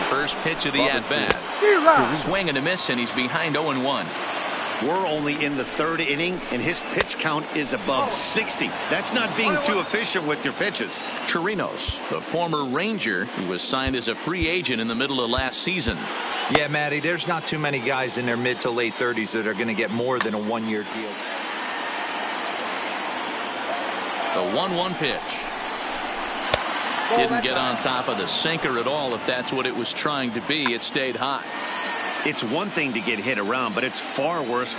First pitch of the at-bat. Swing and a miss, and he's behind 0-1. We're only in the third inning, and his pitch count is above 60. That's not being too efficient with your pitches. Chirinos, the former Ranger, who was signed as a free agent in the middle of last season. Yeah, Matty, there's not too many guys in their mid to late 30s that are going to get more than a one-year deal. The 1-1 pitch. Didn't get on top of the sinker at all. If that's what it was trying to be, it stayed high. It's one thing to get hit around, but it's far worse.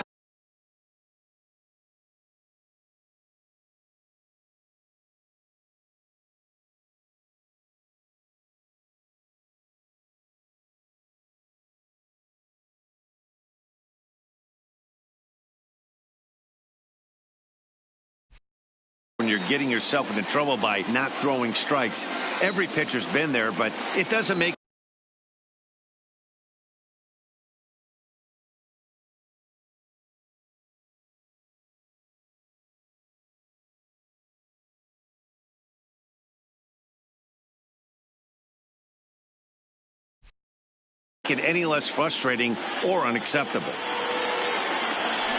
When you're getting yourself into trouble by not throwing strikes. Every pitcher's been there, but it doesn't make it any less frustrating or unacceptable.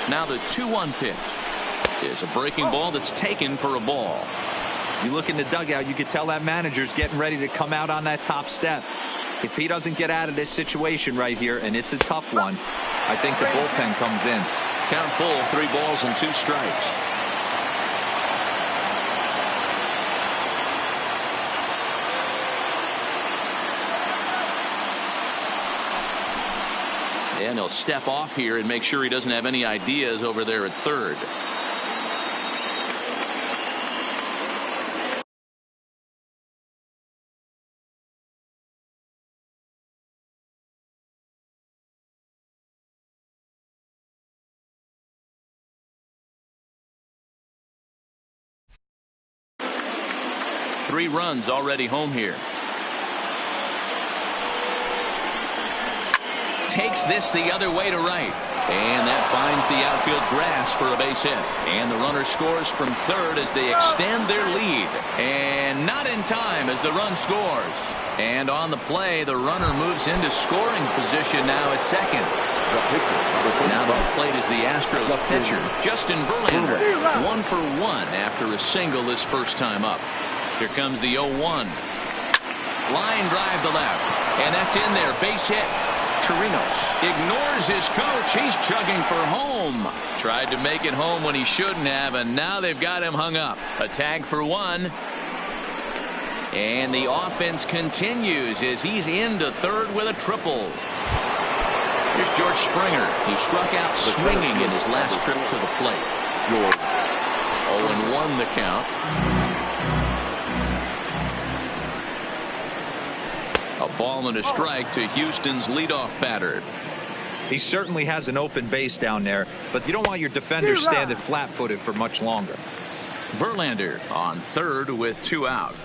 Now the 2-1 pitch is a breaking ball that's taken for a ball. You look in the dugout, you can tell that manager's getting ready to come out on that top step. If he doesn't get out of this situation right here, and it's a tough one, I think the bullpen comes in. Count full, 3 balls and 2 strikes. And he'll step off here and make sure he doesn't have any ideas over there at third. Three runs already home here. Takes this the other way to right. And that finds the outfield grass for a base hit. And the runner scores from third as they extend their lead. And not in time as the run scores. And on the play, the runner moves into scoring position now at second. Now to the plate is the Astros pitcher, Justin Verlander. 1 for 1 after a single this first time up. Here comes the 0-1. Line drive to left. And that's in there. Base hit. Chirinos. Ignores his coach. He's chugging for home. Tried to make it home when he shouldn't have, and now they've got him hung up. A tag for one. And the offense continues as he's into third with a triple. Here's George Springer. He struck out swinging in his last trip to the plate. 0-1 the count. A ball and a strike to Houston's leadoff batter. He certainly has an open base down there, but you don't want your defender standing flat-footed for much longer. Verlander on third with 2 out.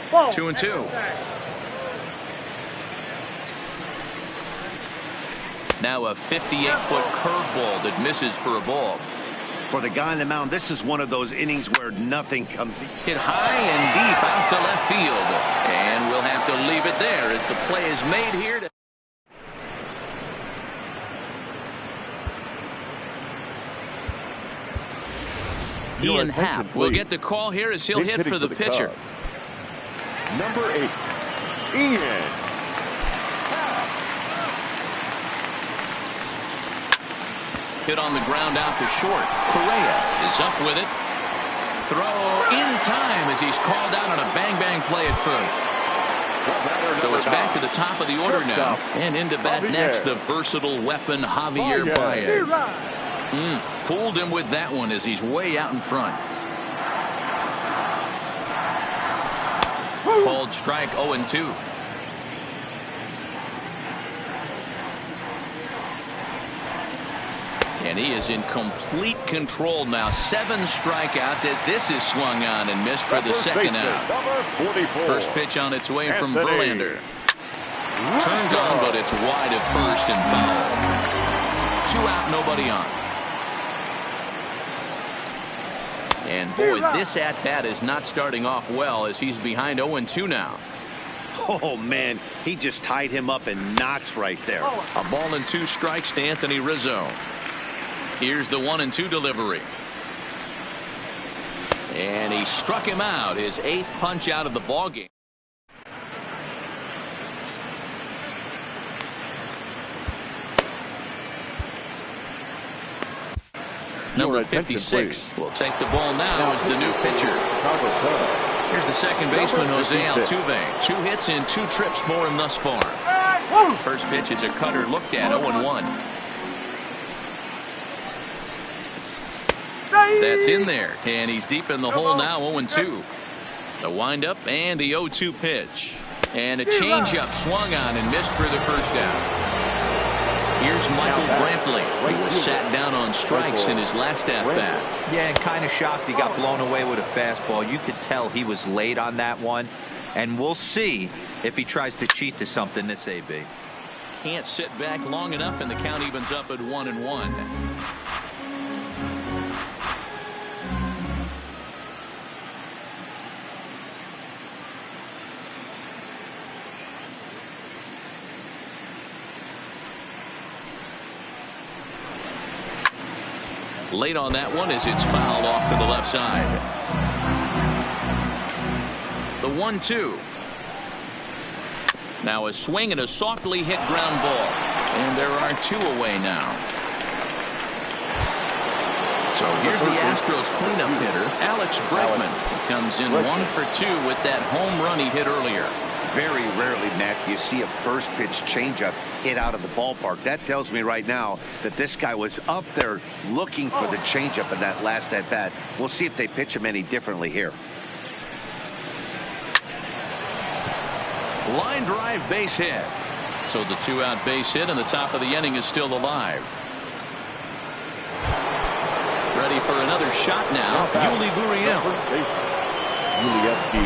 2-2. Now a 58-foot curveball that misses for a ball. For the guy on the mound, this is one of those innings where nothing comes. Hit high and deep out to left field. And we'll have to leave it there as the play is made here. Ian Happ will get the call here as he'll hit for the pitcher. Number 8, Ian. Hit on the ground out to short. Correa is up with it. Throw in time as he's called out on a bang-bang play at first. So it's back to the top of the order now. And into bat next, the versatile weapon Javier Baez. Fooled him with that one as he's way out in front. Called strike 0-2. And he is in complete control now. 7 strikeouts as this is swung on and missed for the second out. First pitch on its way from Verlander. Turned on, but it's wide at first and foul. 2 out, nobody on. And boy, this at-bat is not starting off well as he's behind 0-2 now. Oh, man, he just tied him up in knots right there. A ball and 2 strikes to Anthony Rizzo. Here's the 1-2 delivery. And he struck him out, his 8th punch out of the ballgame. Number 56 will take the ball now as the new pitcher. Here's the second baseman, Jose Altuve. 2 hits in 2 trips for him thus far. First pitch is a cutter looked at, 0-1. That's in there, and he's deep in the hole now, 0-2. The windup and the 0-2 pitch. And a changeup swung on and missed for the first out. Here's Michael Brantley. He was sat down on strikes in his last at-bat. Yeah, and kind of shocked he got blown away with a fastball. You could tell he was late on that one. And we'll see if he tries to cheat to something this AB. Can't sit back long enough, and the count evens up at 1-1. Late on that one as it's fouled off to the left side. The 1-2. Now a swing and a softly hit ground ball. And there are 2 away now. So here's the Astros cleanup hitter, Alex Bregman. He comes in 1 for 2 with that home run he hit earlier. Very rarely, Matt, do you see a first pitch changeup hit out of the ballpark. That tells me right now that this guy was up there looking for the changeup in that last at bat. We'll see if they pitch him any differently here. Line drive base hit. So the 2-out base hit and the top of the inning is still alive. Ready for another shot now. Yuli Gurriel.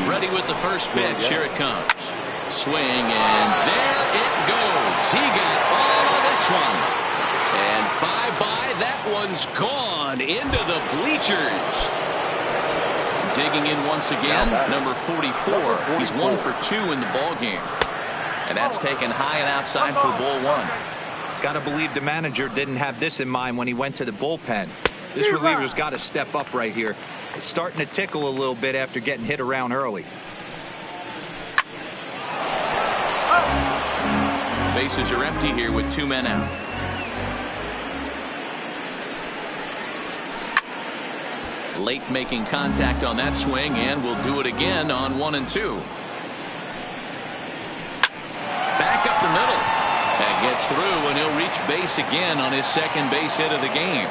Ready with the first pitch. Here it comes. Swing, and there it goes. He got all of this one. And bye-bye, that one's gone into the bleachers. Digging in once again, number 44. He's 1 for 2 in the ballgame. And that's taken high and outside for ball 1. Got to believe the manager didn't have this in mind when he went to the bullpen. This reliever's got to step up right here. It's starting to tickle a little bit after getting hit around early. Bases are empty here with 2 men out. Late making contact on that swing, and will do it again on 1 and 2. Back up the middle. That gets through, and he'll reach base again on his second base hit of the game.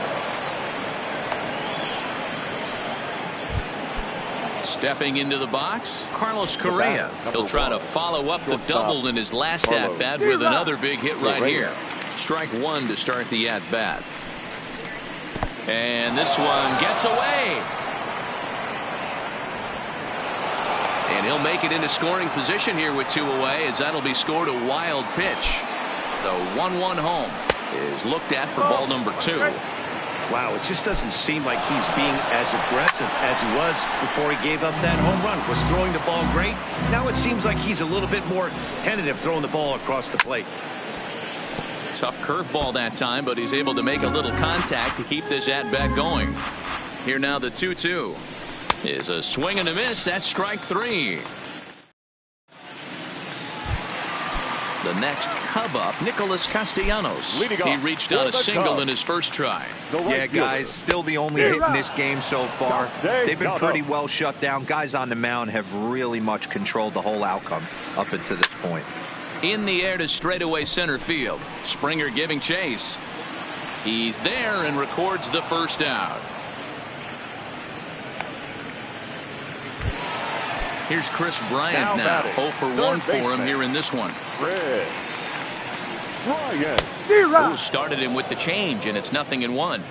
Stepping into the box, Carlos Correa. He'll try to follow up the double in his last at-bat with another big hit right here. Strike 1 to start the at-bat. And this one gets away. And he'll make it into scoring position here with 2 away, as that'll be scored a wild pitch. The 1-1 home is looked at for ball number 2. Wow, it just doesn't seem like he's being as aggressive as he was before he gave up that home run. Was throwing the ball great. Now it seems like he's a little bit more tentative throwing the ball across the plate. Tough curveball that time, but he's able to make a little contact to keep this at-bat going. Here now the 2-2 is a swing and a miss. That's strike 3. The next Cub up, Nicholas Castellanos. He reached on a single in his first try. Yeah, guys, still the only hit in this game so far. They've been pretty well shut down. Guys on the mound have really much controlled the whole outcome up until this point. In the air to straightaway center field. Springer giving chase. He's there and records the first out. Here's Chris Bryant now. 0 for 1 for him here in this one. Who started him with the change, and it's 0-1.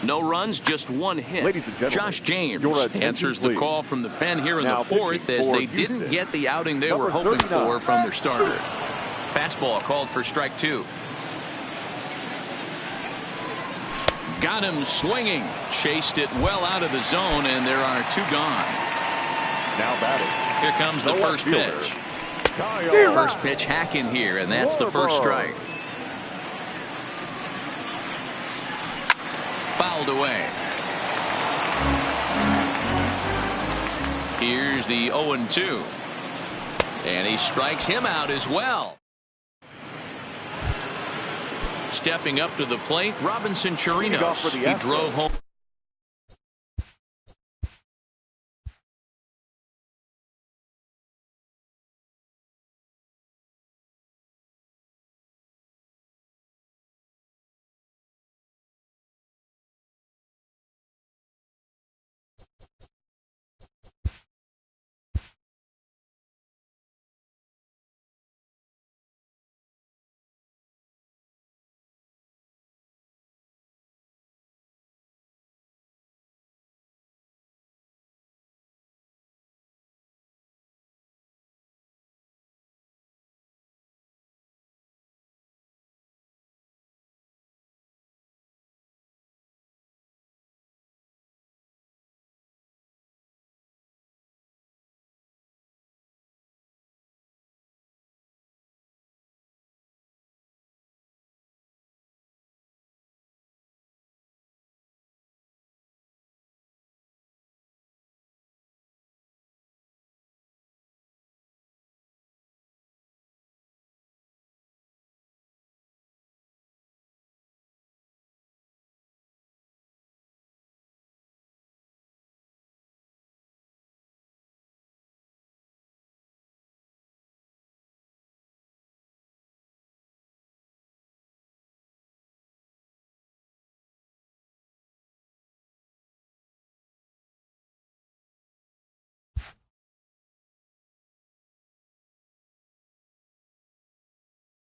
No runs, just 1 hit. Ladies and gentlemen, Josh James your attention, answers the please. call from the pen here in Now the 4th, as they didn't get the outing they were hoping for from their starter. Fastball called for strike 2. Got him swinging. Chased it well out of the zone, and there are 2 gone. Now batting. Here comes the first pitch. First pitch hacking here, and that's the first strike. Fouled away. Here's the 0-2. And he strikes him out as well. Stepping up to the plate, Robinson Chirinos. He drove home.